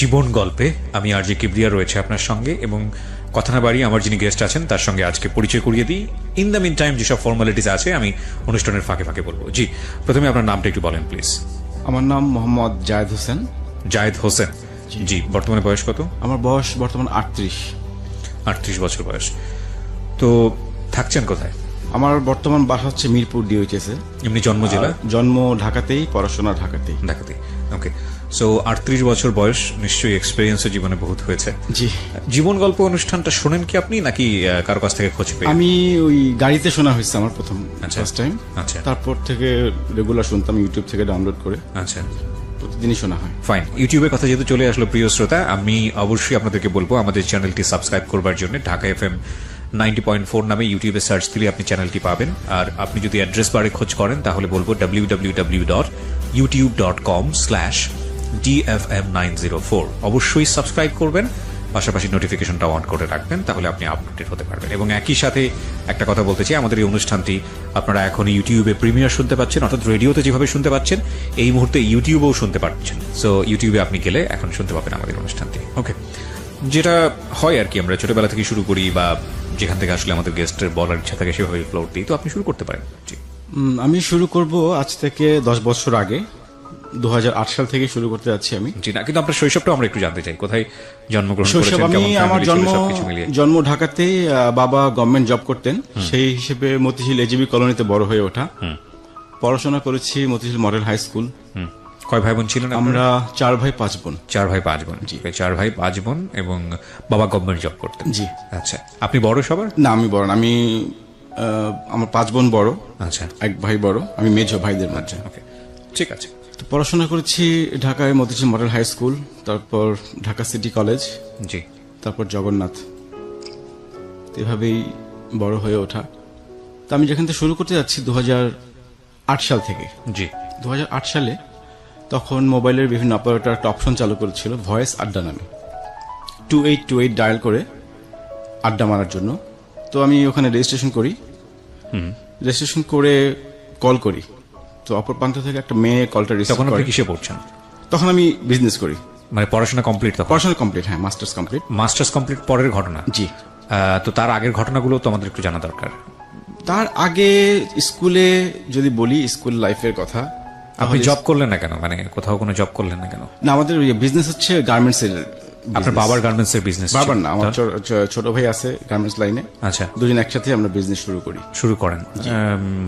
জীবন গল্পে আমি আরজে কিবরিয়া রয়েছে আপনার সঙ্গে, এবং কথা না বাড়িয়ে আমার যিনি গেস্ট আছেন তার সঙ্গে আজকে পরিচয় করিয়ে দিই। ইন দ্য মিন টাইম যেসব ফর্মালিটিস আছে আমি অনুষ্ঠানের ফাঁকে ফাঁকে বলবো। জি, প্রথমে আপনার নামটা একটু বলেন প্লিজ। আমার নাম মোহাম্মদ জায়েদ হোসেন। জায়েদ হোসেন, জি। বর্তমানে বয়স কত? আমার বয়স বর্তমান 38 বছর বয়স। তো থাকছেন কোথায়? আমার বর্তমান বাসা হচ্ছে মিরপুর DOHS এ। এমনি জন্ম জেলা? জন্ম ঢাকাতেই, পড়াশোনা ঢাকাতেই। ওকে। সো 38 বছর বয়স, নিশ্চয়ই এক্সপেরিয়েন্সও জীবনে বহুত হয়েছে। জি। জীবন গল্প অনুষ্ঠানটা শোনেন কি আপনি, নাকি কারো কাছ থেকে খোঁজ পেয়ে? আমি ওই গাড়িতে শোনা হয়েছে আমার প্রথম ফার্স্ট টাইম। আচ্ছা। তারপর থেকে রেগুলার শুনতাম ইউটিউব থেকে ডাউনলোড করে। আচ্ছা, প্রতিদিনই শোনা হয়। ফাইন। ইউটিউবের কথা যেহেতু চলে আসলো প্রিয় শ্রোতা, আমি অবশ্যই আপনাদেরকে বলবো আমাদের চ্যানেলটি সাবস্ক্রাইব করবার জন্য। ঢাকা FM 90.4 নামে ইউটিউবে সার্চ দিলে আপনি চ্যানেলটি পাবেন। আর আপনি যদি অ্যাড্রেস বারে খোঁজ করেন তাহলে বলবো www.youtube.com/DFM904। অবশ্যই সাবস্ক্রাইব করবেন, পাশাপাশি নোটিফিকেশনটা অন করে রাখবেন, তাহলে আপনি আপডেটেড হতে পারবেন। এবং একই সাথে একটা কথা বলতে চাই, আমাদের এই অনুষ্ঠানটি আপনারা এখন ইউটিউবে প্রিমিয়ার শুনতে পাচ্ছেন, অর্থাৎ রেডিওতে যেভাবে শুনতে পাচ্ছেন এই মুহূর্তে ইউটিউবেও শুনতে পাচ্ছেন। সো ইউটিউবে আপনি গেলে এখন শুনতে পাবেন আমাদের অনুষ্ঠানটি। ওকে, যেটা হয় আর কি, আমরা ছোটবেলা থেকে শুরু করি বা যেখান থেকে আসলে আমাদের গেস্টের বলার ইচ্ছা থাকে সেভাবে ফ্লোর দিই। তো আপনি শুরু করতে পারেন। জি। আমি শুরু করব আজ থেকে 10 বছর আগে, 2008 সাল থেকে শুরু করতে যাচ্ছি আমি। জি না, কিন্তু আপনার শৈশবটা আমরা একটু জানতে চাই। কোথায় জন্মগ্রহণ করেছেন? আমার জন্ম ঢাকাতেই। বাবা গভর্নমেন্ট জব করতেন, সেই হিসেবে মতিঝিল AGB কলোনিতে বড় হয়ে ওঠা। পড়াশোনা করেছি মতিঝিল মডেল হাই স্কুল। কয় ভাই বোন ছিলেন? আমরা 4 ভাই 5 বোন। 4 ভাই 5 বোন। জি, 4 ভাই 5 বোন, এবং বাবা গভর্নমেন্ট জব করতেন। জি। আচ্ছা, আপনি বড় সবার? না, আমি বড় না। আমার 5 বোন বড়। আচ্ছা। 1 ভাই বড়, আমি মেজো ভাইদের মধ্যে। ওকে, ঠিক আছে। তো পড়াশোনা করেছি ঢাকায় মতিঝিল মডেল হাই স্কুল, তারপর ঢাকা সিটি কলেজ, জি, তারপর জগন্নাথ। এভাবেই বড় হয়ে ওঠা। তো আমি যেখান থেকে শুরু করতে যাচ্ছি 2008 সাল থেকে। জি। 2008 সালে তখন মোবাইলের বিভিন্ন অপারেটর একটা অপশন চালু করেছিল ভয়েস আড্ডা নামে, 2828 ডায়াল করে আড্ডা মারার জন্য। তো আমি ওখানে রেজিস্ট্রেশন করি। রেজিস্ট্রেশন করে কল করি, তো অপর প্রান্ত থেকে একটা মেয়ে কলটা রিসিভ করে। তখন আপনি কিসে পড়ছেন? তখন আমি বিজনেস করি। মানে পড়াশোনা কমপ্লিট? পড়াশোনা কমপ্লিট, হ্যাঁ, মাস্টার্স কমপ্লিট। মাস্টার্স কমপ্লিট পরের ঘটনা? জি। তো তার আগের ঘটনাগুলো তো আমাদের একটু জানা দরকার। তার আগে স্কুলে যদি বলি, স্কুল লাইফের কথা। আপনি জব করলেন না কেন? মানে কোথাও কোনো জব করলেন না কেন? না, আমাদের বিজনেস হচ্ছে গার্মেন্টস এর। আপনার বাবার গার্মেন্টস এর বিজনেস? বাবার না, আমার ছোট ভাই আছে গার্মেন্টস লাইনে। আচ্ছা, দুজন একসাথে আমরা বিজনেস শুরু করেন।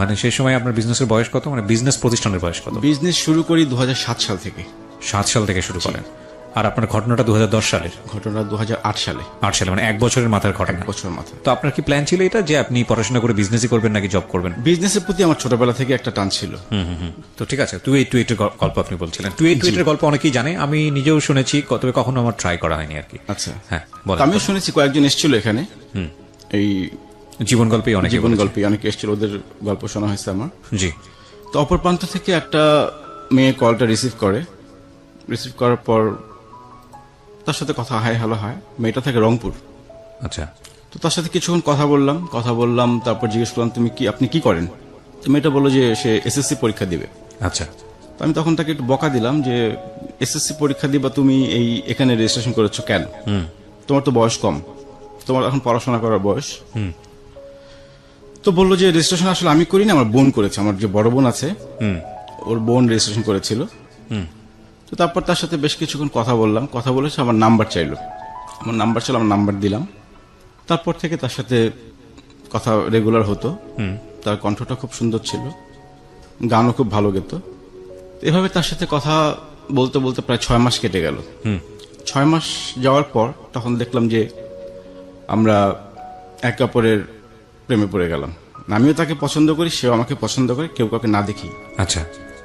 মানে সেই সময় আপনার বিজনেসের বয়স কত? মানে বিজনেস প্রতিষ্ঠানের বয়স কত? বিজনেস শুরু করি 2007 সাল থেকে। 7 সাল থেকে শুরু করেন। আর আপনার ঘটনাটা 2010 সালের? ঘটনা 2008 সালে। 8 সালে, মানে 1 বছরের মাথার ঘটনা। 1 বছর মাথায়। তো আপনার কি প্ল্যান ছিল এটা যে আপনি পড়াশোনা করে বিজনেসই করবেন নাকি জব করবেন? বিজনেসের প্রতি আমার ছোটবেলা থেকে একটা টান ছিল। তো ঠিক আছে, 2828 এর গল্প আপনি বলছিলেন। 2828 এর গল্প অনেকেই জানে, আমি নিজেও শুনেছি, তবে কখনো আমার ট্রাই করা হয়নি আর কি। আচ্ছা, হ্যাঁ, বলেন। আমিও শুনেছি কয়েকজন এসেছিল এখানে, এই জীবন গল্পে অনেকে এসেছিল, ওদের গল্প শোনা হয়েছে আমার। জি। তো অপর প্রান্ত থেকে একটা মেয়ে কলটা রিসিভ করার পর তার সাথে কথা হাই হ্যালো হয়। মেয়েটা থাকে রংপুর। আচ্ছা। তো তার সাথে কিছুক্ষণ কথা বললাম, তারপর জিজ্ঞেস করলাম আপনি কি করেন? তো মেয়েটা বললো যে সে SSC পরীক্ষা দিবে। আচ্ছা। তো আমি তখন তাকে একটু বকা দিলাম যে SSC পরীক্ষা দিবা, তুমি এখানে রেজিস্ট্রেশন করেছো কেন? তোমার তো বয়স কম, তোমার এখন পড়াশোনা করার বয়স। তো বললো যে রেজিস্ট্রেশন আসলে আমি করিনি, আমার বোন করেছে। আমার যে বড় বোন আছে, ওর বোন রেজিস্ট্রেশন করেছিল। তো তারপর তার সাথে বেশ কিছুক্ষণ কথা বলেছে, আমার নাম্বার চাইলো। আমার নাম্বার দিলাম। তারপর থেকে তার সাথে কথা রেগুলার হতো। তার কণ্ঠটা খুব সুন্দর ছিল, গানও খুব ভালো গেত। এভাবে তার সাথে কথা বলতে বলতে প্রায় 6 মাস কেটে গেল। 6 মাস যাওয়ার পর তখন দেখলাম যে আমরা একে অপরের প্রেমে পড়ে গেলাম। আমিও তাকে পছন্দ করি, সেও আমাকে পছন্দ করে, কেউ কাউকে না দেখি। আচ্ছা।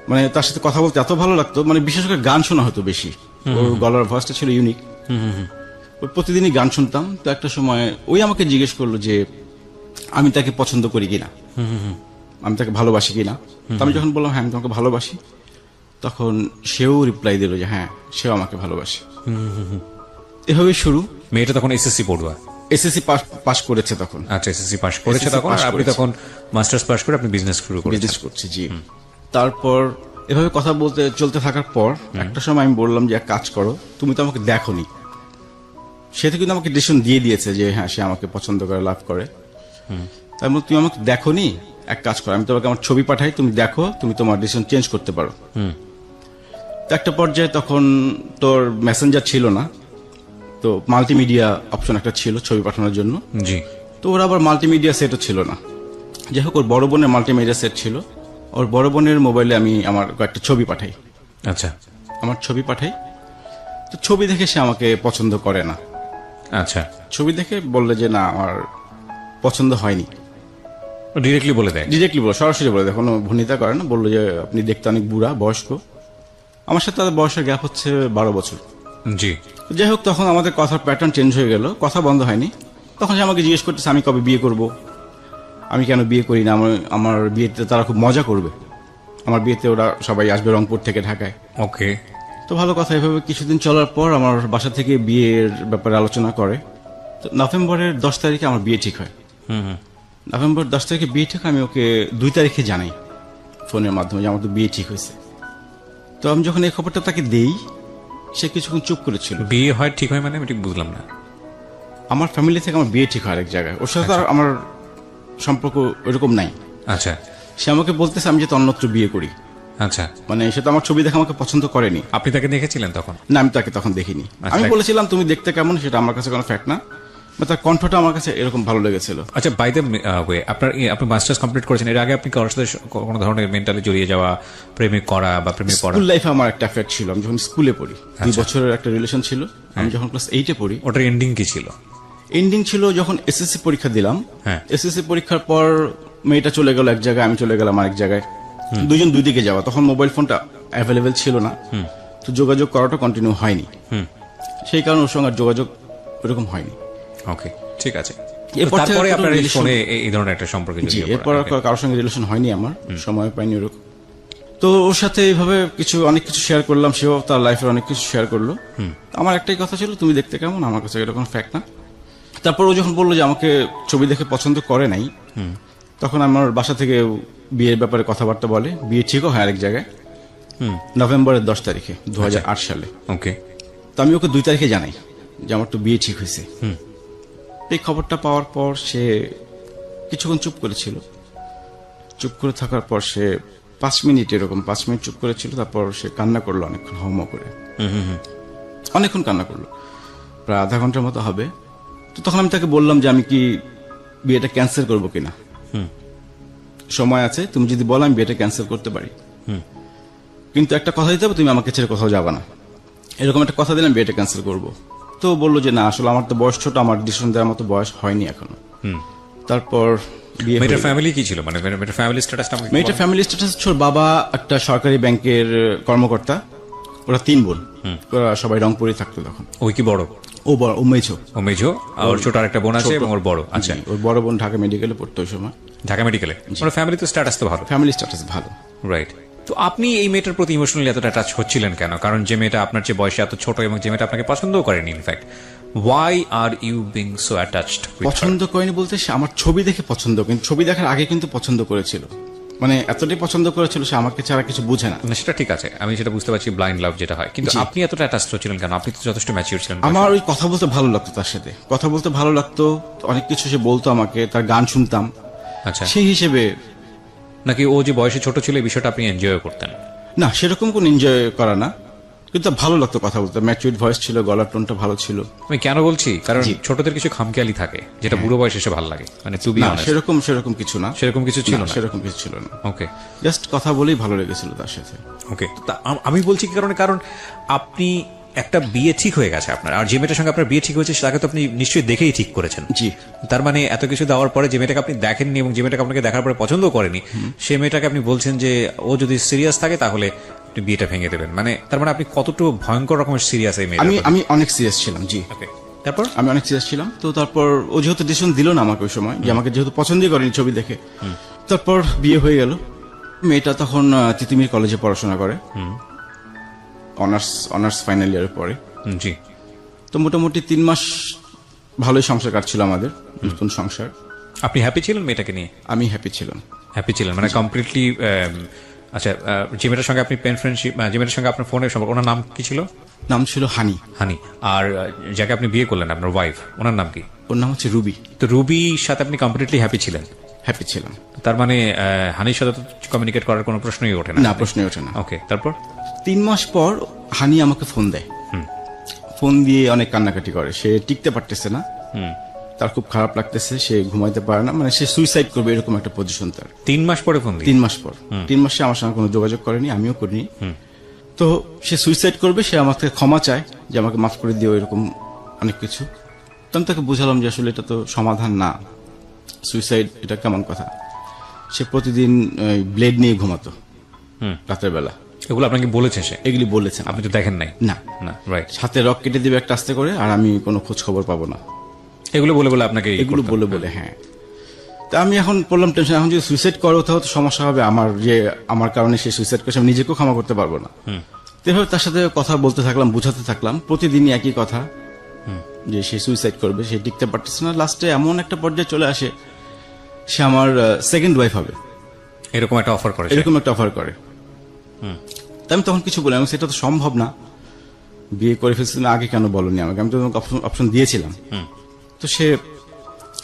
মানে তার সাথে কথা বলতে এত ভালো লাগতো, মানে বিশেষ করে গান শোনা হতো বেশি। ওর গলার ভয়েসটা ছিল ইউনিক। ওই প্রতিদিনই গান শুনতাম। তো একটা সময় ওই আমাকে জিজ্ঞেস করলো যে আমি তাকে পছন্দ করি কিনা, আমি তাকে ভালোবাসি কিনা। আমি যখন বললাম হ্যাঁ আমি তোমাকে ভালোবাসি, তখন সেও রিপ্লাই দিল যে হ্যাঁ সেও আমাকে ভালোবাসে। এভাবে শুরু। মেয়েটা তখন SSC পড়ুয়া? SSC পাস করেছে তখন। আচ্ছা, SSC পাস করেছে তখন। আপনি তখন মাস্টার্স পাস করে আপনি বিজনেস শুরু করেছেন? বিজনেস করছি, জি। তারপর এভাবে কথা বলতে চলতে থাকার পর একটা সময় আমি বললাম যে এক কাজ করো, তুমি তো আমাকে দেখোনি। সে তো কিন্তু আমাকে ডিসিশন দিয়ে দিয়েছে যে হ্যাঁ সে আমাকে পছন্দ করে, লাভ করে। তার মধ্যে তুমি আমাকে দেখোনি, এক কাজ করো, আমি তোমাকে আমার ছবি পাঠাই, তুমি দেখো, তুমি তোমার ডিসিশন চেঞ্জ করতে পারো। তো একটা পর্যায়ে তখন তোর মেসেঞ্জার ছিল না, তো মাল্টিমিডিয়া অপশন একটা ছিল ছবি পাঠানোর জন্য। জি। তো ওর আবার মাল্টিমিডিয়া সেটও ছিল না। যাই হোক, ওর বড় বোনের মাল্টিমিডিয়া সেট ছিল। ওর বড় বোনের মোবাইলে আমি আমার কয়েকটা ছবি পাঠাই। আচ্ছা আমার ছবি পাঠাই, তো ছবি দেখে সে আমাকে পছন্দ করে না। আচ্ছা, ছবি দেখে বললে যে না আমার পছন্দ হয়নি। ডিরেক্টলি বলে দেয়? ডিরেক্টলি বলে, সরাসরি বলে দেয়, কোনো ভূমিতা করে না। বললো যে আপনি দেখতে অনেক বুড়া, বয়স্ক। আমার সাথে তাদের বয়সের গ্যাপ হচ্ছে 12 বছর। জি। যাই হোক, তখন আমাদের কথার প্যাটার্ন চেঞ্জ হয়ে গেল, কথা বন্ধ হয়নি। তখন সে আমাকে জিজ্ঞেস করতেছে আমি কবে বিয়ে করব, আমি কেন বিয়ে করি না, আমার বিয়েতে তারা খুব মজা করবে, আমার বিয়েতে ওরা সবাই আসবে রংপুর থেকে ঢাকায়। ওকে। তো ভালো কথা। এভাবে কিছুদিন চলার পর আমার বাসা থেকে বিয়ের ব্যাপারে আলোচনা করে। তো নভেম্বরের 10 তারিখে আমার বিয়ে ঠিক হয়। নভেম্বর 10 তারিখে বিয়ে ঠিক হয়। আমি ওকে 2 তারিখে জানাই ফোনের মাধ্যমে যে আমার তো বিয়ে ঠিক হয়েছে। তো আমি যখন এই খবরটা তাকে দেই, সে কিছুক্ষণ চুপ করেছিল। বিয়ে হয় ঠিক হয় মানে আমি ঠিক বুঝলাম না। আমার ফ্যামিলি থেকে আমার বিয়ে ঠিক হয় আরেক জায়গায়, ওর সাথে আর আমার সম্পর্ক ওইরকম নাই। আচ্ছা সে আমাকে বলতেছে আমি যাতে অন্যত্র বিয়ে করি। আচ্ছা, মানে সে তো আমার ছবি দেখে আমাকে পছন্দ করেনি। আপনি তাকে দেখেছিলেন তখন? না, আমি তাকে তখন দেখিনি। আচ্ছা। আমি বলেছিলাম তুমি দেখতে কেমন, সেটা আমার কাছে কোনো ফ্যাক্ট না। তার কণ্ঠটা আমার কাছে এরকম ভালো লেগেছিল। আচ্ছা, বাই দ্য ওয়ে, আপনি মাস্টার্স কমপ্লিট করেছেন, এর আগে আপনি কারোর সাথে কোনো ধরনের মেন্টালি জড়িয়ে যাওয়া, প্রেমে করা বা প্রেমে পড়া? স্কুল লাইফে আমার একটা এফেক্ট ছিল। আমি যখন স্কুলে পড়ি, 2 বছরের একটা রিলেশন ছিল। আমি যখন ক্লাস 8-এ পড়ি। ওটার এন্ডিং কি ছিল? এন্ডিং ছিল যখন এসএসসি পরীক্ষা দিলাম। হ্যাঁ। এসএসসি পরীক্ষার পর মেয়েটা চলে গেল এক জায়গায়, আমি চলে গেলাম আরেক জায়গায়। দুজন দুই দিকে যাওয়া। তখন মোবাইল ফোনটা অ্যাভেলেবেল ছিল না, তো যোগাযোগ করাটা কন্টিনিউ হয়নি। সেই কারণে ওর সঙ্গে আর যোগাযোগ ওরকম হয়নি। ওকে, ঠিক আছে। এরপর থেকে তারপরে কোনো আপনার এই relation- ফোনে এই ধরনের একটা সম্পর্ক জি, জড়িয়ে এরপর পড়া। আর কারোর সঙ্গে রিলেশন হয়নি আমার, সময় পাইনি ওরকম। তো ওর সাথে এইভাবে অনেক কিছু শেয়ার করলাম, সেও তার লাইফের অনেক কিছু শেয়ার করলো। আমার একটাই কথা ছিল তুমি দেখতে কেমন, আমার কাছে এরকম ফ্যাক্ট না। তারপর ও যখন বললো যে আমাকে ছবি দেখে পছন্দ করে নাই, তখন আমার বাসা থেকে বিয়ের ব্যাপারে কথাবার্তা বলে। বিয়ে ঠিকও হয় আরেক জায়গায়, নভেম্বরের 10 তারিখে 2008 সালে। ওকে। তো আমি ওকে 2 তারিখে জানাই যে আমার তো বিয়ে ঠিক হয়েছে। এই খবরটা পাওয়ার পর সে কিছুক্ষণ চুপ করেছিল। চুপ করে থাকার পর সে 5 মিনিট চুপ করেছিল। তারপর সে কান্না করলো অনেকক্ষণ, হাউমাউ করে অনেকক্ষণ কান্না করলো, প্রায় আধা ঘন্টার মতো হবে। তো তখন আমি তাকে বললাম যে আমি কি বিয়েটা ক্যান্সেল করবো কিনা, সময় আছে, তুমি যদি বলো আমি বিয়েটা ক্যান্সেল করতে পারি, কিন্তু একটা কথা দিতে হবে, তুমি আমাকে ছেড়ে কোথাও যাবে না। এরকম একটা কথা দিলাম, বিয়েটা ক্যান্সেল করবো। তো বললো যে না, আসলে আমার তো বয়স ছোট, আমার ডিসিশন দেওয়ার মতো বয়স হয়নি এখনো। তারপর বিয়ে হয়ে মেয়েটার গেল। ফ্যামিলি কি ছিল, মানে মেয়েটার ফ্যামিলি স্ট্যাটাসটা আমাকে মেয়েটার ফ্যামিলি স্ট্যাটাস ছিল, বাবা একটা সরকারি ব্যাংকের কর্মকর্তা, ওরা 3 বোন, ওরা সবাই রংপুরে থাকতো তখন। ওই কি বড়? ও বড়, ও মেঝো। ও মেজো, আর ছোট আরেকটা বোন আছে এবং ওর বড়। আচ্ছা, জি, ওর বড় বোন ঢাকা মেডিকেলে পড়তো ওই সময়। ঢাকা মেডিকেলে। ওর ফ্যামিলি তো স্ট্যাটাস তো ভালো। ফ্যামিলি স্ট্যাটাস ভালো। রাইট। তো আপনি এই মেয়েটার প্রতি ইমোশনালি এতটা টাচ হচ্ছিলেন কেন? কারণ যে মেয়েটা আপনার চেয়ে বয়সে এত ছোট এবং যে মেয়েটা আপনাকে পছন্দও করেনি, in fact, why are you being so attached? পছন্দ করেনি বলতে, সে আমার ছবি দেখে পছন্দ, কিন্তু ছবি দেখার আগে কিন্তু পছন্দ করেছিল। মানে এতটাই পছন্দ করেছিল, সে আমাকে ছাড়া কিছু বুঝে না। সেটা ঠিক আছে, আমি সেটা বুঝতে পারছি, ব্লাইন্ড লাভ যেটা হয়। কিন্তু আপনি এতটা অ্যাটাচড হচ্ছিলেন কেন? আপনি তো যথেষ্ট ম্যাচিউর ছিলেন। আমার ওই কথা বলতে ভালো লাগতো, তার সাথে কথা বলতে ভালো লাগতো, অনেক কিছু সে বলতো আমাকে, তার গান শুনতাম। আচ্ছা, সেই হিসেবে নাকি ও যে বয়সে ছোট ছিল এই বিষয়টা আপনি এনজয় করতেন? না, সেরকম কোন এনজয় করা না, কিন্তু ভালো লাগতো কথা বলতে। ম্যাচিউর ভয়েস ছিল, গলার টোনটা ভালো ছিল। আমি কেন বলছি, কারণ ছোটদের কিছু খামখেয়ালি থাকে যেটা বুড়ো বয়সে এসে ভালো লাগে। মানে টু বি না, অনেস্ট, সেরকম কিছু না। সেরকম কিছু ছিল না। সেরকম কিছু ছিল না। ওকে, জাস্ট কথা বলেই ভালো লেগেছিল তার সাথে। ওকে। আমি বলছি কি কারণে, কারণ আপনি একটা বিয়ে ঠিক হয়ে গেছে আপনার, আর যে মেয়েটার সঙ্গে আপনার বিয়ে ঠিক হয়েছে তাকে তো আপনি নিশ্চয়ই দেখেই ঠিক করেছেন। জি। তার মানে এত কিছু দেওয়ার পরে যে মেয়েটাকে আপনি দেখেননি এবং যে মেয়েটাকে আপনাকে দেখার পরে পছন্দ করেনি, সে মেয়েটাকে আপনি বলছেন যে ও যদি সিরিয়াস থাকে তাহলে আপনি বিয়েটা ভেঙে দেবেন। মানে তার মানে আপনি কতটুকু ভয়ঙ্কর রকমের সিরিয়াস এই মেয়েটা? আমি অনেক সিরিয়াস ছিলাম। জি। ওকে, তারপর? আমি অনেক সিরিয়াস ছিলাম। তো তারপর ও যেহেতু ডিসিশন দিল না আমাকে ওই সময়, যে আমাকে যেহেতু পছন্দই করেনি ছবি দেখে, তারপর বিয়ে হয়ে গেল। মেয়েটা তখন তিতুমির কলেজে পড়াশোনা করে, অনার্স ফাইনাল ইয়ারে পড়ে। জি। তো মোটামুটি 3 মাস ভালোই সংসার কাটছিল আমাদের, নতুন সংসার। আপনি হ্যাপি ছিলেন মেয়েটাকে নিয়ে? আমি হ্যাপি ছিলাম। হ্যাপি ছিলেন মানে কমপ্লিটলি আচ্ছা, যে মেয়েটার সঙ্গে আপনি পেন ফ্রেন্ডশিপ, যে মেয়েটার সঙ্গে আপনার ফোনের সম্পর্ক, ওনার নাম কি ছিল? নাম ছিল হানি। হানি। আর যাকে আপনি বিয়ে করলেন, আপনার ওয়াইফ, ওনার নাম কি? ওর নাম হচ্ছে রুবি। তো রুবির সাথে আপনি কমপ্লিটলি হ্যাপি ছিলেন? হ্যাপি ছিলাম। তার মানে হানির সাথে তো কমিউনিকেট করার কোনো প্রশ্নই ওঠে না? না, প্রশ্নই ওঠে না। ওকে, তারপর? 3 মাস পর হানি আমাকে ফোন দেয়। ফোন দিয়ে অনেক কান্নাকাটি করে, সে টিকতে পারতেছে না, তার খুব খারাপ লাগতেছে, সে ঘুমাইতে পারে না, মানে সে সুইসাইড করবে এরকম একটা পজিশন তার। 3 মাস পরে ফোন দিই? 3 মাস পর। 3 মাসে আমার সঙ্গে কোনো যোগাযোগ করেনি, আমিও করিনি। তো সে সুইসাইড করবে, সে আমার থেকে ক্ষমা চায় যে আমাকে মাফ করে দিও, এরকম অনেক কিছু। তো আমি তাকে বুঝালাম যে আসলে এটা তো সমাধান না, সুইসাইড এটা কেমন কথা। সে প্রতিদিন ব্লেড নিয়ে ঘুমাতো রাতের বেলা। এগুলো আপনাকে বলেছে সে? এগুলি বলেছেন। আপনি তো দেখেন নাই? না না, রাইট। হাতে রক কেটে দিবে একটা আস্তে করে, আর আমি কোনো খোঁজ খবর পাবো না। এগুলো বলে বলে আপনাকে এগুলো বলে বলে, হ্যাঁ। তা আমি এখন পড়লাম টেনশন, এখন যদি সুইসাইড করো তাহলে তো সমস্যা হবে, আমার যে আমার কারণে সে সুইসাইড করছে, আমি নিজেকেও ক্ষমা করতে পারবো না। তো এভাবে তার সাথে কথা বলতে থাকলাম, বুঝাতে থাকলাম, প্রতিদিনই একই কথা যে সে সুইসাইড করবে, সে টিকতে পারতেছে না। লাস্টে এমন একটা পর্যায়ে চলে আসে, সে আমার সেকেন্ড ওয়াইফ হবে এরকম একটা অফার করে? এরকম একটা অফার করে। তা আমি তখন কিছু বলি, আমি সেটা তো সম্ভব না, বিয়ে করে ফেলছি, তুমি আগে কেন বলনি আমাকে, আমি তো তোমাকে অপশন দিয়েছিলাম। তো সে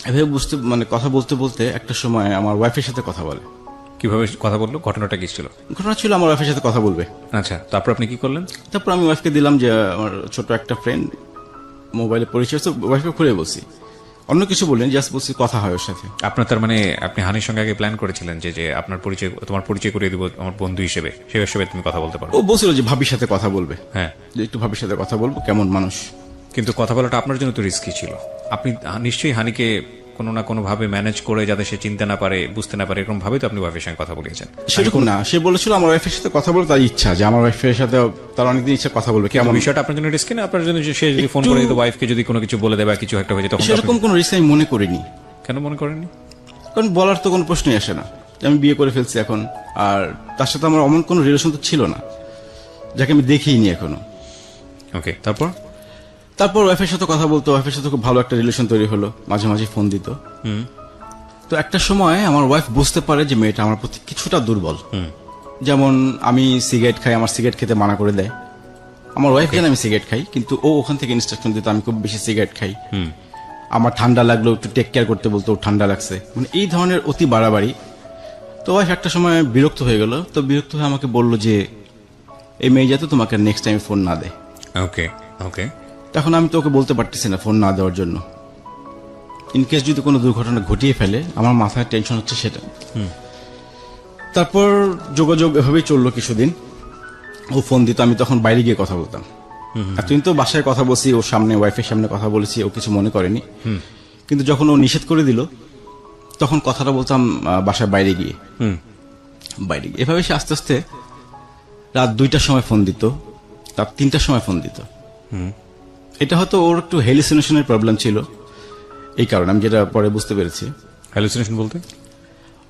এভাবে মানে কথা বলতে বলতে একটা সময় আমার ওয়াইফের সাথে কথা বলে। কিভাবে কথা বললো? ঘটনাটা কি ছিল? ঘটনা ছিল আমার ওয়াইফের সাথে কথা বলবে। আচ্ছা, তারপর আপনি কি করলেন? তারপর আমি ওয়াইফকে দিলাম যে আমার ছোট একটা ফ্রেন্ড মোবাইলে পরিচয়, তো ওয়াইফকে খুলে বলছি, অন্য কিছু বললেন, জাস্ট বলছি কথা হয় ওর সাথে। আপনার তার মানে আপনি হানির সঙ্গে আগে প্ল্যান করেছিলেন যে যে আপনার পরিচয়, তোমার পরিচয় করিয়ে দিব আমার বন্ধু হিসেবে, সেই হিসেবে তুমি কথা বলতে পারো? ও বলছিল যে ভাবির সাথে কথা বলবে, হ্যাঁ, যে একটু ভাবির সাথে কথা বলবো, কেমন মানুষ। কিন্তু কথা বলাটা আপনার জন্য তো রিস্কি ছিল। আপনি নিশ্চয়ই হানিকে কোনো না কোনো ভাবে ম্যানেজ করে, যাতে সে চিনতে না পারে, বুঝতে না পারে, এরকম ভাবেই তো আপনি ওয়াইফের সঙ্গে কথা বলেছেন। সেরকম না, সে বলেছিল আমার ওয়াইফের সাথে কথা বলে তার ইচ্ছা, যে আমার ওয়াইফের সাথে তার অনেকদিন ইচ্ছা কথা বলবে। কেমন বিষয়টা আপনার জন্য রিস্কি না? আপনার জন্য সে যদি ফোন করে দিত ওয়াইফকে, যদি কোনো কিছু বলে দেয় বা কিছু একটা হয়ে যায়, তখন সেরকম কোনো রিস্ক আমি মনে করিনি। কেন মনে করেননি? কারণ বলার তো কোনো প্রশ্নই আসে না, আমি বিয়ে করে ফেলছি এখন, আর তার সাথে আমার অমন কোনো রিলেশন তো ছিল না, যাকে আমি দেখিনি এখনো। ওকে, তারপর? তারপর ওয়াইফের সাথে কথা বলতো, ওয়াইফের সাথে খুব ভালো একটা রিলেশন তৈরি হলো, মাঝে মাঝে ফোন দিত। তো একটা সময় আমার ওয়াইফ বুঝতে পারে যে মেয়েটা আমার প্রতি কিছুটা দুর্বল। যেমন আমি সিগারেট খাই, আমার সিগারেট খেতে মানা করে দেয়। আমার ওয়াইফ জানে আমি সিগারেট খাই, কিন্তু ও ওখান থেকে ইনস্ট্রাকশন দিত আমি খুব বেশি সিগারেট খাই। আমার ঠান্ডা লাগলো একটু টেক কেয়ার করতে বলতো, ঠান্ডা লাগছে, মানে এই ধরনের অতি বাড়াবাড়ি। তো ওয়াইফ একটা সময় বিরক্ত হয়ে গেল, তো বিরক্ত হয়ে আমাকে বলল যে এই মেয়ে যাতে তোমাকে নেক্সট টাইম ফোন না দেয়। ওকে ওকে। তখন আমি তো ওকে বলতে পারতেছি না ফোন না দেওয়ার জন্য, ইনকেস যদি কোনো দুর্ঘটনা ঘটিয়ে ফেলে, আমার মাথায় টেনশন হচ্ছে সেটা। তারপর যোগাযোগ এভাবেই চললো কিছুদিন। ও ফোন দিত, আমি তখন বাইরে গিয়ে কথা বলতাম। এতদিন তো বাসায় কথা বলছি, ওর সামনে, ওয়াইফের সামনে কথা বলেছি, ও কিছু মনে করেনি। কিন্তু যখন ও নিষেধ করে দিল, তখন কথাটা বলতাম বাসায় বাইরে গিয়ে। এভাবে সে আস্তে আস্তে রাত 2টার সময় ফোন দিত, রাত 3টার সময় ফোন দিত। এটা হয়তো ওর একটু হ্যালুসিনেশনের প্রবলেম ছিল, এই কারণে আমি যেটা পরে বুঝতে পেরেছি। হ্যালুসিনেশন বলতে?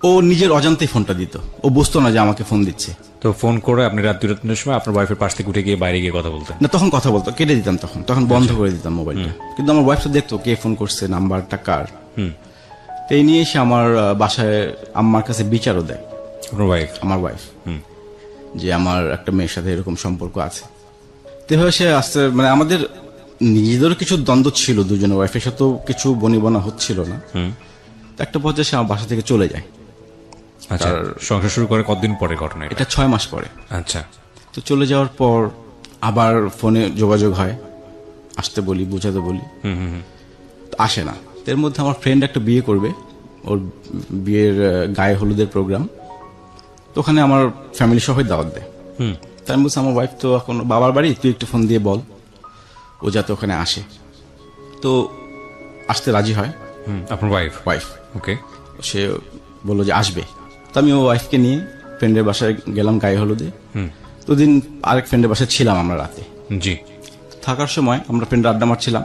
ও নিজের অজান্তেই ফোনটা দিত, ও বুঝতো না যে আমাকে ফোন দিচ্ছে। তো ফোন করে আপনি রাত 2টার সময় আপনার ওয়াইফের পাশ থেকে উঠে গিয়ে বাইরে গিয়ে কথা বলতেন? না, তখন কথা বলতো, কেটে দিতাম, তখন বন্ধ করে দিতাম মোবাইলটা। কিন্তু আমার ওয়াইফ তো দেখতো কে ফোন করছে, নাম্বারটা কার। তো এই নিয়ে এসে আমার বাসায় আম্মার কাছে বিচারও দেয় আপনার ওয়াইফ? আমার ওয়াইফ, যে আমার একটা মেয়ের সাথে এরকম সম্পর্ক আছে। তো এভাবে সে আসতে, মানে আমাদের নিজেদেরও কিছু দ্বন্দ্ব ছিল, দুজনের ওয়াইফের সাথেও কিছু বনিবনা হচ্ছিল না। তো একটা পর্যায়ে সে আমার বাসা থেকে চলে যায়। আচ্ছা, সংসার শুরু করে কতদিন পরে ঘটনা এটা? 6 মাস পরে। আচ্ছা। তো চলে যাওয়ার পর আবার ফোনে যোগাযোগ হয়, আসতে বলি, বুঝাতে বলি, আসে না। এর মধ্যে আমার ফ্রেন্ড একটা বিয়ে করবে, ওর বিয়ের গায়ে হলুদের প্রোগ্রাম, তো ওখানে আমার ফ্যামিলি সবাই দাওয়াত দেয়। তাই আমি বলছি আমার ওয়াইফ তো এখন বাবার বাড়ি, তুই একটু ফোন দিয়ে বল ও যাতে ওখানে আসে। তো আসতে রাজি হয় আপনার ওয়াইফ? ওকে। সে বললো যে আসবে। তো আমি ও ওয়াইফকে নিয়ে ফ্রেন্ডের বাসায় গেলাম গায়ে হলুদে। তো দিন আরেক ফ্রেন্ডের বাসায় ছিলাম আমরা রাতে। জি। থাকার সময় আমরা ফ্রেন্ডের আড্ডা মারছিলাম,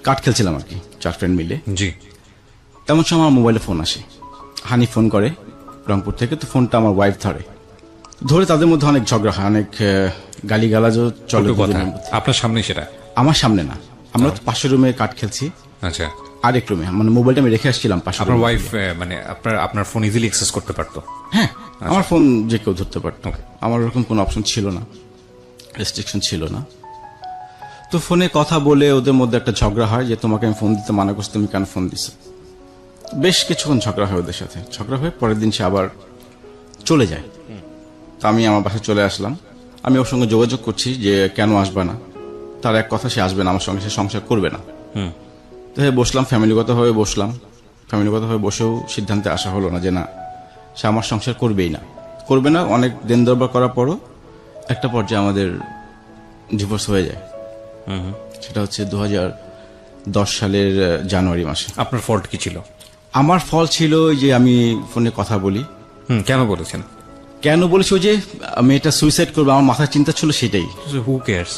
কাঠ খেলছিলাম আর কি, 4 ফ্রেন্ড মিলে। জি। তেমন সময় আমার মোবাইলে ফোন আসে, হানি ফোন করে রংপুর থেকে। তো ফোনটা আমার ওয়াইফ ধরে তাদের মধ্যে অনেক ঝগড়া হয়, অনেক গালিগালাজও চলে। আপনার সামনে? সেটা আমার সামনে না, আমরা তো পাশের রুমে কাঠ খেলছি। আচ্ছা। আরেক রুমে, মানে মোবাইলটা আমি রেখে আসছিলাম পাশে। আপনার ওয়াইফ মানে আপনার ফোন ইজিলি অ্যাক্সেস করতে পারতো? হ্যাঁ, আমার ফোন যে কেউ ধরতে পারতো, আমার ওরকম কোনো অপশন ছিল না, রেস্ট্রিকশন ছিল না। তো ফোনে কথা বলে ওদের মধ্যে একটা ঝগড়া হয় যে তোমাকে আমি ফোন দিতে মানা করছি, তুমি কেন ফোন দিছো। বেশ কিছুক্ষণ ঝগড়া হয় ওদের সাথে, ঝগড়া হয়ে পরের দিন সে আবার চলে যায়। তা আমি আমার বাসায় চলে আসলাম, আমি ওর সঙ্গে যোগাযোগ করছি যে কেন আসবে না। তার এক কথা, সে আসবে না আমার সঙ্গে, সে সংসার করবে না। তো বসলাম, ফ্যামিলিগতভাবে বসলাম, ফ্যামিলিগতভাবে বসেও সিদ্ধান্তে আসা হলো না যে না, সে আমার সংসার করবেই না, করবে না। অনেক দেন দরবার করার পরও একটা পর্যায়ে আমাদের ডিভোর্স হয়ে যায়। সেটা হচ্ছে 2010 সালের জানুয়ারি মাসে। আপনার ফল্ট কি ছিল? আমার ফল ছিল যে আমি ফোনে কথা বলি। কেন বলেছেন? কেন বলেছি, ওই যে মেয়েটা সুইসাইড করবে, আমার মাথায় চিন্তা ছিল সেটাই। Who cares?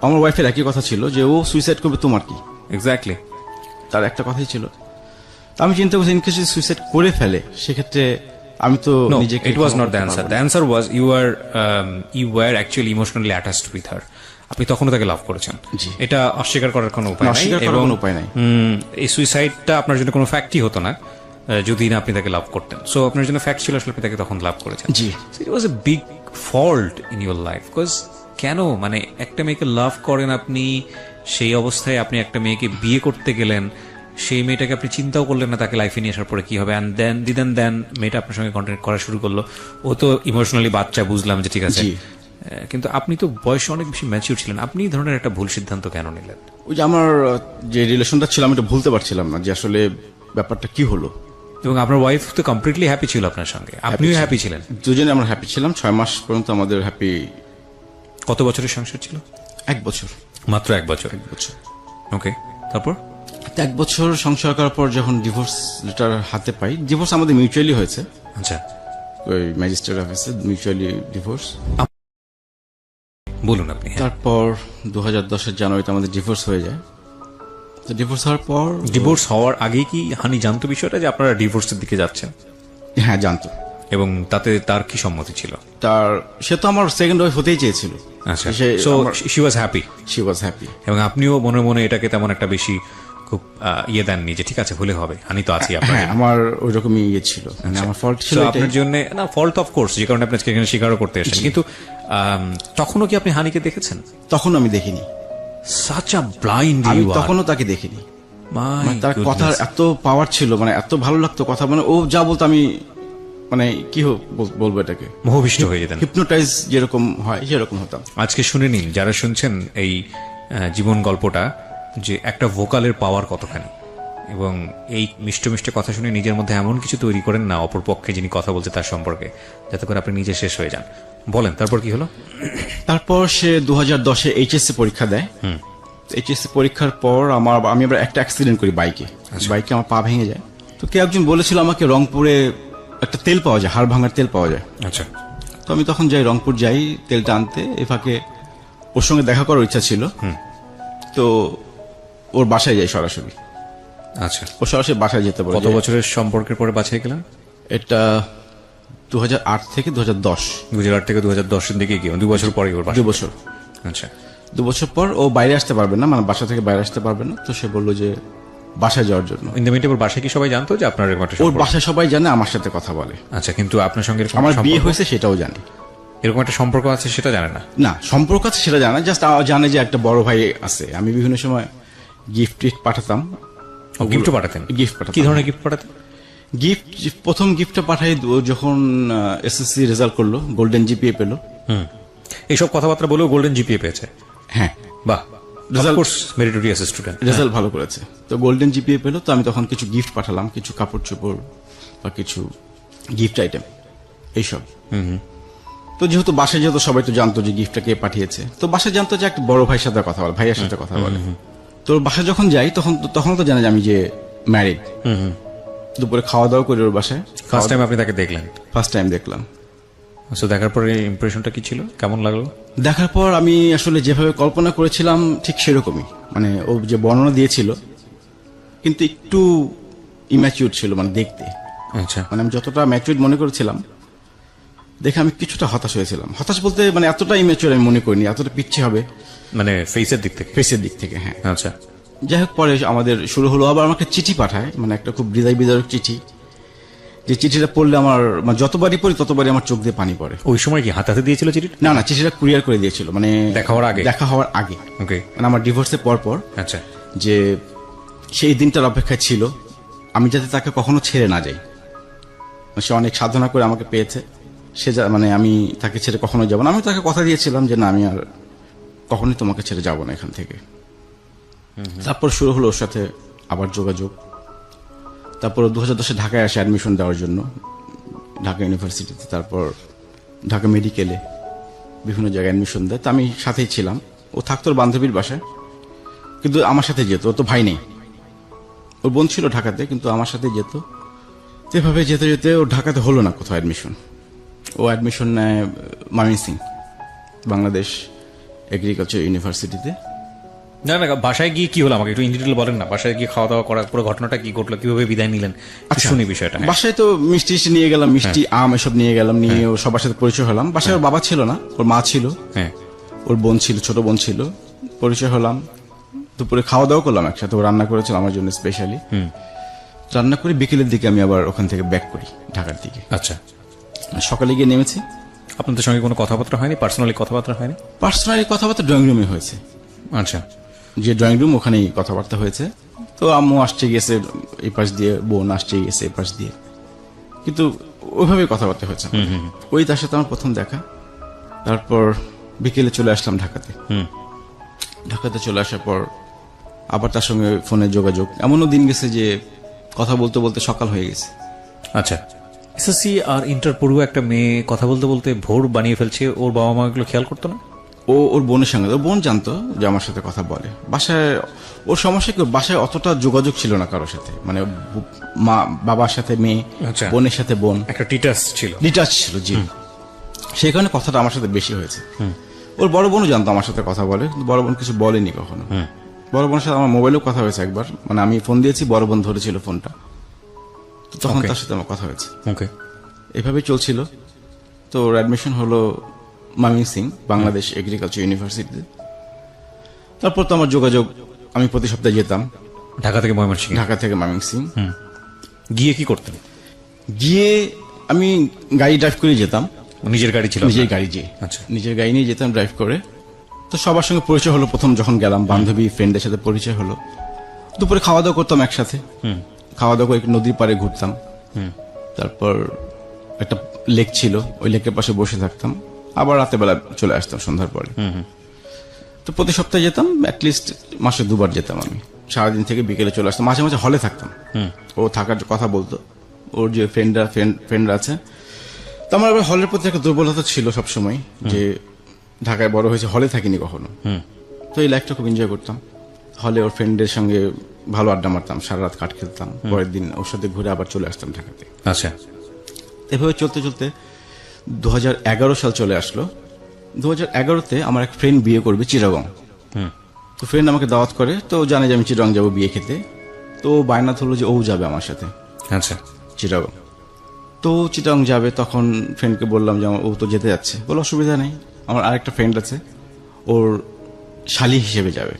আমার ওয়াইফের একই কথা ছিল যে ও সুইসাইড করবে, তোমার কি? এক্স্যাক্টলি, তার একটা কথাই ছিল। তা আমি চিন্তা করছি ইনকেস যদি সুইসাইড করে ফেলে সেক্ষেত্রে আমি তো নিজেকে, it was not the answer. The answer was you were actually emotionally attached with her. আপনি তখনও তাকে লাভ করেছেন, এটা অস্বীকার করার কোনো উপায় নাই। এবং এই সুইসাইডটা আপনার জন্য কোনো ফ্যাক্টই হতো না যদি না আপনি তাকে লাভ করতেন। সো আপনার জন্য ফ্যাক্ট ছিল আসলে আপনি তাকে তখন লাভ করেছেন। জি, it was a big fault in your life. Because কেন, মানে একটা মেয়েকে লাভ করেন আপনি, সেই অবস্থায় আপনি একটা মেয়েকে বিয়ে করতে গেলেন, সেই মেয়েটাকে আপনি চিন্তাও করলেন না তাকে লাইফে নিয়ে আসার পরে কি হবে। অ্যান্ড দেন মেয়েটা আপনার সঙ্গে কন্ট্যাক্ট করা শুরু করলো। ও তো ইমোশনালি বাচ্চা, বুঝলাম যে ঠিক আছে, কিন্তু আপনি তো বয়সে অনেক বেশি ম্যাচিউর ছিলেন। আপনি এই ধরনের একটা ভুল সিদ্ধান্ত কেন নিলেন? ওই যে আমার যে রিলেশনটা ছিল আমি এটা ভুলতে পারছিলাম না যে আসলে ব্যাপারটা কি হলো। এবং আপনার ওয়াইফ তো কমপ্লিটলি হ্যাপি ছিল আপনার সঙ্গে, আপনিও হ্যাপি ছিলেন, দুজনে আমরা হ্যাপি ছিলাম। 6 মাস পর্যন্ত আমাদের হ্যাপি। কত বছরের সংসার ছিল? 1 বছর। মাত্র 1 বছর? 1 বছর। ওকে, তারপর 1 বছর সংসার করার পর যখন ডিভোর্স লেটার হাতে পাই, ডিভোর্স আমাদের মিউচুয়ালি হয়েছে। আচ্ছা, ওই ম্যাজিস্ট্রেট অফিসে মিউচুয়ালি ডিভোর্স। বলুন আপনি। তারপর 2010 জানুয়ারিতে আমাদের ডিভোর্স হয়ে যায়। তো ডিভোর্স হওয়ার পর, ডিভোর্স হওয়ার আগেই কি হানি জানতো বিষয়টা যে আপনারা ডিভোর্সের দিকে যাচ্ছেন? হ্যাঁ জানতো। এবং তাতে তার কি সম্মতি ছিল? সে তো আমার সেকেন্ড ওয়াইফ হতেই চেয়েছিল। আচ্ছা, so she was happy. She was happy. এবং আপনিও মনে মনে এটাকে তেমন একটা বেশি খুব দেননি যে ঠিক আছে হলে হবে, হানি তো আছি আপনার। হ্যাঁ, আমার ওই রকমই ছিল, মানে আমার ফল্ট ছিল আপনার জন্য না, ফল্ট অফ কোর্স, যে কারণে আপনি আজকে এখানে স্বীকারও করতে এসেছেন। কিন্তু তখনও কি আপনি হানিকে দেখেছেন? তখন আমি দেখিনি। সাচ আ ব্লাইন্ড আমি ইউ আর। তখনও তাকে দেখিনি। মানে তার কথার এত পাওয়ার ছিল, মানে এত ভালো লাগতো কথা, মানে ও যা বলতো আমি মানে কি বলবো এটাকে, মোহবিষ্ট হয়ে যেতেন। হিপনোটাইজ যেরকম হয় সেরকম হতাম। আজকে শুনে নিন যারা শুনছেন এই জীবন গল্পটা, যে একটা ভোকালের পাওয়ার কতখানি। এবং এই মিষ্টি মিষ্টি কথা শুনে নিজের মধ্যে এমন কিছু তৈরি করেন না অপর পক্ষে যিনি কথা বলছে তার সম্পর্কে, যাতে করে আপনি নিজে শেষ হয়ে যান। বলেন তারপর কি হলো? তারপর সে 2010-এ এইচএসসি পরীক্ষা দেয়। এইচএসসি পরীক্ষার পর আমি আবার একটা অ্যাক্সিডেন্ট করি বাইকে। বাইকে আমার পা ভেঙে যায়। তো কে একজন বলেছিল আমাকে রংপুরে একটা তেল পাওয়া যায়, হাড় ভাঙার তেল পাওয়া যায়। আচ্ছা, তো আমি তখন যাই, রংপুর যাই তেলটা আনতে। এ ফাঁকে ওর সঙ্গে দেখা করার ইচ্ছা ছিল, তো ওর বাসায় যাই সরাসরি। আচ্ছা, ও সরাসরি বাসায় যেতে পারে। কত বছরের সম্পর্কের পরে বাছাই গেলেন? এটা 2008 থেকে 2010। 2008 থেকে 2010 এর দিকে গিয়ে 2 বছর পরে ওর 2 বছর। আচ্ছা, 2 বছর পর ও বাইরে আসতে পারবে না, মানে বাসা থেকে বাইরে আসতে পারবে না। তো সে বললো যে বাসায় যাওয়ার জন্য। ইন দ্য মিনিট ওর বাসায় কি সবাই জানতো যে আপনার এরকম একটা ওর সম্পর্ক? বাসায় সবাই জানে, আমার সাথে কথা বলে। আচ্ছা, কিন্তু আপনার সঙ্গে এরকম আমার একটা বিয়ে সম্পর্ক- হয়েছে সেটাও জানে। এরকম একটা সম্পর্ক আছে সেটা জানে না? না, সম্পর্ক আছে সেটা জানে, জাস্ট জানে যে একটা বড় ভাই আছে। আমি বিভিন্ন সময় গিফট পাঠাতাম। গিফটও পাঠাতেন? গিফট পাঠাতাম। কি ধরনের গিফট পাঠাতেন? গিফট, প্রথম গিফটটা পাঠাই ও যখন এসএসসি রেজাল্ট করলো, গোল্ডেন জিপিএ পেলো। এইসব কথাবার্তা বলেও গোল্ডেন জিপিএ পেয়েছে? হ্যাঁ, বাহ, অফকোর্স মেরিটোরিয়াস স্টুডেন্ট, রেজাল্ট ভালো করেছে। তো গোল্ডেন জিপিএ পেলো। তো আমি তখন কিছু গিফট পাঠালাম, কিছু কাপড় চোপড় বা কিছু গিফট আইটেম এইসব। তো যেহেতু বাসায় যেহেতু সবাই তো জানতো যে গিফটটা কে পাঠিয়েছে, তো বাসায় জানতো যে একটা বড় ভাইয়ের সাথে কথা বলে, ভাইয়ের সাথে কথা বলে। তো বাসায় যখন যাই তখন তো জানে যে আমি যে ম্যারিড। দুপুরে খাওয়া দাওয়া করি ওর বাসায়। ফার্স্ট টাইম আপনি তাকে দেখলেন? ফার্স্ট টাইম দেখলাম। সো দেখার পরে ইমপ্রেশনটা কি ছিল, কেমন লাগলো? দেখার পর আমি আসলে যেভাবে কল্পনা করেছিলাম ঠিক সেরকমই, মানে ও যে বর্ণনা দিয়েছিল, কিন্তু একটু ইম্যাচিউর ছিল মানে দেখতে। আচ্ছা, মানে আমি যতটা ম্যাচিউর মনে করেছিলাম, দেখে আমি কিছুটা হতাশ হয়েছিলাম। হতাশ বলতে মানে এতটা ইম্যাচিউর আমি মনে করিনি, এতটা পিচ্ছি হবে মানে ফেসের দিক থেকে? ফেসের দিক থেকে, হ্যাঁ। আচ্ছা, যাই হোক, পরে আমাদের শুরু হলো। আবার আমাকে চিঠি পাঠায়, মানে একটা খুব হৃদয় বিদারক চিঠি, যে চিঠিটা পড়লে আমার মানে যতবারই পড়ি ততবারই আমার চোখ দিয়ে পানি পড়ে। ওই সময় কি হাতে হাতে দিয়েছিল চিঠি? না না, চিঠিটা কুরিয়ার করে দিয়েছিল, মানে দেখা হওয়ার আগে? দেখা হওয়ার আগে, ওকে। মানে আমার ডিভোর্সের পর আচ্ছা। যে সেই দিনটার অপেক্ষায় ছিল আমি যাতে তাকে কখনো ছেড়ে না যাই। সে অনেক সাধনা করে আমাকে পেয়েছে, সে মানে আমি তাকে ছেড়ে কখনো যাব না। আমি তাকে কথা দিয়েছিলাম যে না, আমি আর কখনোই তোমাকে ছেড়ে যাব না এখান থেকে। তারপর শুরু হলো ওর সাথে আবার যোগাযোগ। তারপর 2010-এ ঢাকায় আসে অ্যাডমিশন দেওয়ার জন্য, ঢাকা ইউনিভার্সিটিতে, তারপর ঢাকা মেডিকেলে, বিভিন্ন জায়গায় অ্যাডমিশন দেয়। তো আমি সাথেই ছিলাম। ও থাকতো ওর বান্ধবীর বাসায়, কিন্তু আমার সাথে যেত। ওর তো ভাই নেই, ওর বোন ছিল ঢাকাতে, কিন্তু আমার সাথে যেত। এভাবে যেতে যেতে ও ঢাকাতে হলো না কোথাও অ্যাডমিশন। ও অ্যাডমিশন নেয় ময়মনসিং বাংলাদেশ এগ্রিকালচার ইউনিভার্সিটিতে। না না, বাসায় গিয়ে কি হলো আমাকে একটু ইন ডিটেল বলেন না। বাসায় গিয়ে খাওয়া দাওয়া করা, পুরো ঘটনাটা কি ঘটলো, কিভাবে বিদায় নিলেন, শুনি বিষয়টা। বাসায় তো মিষ্টি নিয়ে গেলাম, মিষ্টি আম এসব নিয়ে গেলাম, নিয়ে ওর সবার সাথে পরিচয় হলাম। বাসায় ওর বাবা ছিল না, ওর মা ছিল, হ্যাঁ, ওর বোন ছিল, ছোট বোন ছিল। পরিচয় হলাম, দুপুরে খাওয়া দাওয়া করলাম একসাথে। ও রান্না করেছিল আমার জন্য স্পেশালি। রান্না করে বিকেলের দিকে আমি আবার ওখান থেকে ব্যাক করি ঢাকার দিকে। আচ্ছা। সকালে গিয়ে নেমেছি। আপনাদের সঙ্গে কোনো কথাবার্তা হয়নি, পার্সোনালি কথাবার্তা হয়নি? পার্সোনালি কথাবার্তা ড্রয়িং রুমে হয়েছে। আচ্ছা। যে ড্রয়িং রুম, ওখানেই কথাবার্তা হয়েছে। তো আম্মু আসছে গেছে এই পাশ দিয়ে, বোন আসছে গেছে এই পাশ দিয়ে, কিন্তু ওইভাবে কথাবার্তা হয়েছে। ওই তার সাথে আমার প্রথম দেখা। তারপর বিকেলে চলে আসলাম ঢাকাতে। ঢাকাতে চলে আসার পর আবার তার সঙ্গে ফোনে যোগাযোগ। এমনও দিন গেছে যে কথা বলতে বলতে সকাল হয়ে গেছে। আচ্ছা। এসএসসি আর ইন্টার পড়ুয়া একটা মেয়ে কথা বলতে বলতে ভোর বানিয়ে ফেলছে, ওর বাবা মা এগুলো খেয়াল করতো না? ও ওর বোনের সঙ্গে, ওর বোন জানতো যে আমার সাথে কথা বলে। বাসায় ওর সমস্যা কি, বাসায় অতটা যোগাযোগ ছিল না কারোর সাথে, মানে মা বাবার সাথে মেয়ে, আচ্ছা। বোনের সাথে বোন, একটা টিটাস ছিল, ডিটাচ ছিল। জি, সেই কারণে কথাটা আমার সাথে বেশি হয়েছে। ওর বড় বোনও জানতো আমার সাথে কথা বলে, কিন্তু বড় বোন কিছু বলেনি কখনো। বড় বোনের সাথে আমার মোবাইলেও কথা হয়েছে একবার, মানে আমি ফোন দিয়েছি, বড় বোন ধরেছিল ফোনটা, তো তখন তার সাথে আমার কথা হয়েছে। ওকে। এভাবে চলছিল। তো ওর অ্যাডমিশন হলো ময়মনসিং বাংলাদেশ এগ্রিকালচার ইউনিভার্সিটিতে। তারপর তো আমার যোগাযোগ, আমি প্রতি সপ্তাহে যেতাম ঢাকা থেকে ময়মনসিংহ। ঢাকা থেকে ময়মনসিং। গিয়ে কি করতেন? গিয়ে আমি গাড়ি ড্রাইভ করে যেতাম। নিজের গাড়ি ছিল? নিজের গাড়ি, যে আচ্ছা। নিজের গাড়ি নিয়ে যেতাম ড্রাইভ করে। তো সবার সঙ্গে পরিচয় হলো প্রথম যখন গেলাম, বান্ধবী ফ্রেন্ডের সাথে পরিচয় হলো। দুপুরে খাওয়া দাওয়া করতাম একসাথে, খাওয়া দাওয়া করে নদীর পাড়ে ঘুরতাম। তারপর একটা লেক ছিল, ওই লেকের পাশে বসে থাকতাম। আবার রাতের বেলা চলে আসতাম সন্ধ্যার পরে। তো প্রতি সপ্তাহে যেতাম, অ্যাটলিস্ট মাসে 2 বার যেতাম আমি। সারাদিন থেকে বিকেলে চলে আসতাম। মাঝে মাঝে হলে থাকতাম, ও থাকার কথা বলতো, ওর যে ফ্রেন্ডরা আছে। তো আমার আবার হলের প্রতি একটা দুর্বলতা ছিল সবসময়, যে ঢাকায় বড় হয়েছে, হলে থাকিনি কখনো। তো এই লাইফটা খুব এনজয় করতাম। হলে ওর ফ্রেন্ডের সঙ্গে ভালো আড্ডা মারতাম, সারা রাত কাট খেলতাম। পরের দিন ওর সাথে ঘুরে আবার চলে আসতাম ঢাকাতে। আচ্ছা। এভাবে চলতে চলতে 2011 সাল চলে আসলো। 2011-তে আমার এক ফ্রেন্ড বিয়ে করবে চিটাগং। তো ফ্রেন্ড আমাকে দাওয়াত করে, তো জানে যে আমি চিটাগং যাবো বিয়ে খেতে। তো বায়না ধরলো যে ও যাবে আমার সাথে। আচ্ছা। চিটাগং। তো চিটাগং যাবে, তখন ফ্রেন্ডকে বললাম যে ও তো যেতে যাচ্ছে। বলে অসুবিধা নেই, আমার আরেকটা ফ্রেন্ড আছে, ওর শালি হিসেবে যাবে।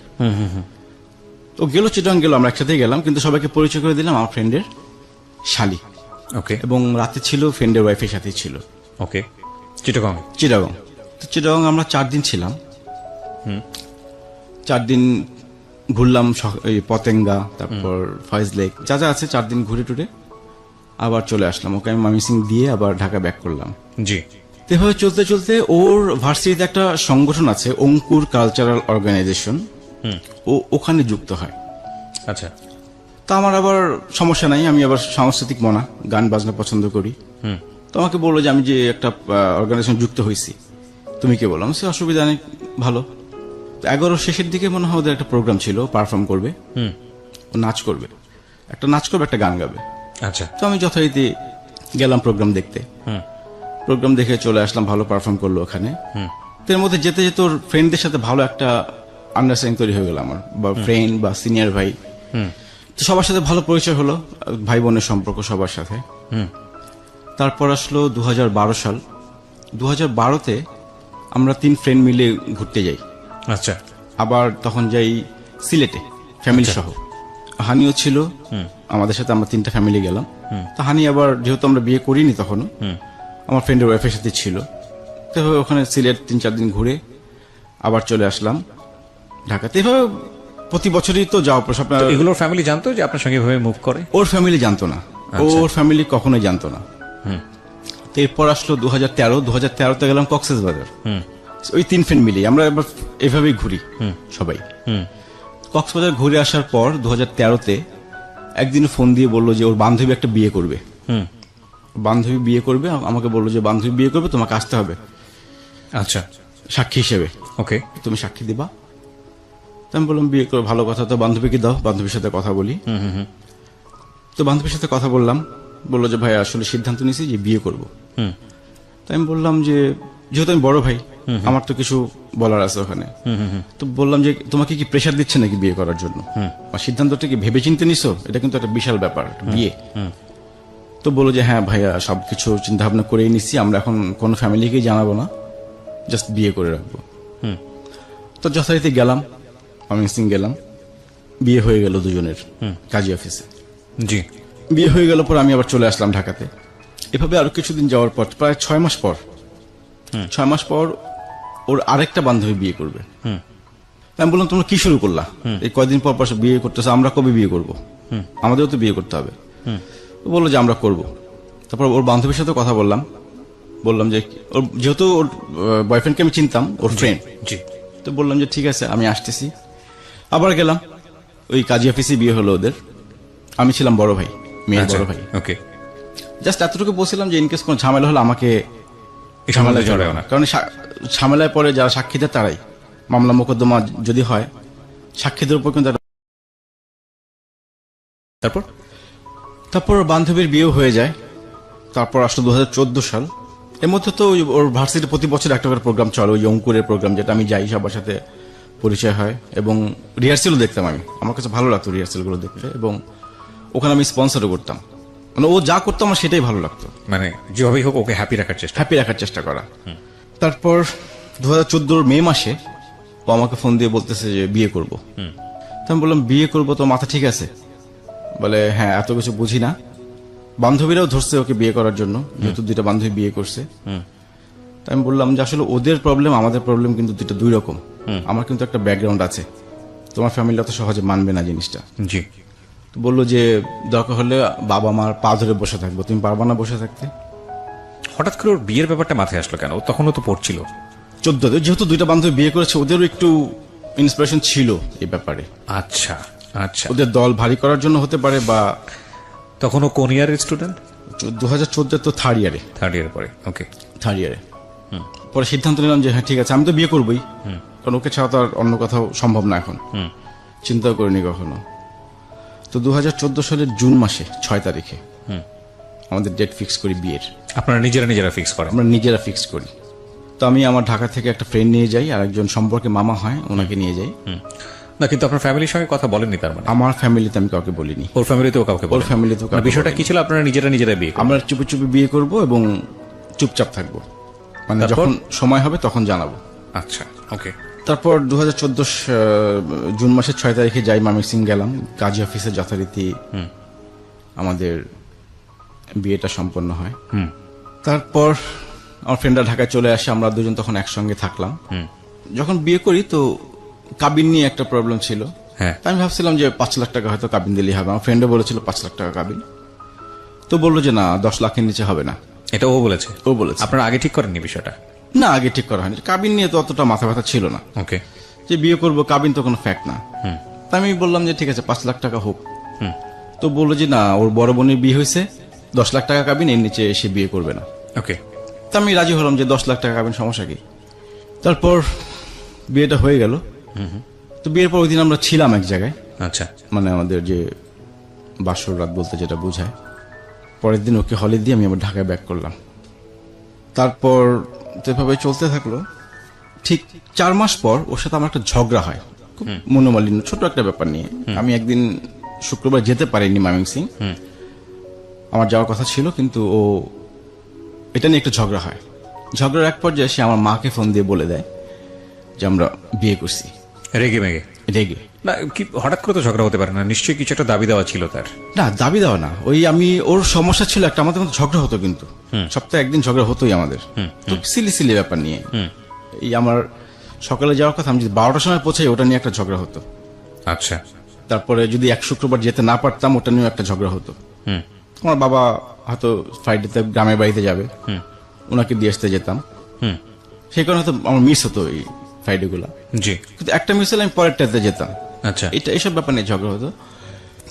তো গেল, চিটাগং গেল, আমরা একসাথেই গেলাম, কিন্তু সবাইকে পরিচয় করে দিলাম আমার ফ্রেন্ডের শালি। ওকে। এবং রাতে ছিল ফ্রেন্ডের ওয়াইফের সাথেই ছিল। ওকে। চিটাগং। তো চিটাগং আমরা 4 দিন ছিলাম। 4 দিন ঘুরলাম, পতেঙ্গা, তারপর ফয়েজ লেক, যা যা আছে 4 দিন ঘুরে টুরে আবার চলে আসলাম। ওকে আমি ময়মনসিং দিয়ে আবার ঢাকা ব্যাক করলাম। জি। এভাবে চলতে চলতে ওর ভার্সিটিতে একটা সংগঠন আছে, অঙ্কুর কালচারাল অর্গানাইজেশন, ও ওখানে যুক্ত হয়। আচ্ছা। তা আমার আবার সমস্যা নাই, আমি আবার সাংস্কৃতিক মনা, গান বাজনা পছন্দ করি। তো আমাকে বললো যে আমি যে একটা অর্গানাইজেশন যুক্ত হয়েছি, তুমি কে বলো? সে অসুবিধা নেই, ভালো। 11 শেষের দিকে মনে হয় ওদের একটা প্রোগ্রাম ছিল, পারফর্ম করবে, ও নাচ করবে, একটা গান গাবে। আচ্ছা। তো আমি যথারীতি গেলাম প্রোগ্রাম দেখতে। প্রোগ্রাম দেখে চলে আসলাম, ভালো পারফর্ম করলো ওখানে। এর মধ্যে যেতে যেতে ওর ফ্রেন্ডদের সাথে ভালো একটা আন্ডারস্ট্যান্ডিং তৈরি হয়ে গেল আমার, বা ফ্রেন্ড বা সিনিয়র ভাই। তো সবার সাথে ভালো পরিচয় হলো, ভাই বোনের সম্পর্ক সবার সাথে। তারপর আসলো 2012 সাল। 2012-তে আমরা 3 ফ্রেন্ড মিলে ঘুরতে যাই। আচ্ছা। আবার তখন যাই সিলেটে ফ্যামিলি সহ। হানিও ছিল আমাদের সাথে, আমরা 3টা ফ্যামিলি গেলাম। তো হানি আবার যেহেতু আমরা বিয়ে করিনি তখনও, আমার ফ্রেন্ডের ওয়াইফের সাথে ছিল। তো ওখানে সিলেট 3-4 দিন ঘুরে আবার চলে আসলাম ঢাকাতে। এভাবে প্রতি বছরই তো যাওয়া আপনার। এগুলোর ফ্যামিলি জানতো যে আপনার সঙ্গে এভাবে মুভ করে? ওর ফ্যামিলি জানতো না, ওর ফ্যামিলি কখনোই জানতো না। তো এরপর আসলো 2013 গেলাম কক্সবাজার। ওই 3 ফ্রেন্ড মিলি আমরা এবার এভাবেই ঘুরি সবাই। কক্সবাজার ঘুরে আসার পর 2013-তে একদিন ফোন দিয়ে বললো যে ওর বান্ধবী একটা বিয়ে করবে। বান্ধবী বিয়ে করবে, আমাকে বললো যে বান্ধবী বিয়ে করবে, তোমাকে আসতে হবে আচ্ছা, সাক্ষী হিসেবে। ওকে, তুমি সাক্ষী দিবা। তো আমি বললাম বিয়ে করে ভালো কথা, তো বান্ধবীকে দাও, বান্ধবীর সাথে কথা বলি। তো বান্ধবীর সাথে কথা বললাম, বললো যে ভাই আসলে সিদ্ধান্ত নিয়েছি যে বিয়ে করব। তো আমি বললাম যে যেহেতু আমি বড় ভাই, আমার তো কিছু বলার আছে ওখানে। তো বললাম যে তোমাকে কি প্রেশার দিচ্ছে নাকি বিয়ে করার জন্য, আর সিদ্ধান্তটা কি ভেবে চিন্তে নিছো? এটা কিন্তু একটা বিশাল ব্যাপার, বিয়ে। তো বললো যে হ্যাঁ ভাইয়া সবকিছু চিন্তা ভাবনা করেই নিচ্ছি, আমরা এখন কোনো ফ্যামিলিকেই জানাবো না, জাস্ট বিয়ে করে রাখবো। তো যথারীতি গেলাম, ময়মনসিং গেলাম, বিয়ে হয়ে গেল দুজনের কাজী অফিসে। জি, বিয়ে হয়ে গেল পর আমি আবার চলে আসলাম ঢাকাতে। এভাবে আরো কিছুদিন যাওয়ার পর প্রায় 6 মাস পর, 6 মাস পর ওর আরেকটা বান্ধবী বিয়ে করবে। আমি বললাম তোমরা কি শুরু করলা, এই কয়দিন পর পর বিয়ে করতেছে, আমরা কবে বিয়ে করব? আমাদেরও তো বিয়ে করতে হবে। বললো যে আমরা করব। তারপর ওর বান্ধবীর সাথে কথা বললাম, বললাম যে ওর যেহেতু ওর বয়ফ্রেন্ডকে আমি চিনতাম, ওর ফ্রেন্ড। জি, তো বললাম যে ঠিক আছে আমি আসতেছি। আবার গেলাম, ওই কাজী অফিসে বিয়ে হলো ওদের। আমি ছিলাম বড় ভাই, মেয়ের বড় ভাই। ওকে, জাস্ট এতটুকু বলছিলাম যে ইনকেস কোনো ঝামেলা হলে আমাকে এই ঝামেলায় জড়াও না। কারণ ঝামেলায় পরে যারা সাক্ষী দেয় তারাই, মামলা মোকদ্দমা যদি হয় সাক্ষীদের উপর কিন্তু তারপর তারপর বান্ধবীর বিয়ে হয়ে যায়। তারপর আসলো 2014 সাল। এর মধ্যে তো ওর ভার্সিটি প্রতি বছর একটা করে প্রোগ্রাম চলে, ওই অঙ্কুরের প্রোগ্রাম, যেটা আমি যাই, সবার সাথে পরিচয় হয় এবং রিহার্সেলও দেখতাম আমি। আমার কাছে ভালো লাগতো রিহার্সেলগুলো দেখতে, এবং ওখানে আমি স্পন্সরও করতাম। মানে ও যা করতো আমার সেটাই ভালো লাগতো, মানে যেভাবেই হোক ওকে হ্যাপি রাখার চেষ্টা করা। তারপর 2014 মে মাসে ও আমাকে ফোন দিয়ে বলতেছে যে বিয়ে করব। তো আমি বললাম বিয়ে করব তো মাথা ঠিক আছে? বলে হ্যাঁ, এত কিছু বুঝি না। বান্ধবীরাও ধরছে ওকে বিয়ে করার জন্য, যেহেতু 2টা বান্ধবী বিয়ে করছে। তাই আমি বললাম যে আসলে ওদের প্রবলেম আমাদের প্রবলেম কিন্তু 2 রকম। আমার কিন্তু একটা ব্যাকগ্রাউন্ড আছে, তোমার ফ্যামিলি অত সহজে মানবে না জিনিসটা। জি, তো বললো যে দরকার হলে বাবা মার পা ধরে বসে থাকবো, তুমি পারবা না বসে থাকতে? হঠাৎ করে ওর বিয়ের ব্যাপারটা মাথায় আসলো কেন? তখনও তো পড়ছিল। 14, যেহেতু 2টা বান্ধবী বিয়ে করেছে, ওদেরও একটু ইন্সপিরেশন ছিল এই ব্যাপারে। আচ্ছা আচ্ছা, ওদের দল ভারী করার জন্য হতে পারে, বা তখন ও কোন ইয়ারের স্টুডেন্ট? 2014 তো থার্ড ইয়ারে। পরে, ওকে, থার্ড ইয়ারে। পরে সিদ্ধান্ত নিলাম যে হ্যাঁ ঠিক আছে, আমি তো বিয়ে করবোই, কারণ ওকে ছাড়া তো আর অন্য কোথাও সম্ভব না এখন। চিন্তাও করিনি কখনো। তো 2014 সালের জুন মাসে 6 তারিখে আমাদের ডেট ফিক্স করি বিয়ের। আপনারা নিজেরা ফিক্স করেন? আমরা নিজেরা ফিক্স করি। তো আমি আমার ঢাকা থেকে একটা ফ্রেন্ড নিয়ে যাই, আর একজন সম্পর্কে মামা হয় ওনাকে নিয়ে যাই। না, কিন্তু আপনার ফ্যামিলির সঙ্গে কথা বলেননি তার মানে? আমার ফ্যামিলিতে আমি কাউকে বলিনি। ওর ফ্যামিলিতেও কাউকে বলেননি? ওর ফ্যামিলিতেও কাউকে। বিষয়টা কি ছিল? আপনারা নিজেরা বিয়ে করবেন? আমরা চুপি চুপি বিয়ে করব এবং চুপচাপ থাকবো, মানে যখন সময় হবে তখন জানাবো। আচ্ছা, ওকে। তারপর 2014 জুন মাসের 6 তারিখে যাই, ময়মনসিং গেলাম, কাজী অফিসে যথারীতি আমাদের বিয়েটা সম্পন্ন হয়। তারপর আমার ফ্রেন্ডরা ঢাকায় চলে আসে, আমরা দুজন তখন একসঙ্গে থাকলাম। যখন বিয়ে করি তো কাবিন নিয়ে একটা প্রবলেম ছিল। আমি ভাবছিলাম যে 5 লাখ টাকা হয়তো কাবিন দিলেই হবে। আমার ফ্রেন্ডও বলেছিল 5 লাখ টাকা কাবিন। তো বললো যে না, 10 লাখের নিচে হবে না। এটা ও বলেছে? ও বলেছে। আপনারা আগে ঠিক করেননি বিষয়টা? না, আগে ঠিক করা হয়নি। কাবিন নিয়ে তো অতটা মাথা ব্যথা ছিল না। ওকে, যে বিয়ে করবো, কাবিন তো কোনো ফ্যাক্ট না। তাই আমি বললাম যে ঠিক আছে 5 লাখ টাকা হোক। তো বললো যে না, ওর বড় বোনের বিয়ে হয়েছে, 10 লাখ টাকা কাবিন, এর নিচে সে বিয়ে করবে না। ওকে। তা আমি রাজি হলাম যে 10 লাখ টাকা কাবিন, সমস্যা কি। তারপর বিয়েটা হয়ে গেল। তো বিয়ের পর ওই দিন আমরা ছিলাম এক জায়গায়। আচ্ছা, মানে আমাদের যে বাসর রাত বলতে যেটা বোঝায়। পরের দিন ওকে হলে দিয়ে আমি আবার ঢাকায় ব্যাক করলাম। তারপর এভাবে চলতে থাকলো। ঠিক 4 মাস পর ওর সাথে আমার একটা ঝগড়া হয়, খুব মনোমালিন্য, ছোট একটা ব্যাপার নিয়ে। আমি একদিন শুক্রবার যেতে পারিনি ময়মনসিং, আমার যাওয়ার কথা ছিল, কিন্তু ও এটা নিয়ে একটা ঝগড়া হয়। ঝগড়ার এক পর্যায়ে সে আমার মাকে ফোন দিয়ে বলে দেয় যে আমরা বিয়ে করছি। রেগে মেগে? রেগে। না কি হঠাৎ করে তো ঝগড়া হতে পারে না, নিশ্চয়ই কিছু একটা দাবি দেওয়া ছিল তার। না, দাবি দেওয়া না, ওই আমি ওর সমস্যা ছিল একটা, আমাদের মধ্যে ঝগড়া হতো, কিন্তু সপ্তাহে একদিন ঝগড়া হতোই আমাদের, তো সিলি সিলি ব্যাপার নিয়ে। এই আমার সকালে যাওয়ার কথা, আমি যদি 12টার সময় পৌঁছাই ওটা নিয়ে একটা ঝগড়া হতো। আচ্ছা। তারপরে যদি এক শুক্রবার যেতে না পারতাম ওটা নিয়েও একটা ঝগড়া হতো। আমার বাবা হয়তো ফ্রাইডেতে গ্রামের বাড়িতে যাবে, ওনাকে দিয়ে আসতে যেতাম, সেই কারণে হয়তো আমার মিস হতো এই ফ্রাইডে গুলা। জি। কিন্তু একটা মিস হলে আমি পরেরটাতে যেতাম। আচ্ছা। এটা এইসব ব্যাপার নিয়ে ঝগড়া হতো।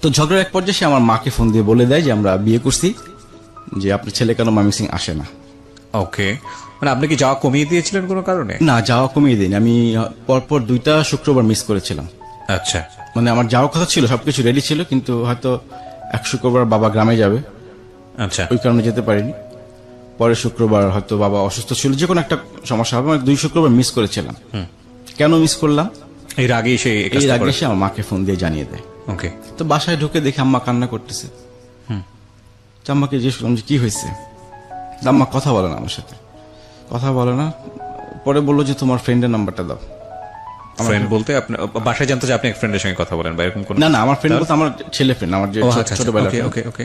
তো ঝগড়ার এক পর্যায়ে সে আমার মাকে ফোন দিয়ে বলে দেয় যে আমরা বিয়ে করছি, যে আপনার ছেলে কেন ময়মনসিং আসে না। ওকে, মানে আপনি কি যাওয়া কমিয়ে দিয়েছিলেন কোনো কারণে? না, যাওয়া কমিয়ে দিন, আমি পরপর 2টা শুক্রবার মিস করেছিলাম। আচ্ছা। মানে আমার যাওয়ার কথা ছিল, সবকিছু রেডি ছিল, কিন্তু হয়তো এক শুক্রবার বাবা গ্রামে যাবে, আচ্ছা। ওই কারণে যেতে পারিনি। পরের শুক্রবার হয়তো বাবা অসুস্থ ছিল, যে কোনো একটা সমস্যা হবে, আমি 2 শুক্রবার মিস করেছিলাম। কেন মিস করলাম? এর আগে সে এর আগে সে আমার মাকে ফোন দিয়ে জানিয়ে দেয়। ওকে। তো বাসায় ঢুকে দেখে আম্মা কান্না করতেছে। তো আম্মাকে জিজ্ঞেস করলাম যে কি হয়েছে। তো আম্মা কথা বলে না আমার সাথে, কথা বলে না। পরে বললো যে তোমার ফ্রেন্ডের নাম্বারটা দাও। ফ্রেন্ড বলতে আপনি বাসায় জানতো যে আপনি এক ফ্রেন্ডের সঙ্গে কথা বলেন বা এরকম কোন? না না, আমার ফ্রেন্ড বলতে আমার ছেলে ফ্রেন্ড, আমার যে ছোটবেলা। ওকে ওকে ওকে।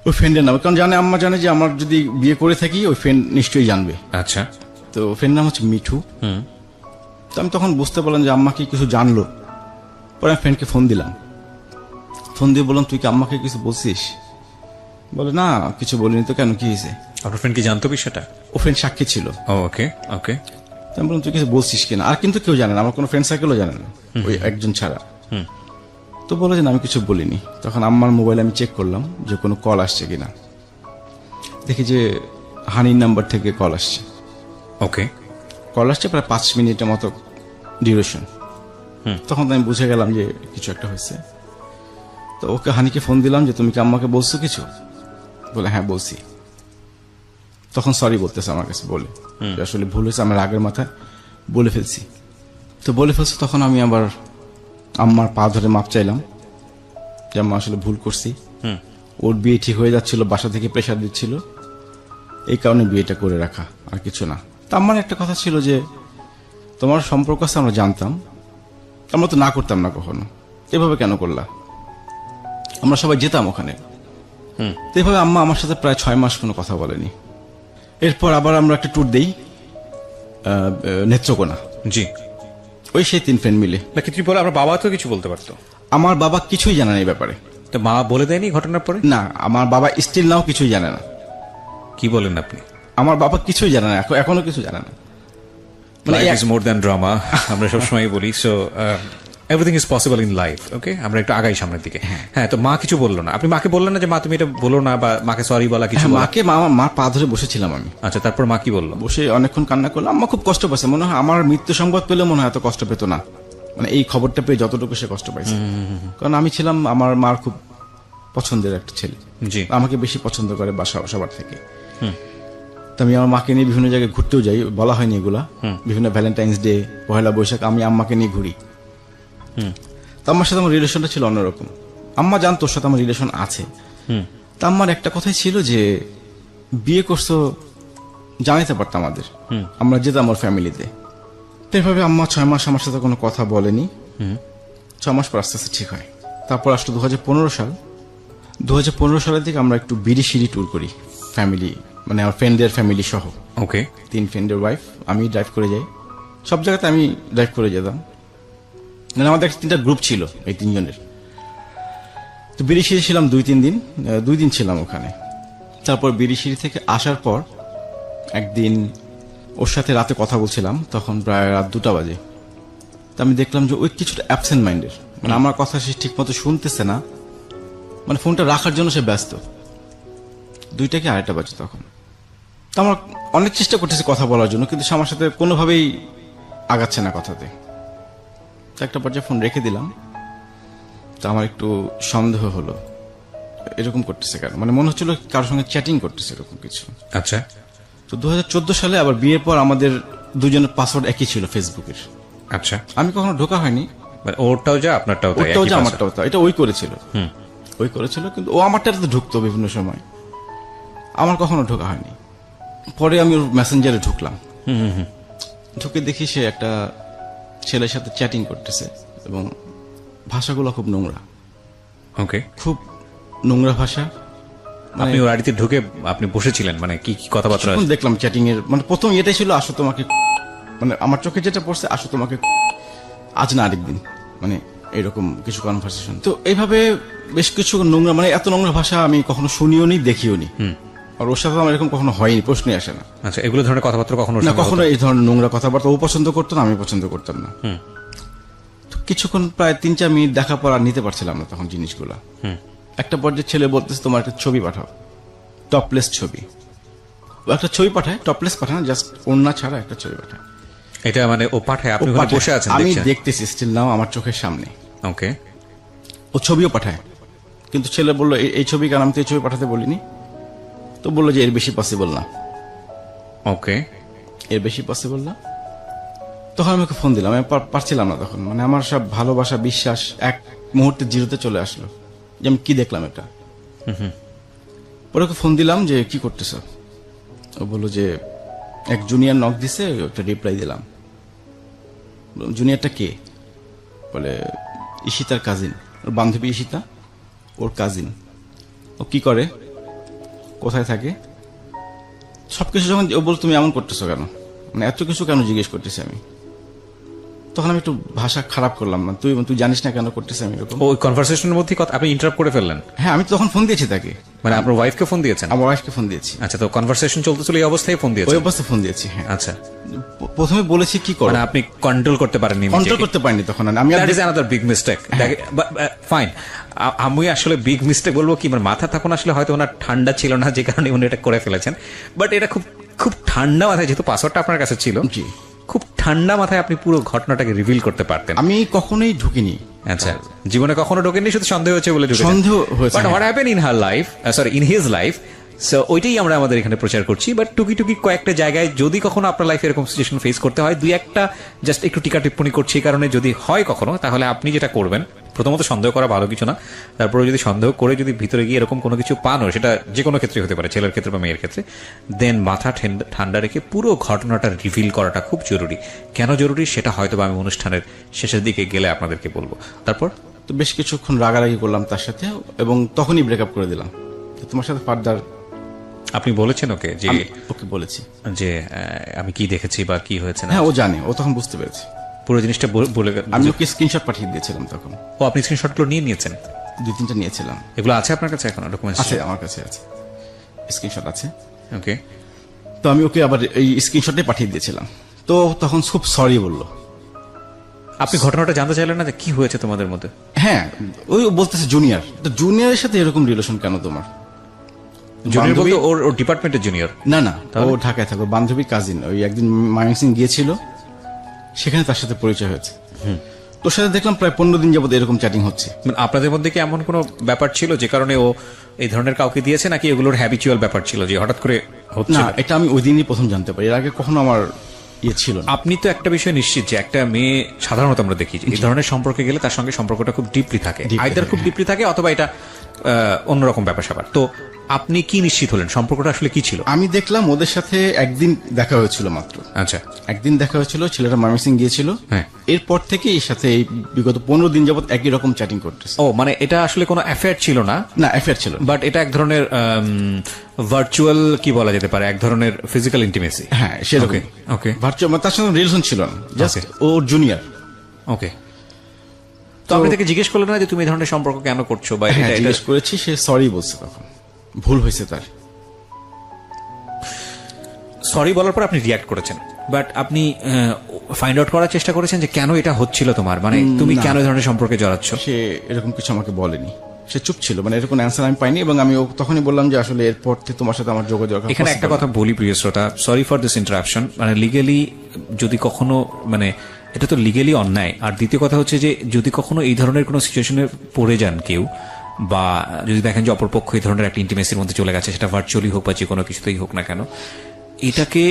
ওই ফ্রেন্ডের নাম, কারণ জানে, আম্মা জানে যে আমার যদি বিয়ে করে থাকি ওই ফ্রেন্ড নিশ্চয়ই জানবে। আচ্ছা। তো ফ্রেন্ড নাম হচ্ছে মিঠু। তো আমি তখন বুঝতে পারলাম যে আম্মা কি কিছু জানলো। পরে আমি ফ্রেন্ডকে ফোন দিলাম, ফোন দিয়ে বললাম তুই কি আম্মাকে কিছু বলছিস? বলে না কিছু বলিনি। তো কেন, কি হয়েছে? আপনার ফ্রেন্ড কি জানতো বিষয়টা? ও ফ্রেন্ড সাক্ষী ছিল। ওকে ওকে। তো আমি বললাম তুই কিছু বলছিস কিনা? আর কিন্তু কেউ জানে না, আমার কোনো ফ্রেন্ড সার্কেলও জানে না, ওই একজন ছাড়া। তো বলে যে না, আমি কিছু বলিনি। তখন আম্মার মোবাইলে আমি চেক করলাম যে কোনো কল আসছে কিনা, দেখি যে হানির নাম্বার থেকে কল আসছে। ওকে। কল আসছে প্রায় 5 মিনিটের মতো ডিউরেশন। তখন তো আমি বুঝে গেলাম যে কিছু একটা হয়েছে। তো ওকে, হানিকে ফোন দিলাম যে তুমি কি আম্মাকে বলছো কিছু? বলে হ্যাঁ বলছি। তখন সরি বলতেছে আমার কাছে, বলে যে আসলে ভুল হয়েছে, আমার আগের মাথায় বলে ফেলছি। তো বলে ফেলছে, তখন আমি আবার আম্মার পা ধরে মাপ চাইলাম যে আম্মা আসলে ভুল করছি। ওর বিয়ে ঠিক হয়ে যাচ্ছিল, বাসা থেকে প্রেশার দিচ্ছিল, এই কারণে বিয়েটা করে রাখা, আর কিছু না। তা আমার একটা কথা ছিল যে তোমার সম্পর্ক আছে আমরা জানতাম, আমরা তো না করতাম না কখনো, এভাবে কেন করলা? আমরা সবাই যেতাম ওখানে। তো এইভাবে আম্মা আমার সাথে প্রায় 6 মাস কোনো কথা বলেনি। এরপর আবার আমরা একটা ট্যুর দেই নেত্রকোনা। জি। ওই সেই 3 ফ্রেন্ড মিলে। না কিছু বলে, আমার বাবা তো কিছু বলতে পারতো। আমার বাবা কিছুই জানে না এই ব্যাপারে। তো মা বলে দেয়নি ঘটনার পরে? না, আমার বাবা স্টিল নাও কিছুই জানে না। কি বলেন আপনি? আমার বাবা কিছুই জানে না, এখনো কিছু জানে না। মানে life is more than drama, আমরা সবসময় বলি। So everything is possible in life. Okay, আমরা একটু আগাই সামনের দিকে। হ্যাঁ, তো মা কিছু বললো না? আপনি মাকে বললেন না যে মা তুমি এটা বলো না, বা মাকে সরি বলা কিছু? মাকে, মার পা ধরে বসেছিলাম আমি। আচ্ছা, তারপর মা কি বললো? বসে অনেকক্ষণ কান্না করলাম। আম্মা খুব কষ্ট পাচ্ছে, মনে হয় আমার মৃত্যু সংবাদ পেলে মনে হয় এত কষ্ট পেত না, মানে এই খবরটা পেয়ে যতটুকু সে কষ্ট পাইছে। কারণ আমি ছিলাম আমার মার খুব পছন্দের একটা ছেলে, জি, আমাকে বেশি পছন্দ করে বাসা সবার থেকে। তো আমি আমার মাকে নিয়ে বিভিন্ন জায়গায় ঘুরতেও যাই, বলা হয়নি এগুলা, বিভিন্ন ভ্যালেন্টাইন্স ডে, পহেলা বৈশাখ আমি আম্মাকে নিয়ে ঘুরি। তো আম্মার সাথে আমার রিলেশনটা ছিল অন্যরকম। আম্মা জানতো ওর সাথে আমার রিলেশন আছে। তা আম্মার একটা কথাই ছিল যে বিয়ে করছো জানাইতে পারতাম আমাদের, আমরা যেতাম ওর ফ্যামিলিতে। তো এভাবে আম্মা 6 মাস আমার সাথে কোনো কথা বলেনি। 6 মাস পর আস্তে আস্তে ঠিক হয়। তারপর আসলো 2015 সাল। 2015 সালের দিকে আমরা একটু বিড়ি ট্যুর করি ফ্যামিলি, মানে আমার ফ্রেন্ডের ফ্যামিলি সহ। ওকে। 3 ফ্রেন্ডের ওয়াইফ, আমি ড্রাইভ করে যাই, সব জায়গাতে আমি ড্রাইভ করে যেতাম। মানে আমাদের 3টা গ্রুপ ছিল এই 3 জনের। তো বিড়িশিরি ছিলাম 2-3 দিন, 2 দিন ছিলাম ওখানে। তারপর বিড়িশিরি থেকে আসার পর একদিন ওর সাথে রাতে কথা বলছিলাম, তখন প্রায় রাত 2টা বাজে। তো আমি দেখলাম যে ওই কিছুটা অ্যাবসেন্ট মাইন্ডের, মানে আমার কথা সে ঠিক মতো শুনতেছে না, মানে ফোনটা রাখার জন্য সে ব্যস্ত। 2টা কি 2:30 বাজে তখন। তো আমার অনেক চেষ্টা করতেছে কথা বলার জন্য, কিন্তু সে আমার সাথে কোনোভাবেই আগাচ্ছে না কথাতে। তো একটা পর্যায়ে ফোন রেখে দিলাম। তো আমার একটু সন্দেহ হলো, এরকম করতেছে কেন, মানে মনে হচ্ছিল কারোর সঙ্গে চ্যাটিং করতেছে এরকম কিছু। আচ্ছা। তো 2014 সালে আবার বিয়ের পর আমাদের দুজনের পাসওয়ার্ড একই ছিল ফেসবুকের। আচ্ছা। আমি কখনো ঢোকা হয়নি, মানে ওরটাও যা আপনারটাও তাই? ওটাও যা আমারটাও তাই। এটা ওই করেছিল, কিন্তু ও আমারটাতে ঢুকতো বিভিন্ন সময়, আমার কখনো ঢোকা হয়নি। পরে আমি ওর মেসেঞ্জারে ঢুকলাম, ঢুকে দেখি সে একটা ছেলের সাথে চ্যাটিং করতেছে। এবং ভাষাগুলো খুব নোংরা, ওকে। খুব নোংরা ভাষা। আপনি ওর বাড়িতে ঢুকে আপনি বসেছিলেন, মানে কি কি কথাবার্তা? তখন দেখলাম চ্যাটিং এর, মানে প্রথম এটাই ছিল, আসো তোমাকে, মানে আমার চোখে যেটা পড়ছে, আসো তোমাকে আজ না আরেকদিন, মানে এরকম কিছু কনভারসেশন। তো এইভাবে বেশ কিছু নোংরা, মানে এত নোংরা ভাষা আমি কখনো শুনিও নি, দেখিও নি। আর ওর সাথে আমার এরকম কখনো হয়নি, প্রশ্নই আসে না। আচ্ছা, এগুলো ধরনের কথাবার্তা কখনো না, কখনো এই ধরনের নোংরা কথাবার্তা ও পছন্দ করতো না, আমি পছন্দ করতাম না। তো কিছুক্ষণ প্রায় 3-4 মিনিট দেখা পর আর নিতে পারছিলাম না তখন জিনিসগুলা। একটা পর্যায়ে ছেলে বলতেছে তোমার একটা ছবি পাঠাও, টপলেস ছবি। ও একটা ছবি পাঠায়, টপলেস পাঠায় না, জাস্ট ওড়না ছাড়া একটা ছবি পাঠায়। এটা মানে ও পাঠায়, আপনি ওখানে বসে আছেন, আমি দেখছেন? দেখতেছি স্টিল নাও আমার চোখের সামনে। ওকে। ও ছবিও পাঠায়, কিন্তু ছেলে বললো এই ছবি কেন, আমি তো এই ছবি পাঠাতে বলিনি। তো বললো যে এর বেশি পসিবল না। ওকে। এর বেশি পসিবল না। তখন আমি ওকে ফোন দিলাম, আমি পারছিলাম না তখন, মানে আমার সব ভালোবাসা, বিশ্বাস এক মুহূর্তে জিরোতে চলে আসলো, যে আমি কি দেখলাম এটা। পরে ওকে ফোন দিলাম যে কি করতেছ। ও বললো যে এক জুনিয়র নক দিছে, একটা রিপ্লাই দিলাম। জুনিয়রটা কে? বলে ঈশিতার কাজিন, ওর বান্ধবী ঈশিতা, ওর কাজিন। ও কি করে, কোথায় থাকে, সবকিছু যখন ও বল তুমি এমন করতেছো কেন, মানে এত কিছু কেন জিজ্ঞেস করতেছি আমি। তখন আমি একটু ভাষা খারাপ করলাম, না তুই জানিস না কেন করতেছি আমি এরকম। ওই কনভারসেশনের মধ্যে কথা আপনি ইন্টারাপ্ট করে ফেললেন? হ্যাঁ, আমি তো তখন ফোন দিয়েছি তাকে, মানে আপনার ওয়াইফকে ফোন দিয়েছেন? আমার ওয়াইফকে ফোন দিয়েছি। আচ্ছা, তো কনভারসেশন চলতেছিল এই অবস্থায় ফোন ওই দিয়েছেন? অবস্থায় ফোন দিয়েছি, হ্যাঁ। আচ্ছা, প্রথমে বলেছি কি করো, মানে আপনি কন্ট্রোল করতে পারেননি, কন্ট্রোল করতে পারিনি তখন আমি। That is another big mistake. Fine, আমি আসলে বিগ মিস্টেক বলবো কি, মানে মাথা তখন আসলে হয়তো ওনার ঠান্ডা ছিল না, যে কারণে উনি এটা করে ফেলেছেন। বাট এটা খুব খুব ঠান্ডা মাথায়, যেহেতু পাসওয়ার্ডটা আপনার কাছে ছিল, জি, খুব ঠান্ডা মাথায় আপনি পুরো ঘটনাটাকে রিভিল করতে পারতেন। আমি কখনোই ঢুকিনি। আচ্ছা, জীবনে কখনো ঢোকেননি, শুধু সন্দেহ হচ্ছে বলে ঢুকেছেন? সন্দেহ হয়েছে। But what happen in her life, sorry in his life, so ওইটাই আমরা আমাদের এখানে প্রচার করছি। বাট টুকি টুকি কয়েকটা জায়গায় যদি কখনো আপনার লাইফে এরকম সিচুয়েশন ফেস করতে হয়, দুই একটা জাস্ট একটু টিকা টিপ্পণী করছি এই কারণে, যদি হয় কখনো, তাহলে আপনি যেটা করবেন, প্রথমত সন্দেহ করা ভালো কিছু না, তারপরে যদি সন্দেহ করে যদি ভিতরে গিয়ে এরকম কোনো কিছু পানও, সেটা যে কোনো ক্ষেত্রে হতে পারে, ছেলের ক্ষেত্রে বা মেয়ের ক্ষেত্রে, দেন মাথা ঠান্ডা রেখে পুরো ঘটনাটা রিভিল করাটা খুব জরুরি। কেন জরুরি সেটা হয়তো আমি অনুষ্ঠানের শেষের দিকে গেলে আপনাদেরকে বলবো। তারপর তো বেশ কিছুক্ষণ রাগারাগি করলাম তার সাথে, এবং তখনই ব্রেকআপ করে দিলাম। তোমার সাথে ফার্দার আপনি বলেছেন ওকে যে, ওকে বলেছি যে আমি কি দেখেছি বা কি হয়েছে না? হ্যাঁ, ও জানে, ও তখন বুঝতে পেরেছে। পুরো জিনিসটা বলে আমি ওকে স্ক্রিনশট পাঠিয়ে দিয়েছিলাম তখন। ও, আপনি স্ক্রিনশটগুলো নিয়ে নিয়েছেন? 2-3টা নিয়েছিলাম। এগুলো আছে আপনার কাছে এখন ডকুমেন্টস? আছে, আমার কাছে আছে, স্ক্রিনশট আছে। ওকে। তো আমি ওকে আবার এই স্ক্রিনশটে পাঠিয়ে দিয়েছিলাম। তো তখন খুব সরি বলল। আপনি ঘটনাটা জানতে চাইলেন না যে কি হয়েছে তোমাদের মধ্যে? হ্যাঁ, ওই বলতেছে জুনিয়র, তো জুনিয়রের সাথে এরকম রিলেশন কেন তোমার? জুনিয়র বলতে ওর ডিপার্টমেন্টের জুনিয়র? না না, ও ঢাকায় থাকো, বান্ধবী কাজিন, ওই একদিন ময়মনসিংহ গিয়েছিল, সেখানে তার সাথে পরিচয় হয়েছে। তোর সাথে দেখলাম প্রায় 15 দিন যাবত এরকম চ্যাটিং হচ্ছে। মানে আপনাদের মধ্যে কি এমন কোনো ব্যাপার ছিল যে কারণে ও এই ধরনের কাউকে দিয়েছে, নাকি এগুলোর হ্যাবিচুয়াল ব্যাপার ছিল যে হঠাৎ করে হচ্ছে? না, এটা আমি ওই দিনই প্রথম জানতে পারি, এর আগে কখনো আমার ইয়ে ছিল না। আপনি তো একটা বিষয় নিশ্চিত যে একটা মেয়ে সাধারণত আমরা দেখি যে এই ধরনের সম্পর্কে গেলে তার সঙ্গে সম্পর্কটা খুব ডিপলি থাকে, আইদার খুব ডিপলি থাকে অথবা এটা অন্যরকম ব্যাপার স্যাপার। তো আপনি কি নিশ্চিত হলেন সম্পর্কটা আসলে কি ছিল? আমি দেখলাম ওদের সাথে একদিন দেখা হয়েছিল মাত্র। আচ্ছা, একদিন দেখা হয়েছিল, ছেলেটা ময়মনসিংহ গিয়েছিল। হ্যাঁ। এরপর থেকে এর সাথে এই বিগত 15 দিন যাবত একই রকম চ্যাটিং করতেছে। ও, মানে এটা আসলে কোনো অ্যাফেয়ার ছিল না? না, অ্যাফেয়ার ছিল না। বাট এটা এক ধরনের ভার্চুয়াল কি বলা যেতে পারে, এক ধরনের ফিজিক্যাল ইন্টিমেসি। হ্যাঁ, সেরকম। ওকে। ভার্চুয়াল, তার সঙ্গে রিলেশন ছিল না, জাস্ট ওর জুনিয়র। ওকে। তো আপনি তাকে জিজ্ঞেস করলেন না যে তুমি এই ধরনের সম্পর্ক কেন করছো বা হ্যাঁ, জিজ্ঞেস করেছি, সে সরি বলছে, তখন ভুল হয়েছে তার। সরি বলার পর আপনি রিয়াক্ট করেছেন, বাট আপনি ফাইন্ড আউট করার চেষ্টা করেছেন যে কেন এটা হচ্ছিল তোমার, মানে তুমি কেন এই ধরনের সম্পর্কে জড়াচ্ছ? সে এরকম কিছু আমাকে বলেনি, সে চুপ ছিল, মানে এরকম অ্যান্সার আমি পাইনি, এবং আমি তখনই বললাম যে আসলে এরপর থেকে তোমার সাথে আমার যোগাযোগ। এখানে একটা কথা বলি প্রিয় শ্রোতা, সরি ফর দিস ইন্টারাপশন, মানে লিগেলি যদি কখনো, মানে এটা তো লিগেলি অন্যায়। আর দ্বিতীয় কথা হচ্ছে যে যদি কখনো এই ধরনের কোনো সিচুয়েশনে পড়ে যান কেউ, বা যদি দেখেন যে অপরপক্ষ এই ধরনের একটা ইন্টিমেসির মধ্যে চলে গেছে, সেটা ভার্চুয়ালি হোক বা যে কোনো কিছুতেই হোক না কেন, এটাকে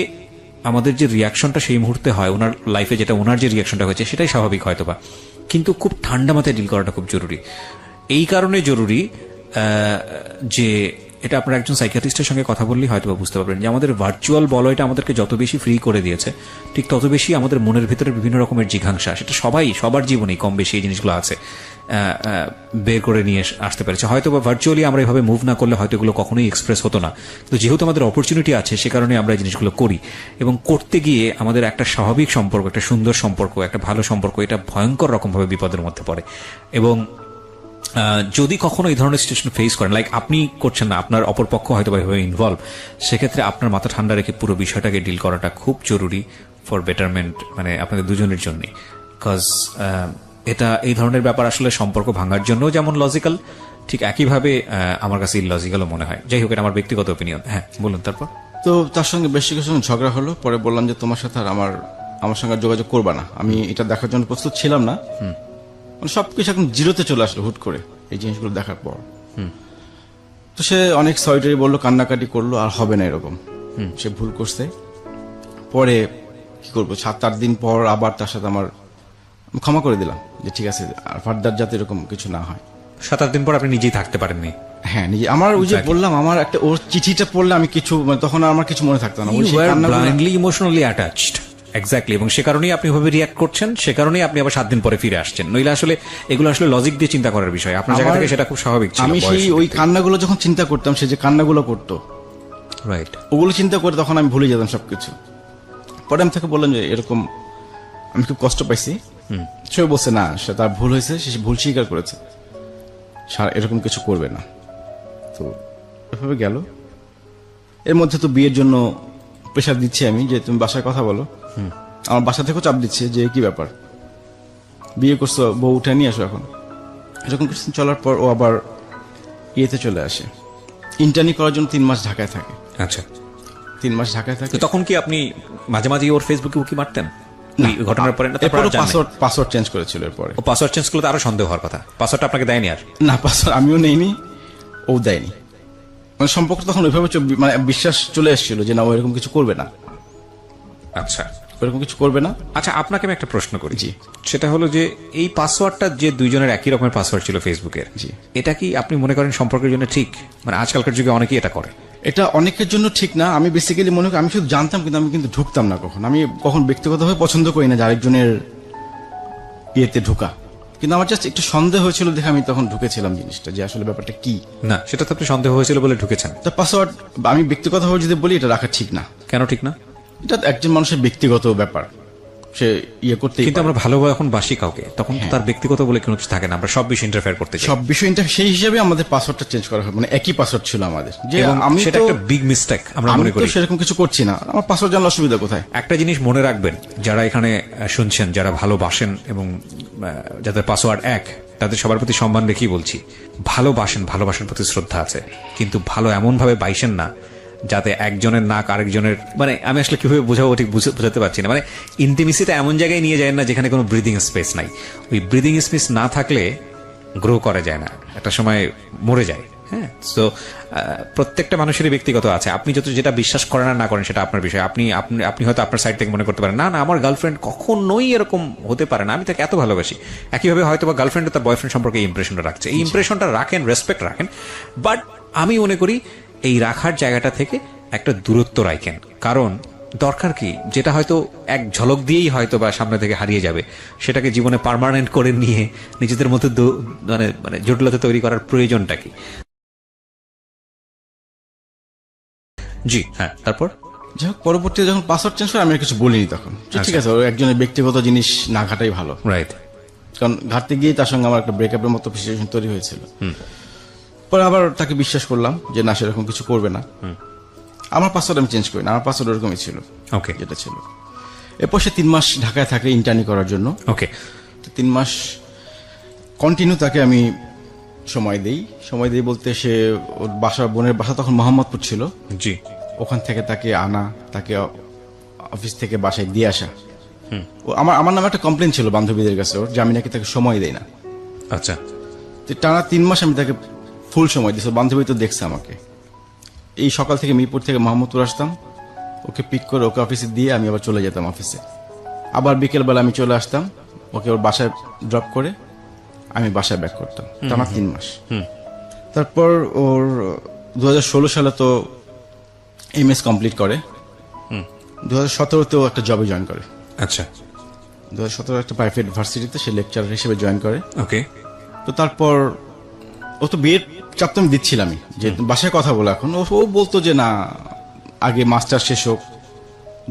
আমাদের যে রিয়াকশনটা সেই মুহূর্তে হয় ওনার লাইফে, যেটা ওনার যে রিয়াকশনটা হয়েছে সেটাই স্বাভাবিক হয়তোবা, কিন্তু খুব ঠান্ডা মাথায় ডিল করাটা খুব জরুরি। এই কারণে জরুরি যে এটা আপনার একজন সাইকিয়াট্রিস্টের সঙ্গে কথা বললেই হয়তো বা বুঝতে পারবেন যে আমাদের ভার্চুয়াল বলয়টা আমাদেরকে যত বেশি ফ্রি করে দিয়েছে ঠিক তত বেশি আমাদের মনের ভিতরে বিভিন্ন রকমের জিঘাংসা, সেটা সবার জীবনেই কম বেশি এই জিনিসগুলো আছে, বের করে নিয়ে আসতে পেরেছে। হয়তো বা ভার্চুয়ালি আমরা এভাবে মুভ না করলে হয়তো এগুলো কখনোই এক্সপ্রেস হতো না, কিন্তু যেহেতু আমাদের অপরচুনিটি আছে সে কারণে আমরা এই জিনিসগুলো করি, এবং করতে গিয়ে আমাদের একটা স্বাভাবিক সম্পর্ক, একটা সুন্দর সম্পর্ক, একটা ভালো সম্পর্ক, এটা ভয়ঙ্কর রকমভাবে বিপদের মধ্যে পড়ে। এবং যদি কখনো এই ধরনের সিচুয়েশন ফেস করেন, লাইক আপনি করছেন না, আপনার অপরপক্ষ হয়তো বা এভাবে ইনভলভ, সেক্ষেত্রে আপনার মাথা ঠান্ডা রেখে পুরো বিষয়টাকে ডিল করাটা খুব জরুরি ফর বেটারমেন্ট, মানে আপনাদের দুজনের জন্যই। বিকজ এটা এই ধরনের ব্যাপার আসলে সম্পর্ক ভাঙার জন্য যেমন লজিক্যাল, ঠিক একইভাবে আমার কাছে ইললজিক্যালও মনে হয়। যাই হোক, এটা আমার ব্যক্তিগত ওপিনিয়ন। হ্যাঁ বলুন। তারপর তো তার সঙ্গে বেশ কিছু ঝগড়া হলো, পরে বললাম যে তোমার সাথে আর আমার সঙ্গে যোগাযোগ করবা না, আমি এটা দেখার জন্য প্রস্তুত ছিলাম না। মানে সবকিছু এখন জিরোতে চলে আসলো হুট করে এই জিনিসগুলো দেখার পর। তো সে অনেক সরিটারি বললো, কান্নাকাটি করলো, আর হবে না এরকম, সে ভুল করছে। পরে কি করবো, 7-8 দিন পর আবার তার সাথে আমি ক্ষমা করে দিলাম যে ঠিক আছে, আর ফার্দার যাতে এরকম কিছু না হয়। 7-8 দিন পর আপনি নিজেই থাকতে পারেননি? হ্যাঁ, নিজে আমার ওই যে বললাম, আমার একটা ওর চিঠিটা পড়লে আমি কিছু, মানে তখন আমার কিছু মনে থাকতো না। Blindly emotionally attached, exactly. এবং সে কারণেই আপনি ভাবে রিয়াক্ট করছেন, সে কারণেই আপনি আবার 7 দিন পরে ফিরে আসছেন। নইলে আসলে এগুলো আসলে লজিক দিয়ে চিন্তা করার বিষয়, আপনার জায়গা থেকে সেটা খুব স্বাভাবিক ছিল। আমি সেই ওই কান্নাগুলো যখন চিন্তা করতাম, সে যে কান্নাগুলো করতো, রাইট, ওগুলো চিন্তা করে তখন আমি ভুলে যেতাম সবকিছু। পরে আমি তাকে বললাম যে এরকম আমি খুব কষ্ট পাইছি। সে বলছে না, সে তার ভুল হয়েছে, সে ভুল স্বীকার করেছে, এরকম কিছু করবে না। তো এভাবে গেল। এর মধ্যে তো বিয়ের জন্য প্রেশার দিচ্ছি আমি, যে তুমি বাসায় কথা বলো। আমার বাসা থেকেও চাপ দিচ্ছে যে কি ব্যাপার, বিয়ে করছো, বউ উঠে নিয়ে আসো এখন। এরকম কিছু চলার পর ও আবার ইয়েতে চলে আসে, ইন্টার্নি করার জন্য 3 মাস ঢাকায় থাকে। আচ্ছা, 3 মাস ঢাকায় থাকে। তো তখন কি আপনি মাঝে মাঝে ওর ফেসবুকে উকি মারতেন ঘটনার পরে? না, পাসওয়ার্ড চেঞ্জ করেছিল এরপরে। ও পাসওয়ার্ড চেঞ্জ করলে তো আরো সন্দেহ হওয়ার কথা। পাসওয়ার্ডটা আপনাকে দেয়নি? আর না, পাসওয়ার্ড আমিও নেইনি, ও দেয়নি। মানে সম্পর্ক তখন ওইভাবে মানে বিশ্বাস চলে এসেছিল যে না, ও এরকম কিছু করবে না। আচ্ছা, এরকম কিছু করবে না। আচ্ছা, আপনাকে আমি একটা প্রশ্ন করি। জি। সেটা হলো যে এই পাসওয়ার্ডটা যে দুইজনের একই রকমের পাসওয়ার্ড ছিল ফেসবুকের, জি, এটা কি আপনি মনে করেন সম্পর্কের জন্য ঠিক? মানে আজকালকার যুগে অনেকেই এটা করে। এটা অনেকের জন্য ঠিক না। আমি বেসিক্যালি মনে করি, আমি শুধু জানতাম, কিন্তু আমি কিন্তু ঢুকতাম না কখন। আমি কখন ব্যক্তিগতভাবে পছন্দ করি না যে আরেকজনের ইয়েতে ঢুকা, কিন্তু আমার জাস্ট একটু সন্দেহ হয়েছিল দেখে আমি তখন ঢুকেছিলাম জিনিসটা, যে আসলে ব্যাপারটা কি। না, সেটা তো আপনি সন্দেহ হয়েছিল বলে ঢুকেছেন। তা পাসওয়ার্ড আমি ব্যক্তিগতভাবে যদি বলি, এটা রাখা ঠিক না। কেন ঠিক না? এটা একজন মানুষের ব্যক্তিগত ব্যাপার, সে ইয়ে করতে। কিন্তু আমরা ভালোভাবে এখন বাসি কাউকে, তখন তার ব্যক্তিগত বলে কোনো কিছু থাকে না, আমরা সব বিষয় ইন্টারফেয়ার করতে চাই। সব বিষয় সেই হিসাবে আমাদের পাসওয়ার্ডটা চেঞ্জ করা হয়, মানে একই পাসওয়ার্ড ছিল আমাদের। যে আমি সেটা একটা বিগ মিস্টেক আমরা মনে করি। সেরকম কিছু করছি না, আমার পাসওয়ার্ড জানার অসুবিধা কোথায়? একটা জিনিস মনে রাখবেন, যারা এখানে শুনছেন, যারা ভালোবাসেন এবং যাদের পাসওয়ার্ড এক, তাদের সবার প্রতি সম্মান রেখেই বলছি, ভালোবাসেন, ভালোবাসার প্রতি শ্রদ্ধা আছে, কিন্তু ভালো এমন ভাবে বাইসেন না যাতে একজনের নাক আরেকজনের, মানে আমি আসলে কিভাবে বোঝাবো ঠিক বোঝাতে পারছি না। মানে ইন্টিমেসিটা এমন জায়গায় নিয়ে যায় না যেখানে কোনো ব্রিদিং স্পেস নাই। ওই ব্রিদিং স্পেস না থাকলে গ্রো করা যায় না, একটা সময় মরে যায়। হ্যাঁ, তো প্রত্যেকটা মানুষেরই ব্যক্তিগত আছে। আপনি যেটা বিশ্বাস করেন আর না করেন সেটা আপনার বিষয়। আপনি হয়তো আপনার সাইড থেকে মনে করতে পারেন না, আমার গার্লফ্রেন্ড কখনোই এরকম হতে পারে না, আমি তাকে এত ভালোবাসি। একইভাবে হয়তো বা গার্লফ্রেন্ড তার বয়ফ্রেন্ড সম্পর্কে এই ইমপ্রেশনটা রাখছে, এই ইমপ্রেশনটা রাখেন, রেসপেক্ট রাখেন, বাট আমি মনে করি এই রাখার জায়গাটা থেকে একটা দূরত্ব রাখেন। কারণ দরকার কি, যেটা হয়তো এক ঝলক দিয়েই হয়তো বা সামনে থেকে হারিয়ে যাবে, সেটাকে জীবনে পার্মানেন্ট করে নিয়ে নিজেদের মধ্যে মানে জটিলতা তৈরি করার প্রয়োজনটা কি? জি হ্যাঁ, তারপর যাই হোক, পরবর্তীতে যখন পাসওয়ার্ড চেঞ্জ করে আমি আর কিছু বলিনি তখন, ঠিক আছে, একজনের ব্যক্তিগত জিনিস না ঘাটাই ভালো। রাইট, কারণ ঘাটতে গিয়ে তার সঙ্গে আমার একটা ব্রেকআপের মতো সিচুয়েশন তৈরি হয়েছিল। পরে আবার তাকে বিশ্বাস করলাম যে না, সেরকম কিছু করবে না। আমার পাসওয়ার্ড আমি চেঞ্জ করি না, আমার পাসওয়ার্ড ওরকমই ছিল, ওকে, যেটা ছিল। এরপর সে 3 মাস ঢাকায় থাকে ইন্টার্নি করার জন্য। ওকে, 3 মাস কন্টিনিউ তাকে আমি সময় দেই বলতে, সে ওর বোনের বাসা তখন মোহাম্মদপুর ছিল। জি, ওখান থেকে তাকে আনা, তাকে অফিস থেকে বাসায় দিয়ে আসা। আমার নামে একটা কমপ্লেন ছিল বান্ধবীদের কাছে ওর, যে আমি নাকি তাকে সময় দেই না। আচ্ছা, টানা 3 মাস আমি তাকে ফুল সময় দিয়েছি। বান্ধবী তো দেখছে আমাকে, এই সকাল থেকে মিরপুর থেকে মোহাম্মদপুর আসতাম, ওকে পিক করে ওকে অফিসে দিয়ে আমি আবার চলে যেতাম অফিসে। আবার বিকেলবেলা আমি চলে আসতাম, ওকে ওর বাসায় ড্রপ করে আমি বাসায় ব্যাক করতাম, টানা 3 মাস। তারপর ওর 2016 সালে তো MS কমপ্লিট করে, 2017তেও একটা জবে জয়েন করে। আচ্ছা, 2017 একটা প্রাইভেট ভার্সিটিতে সে লেকচারার হিসেবে জয়েন করে। ওকে। তো তারপর ও তো বিয়ের চাপ তো আমি দিচ্ছিলামই, যে বাসায় কথা বলে এখন ও বলতো যে না আগে মাস্টার শেষ হোক,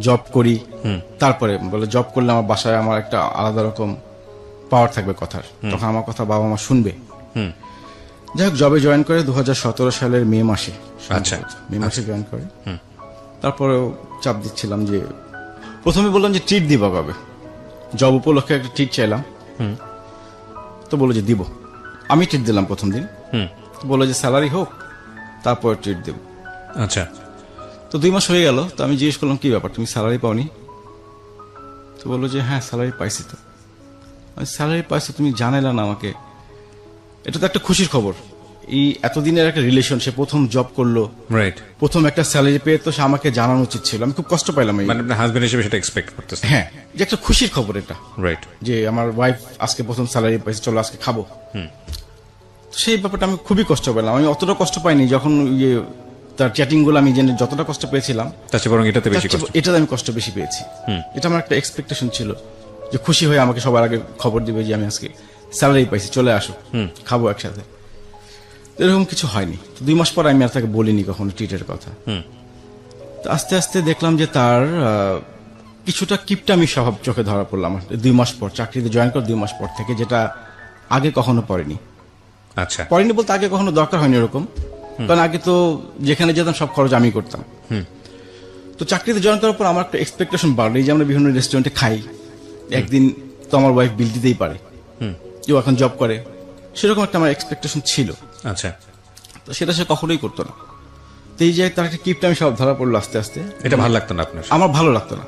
জব করি, তারপরে বলে জব করলে আমার বাসায় আমার একটা আলাদা রকম পাওয়ার থাকবে কথার, তখন আমার কথা বাবা মা শুনবে। যাই হোক, জবে জয়েন করে 2017 সালের মে মাসে। আচ্ছা, মে মাসে জয়েন করে। তারপরেও চাপ দিচ্ছিলাম যে, প্রথমে বললাম যে ট্রিট দিবা কবে, জব উপলক্ষে একটা ট্রিট চাইলাম। তো বললো যে দিব। আমি ট্রিট দিলাম প্রথম দিন। বললো যে স্যালারি হোক তারপরে ট্রিট দেব। আচ্ছা। তো 2 মাস হয়ে গেল, তো আমি জিজ্ঞেস করলাম কি ব্যাপার, তুমি স্যালারি পাওনি? তো বললো যে হ্যাঁ স্যালারি পাইছি। তো স্যালারি পাইছো, তুমি জানাইলা না আমাকে? এটা তো একটা খুশির খবর। এই এতদিনের একটা রিলেশন, সে প্রথম জব করলো, রাইট, প্রথম একটা স্যালারি পেয়ে, তো সে আমাকে জানানো উচিত ছিল। আমি খুব কষ্ট পাইলাম এই, মানে আপনার হাজবেন্ড হিসেবে সেটা এক্সপেক্ট করতেছেন? হ্যাঁ, যে একটা খুশির খবর এটা, রাইট, যে আমার ওয়াইফ আজকে প্রথম স্যালারি পাইছে, চলো আজকে খাবো। তো সেই ব্যাপারটা আমি খুবই কষ্ট পেলাম। আমি অতটা কষ্ট পাইনি যখন ইয়ে তার চ্যাটিং গুলো আমি জেনে যতটা কষ্ট পেয়েছিলাম, তার চেয়ে বরং এটাতে বেশি কষ্ট। এটাতে আমি কষ্ট বেশি পেয়েছি। এটা আমার একটা এক্সপেকটেশন ছিল যে খুশি হয়ে আমাকে সবার আগে খবর দিবে যে আমি আজকে স্যালারি পাইছি, চলে আসো খাবো একসাথে। এরকম কিছু হয়নি। তো 2 মাস পর আমি আর তাকে বলিনি কখনো ট্রিটের কথা। তো আস্তে আস্তে দেখলাম যে তার কিছুটা কিপটামি স্বভাব চোখে ধরা পড়লো আমার 2 মাস পর, চাকরিতে জয়েন করার 2 মাস পর থেকে, যেটা আগে কখনো পড়েনি। আচ্ছা, পড়েনি বলতে আগে কখনো দরকার হয়নি এরকম, কারণ আগে তো যেখানে যেতাম সব খরচ আমি করতাম। তো চাকরিতে জয়েন করার পর আমার একটা এক্সপেকটেশন বাড়লো, এই যে আমরা বিভিন্ন রেস্টুরেন্টে খাই, একদিন তো আমার ওয়াইফ বিল দিতেই পারে, কেউ এখন জব করে, সেরকম একটা আমার এক্সপেকটেশন ছিল। আচ্ছা। তো সেটা সে কখনোই করতো না। তো এই যে তার একটা কিপটামি সব ধরা পড়লো আস্তে আস্তে। এটা ভালো লাগতো না আপনার? আমার ভালো লাগতো না।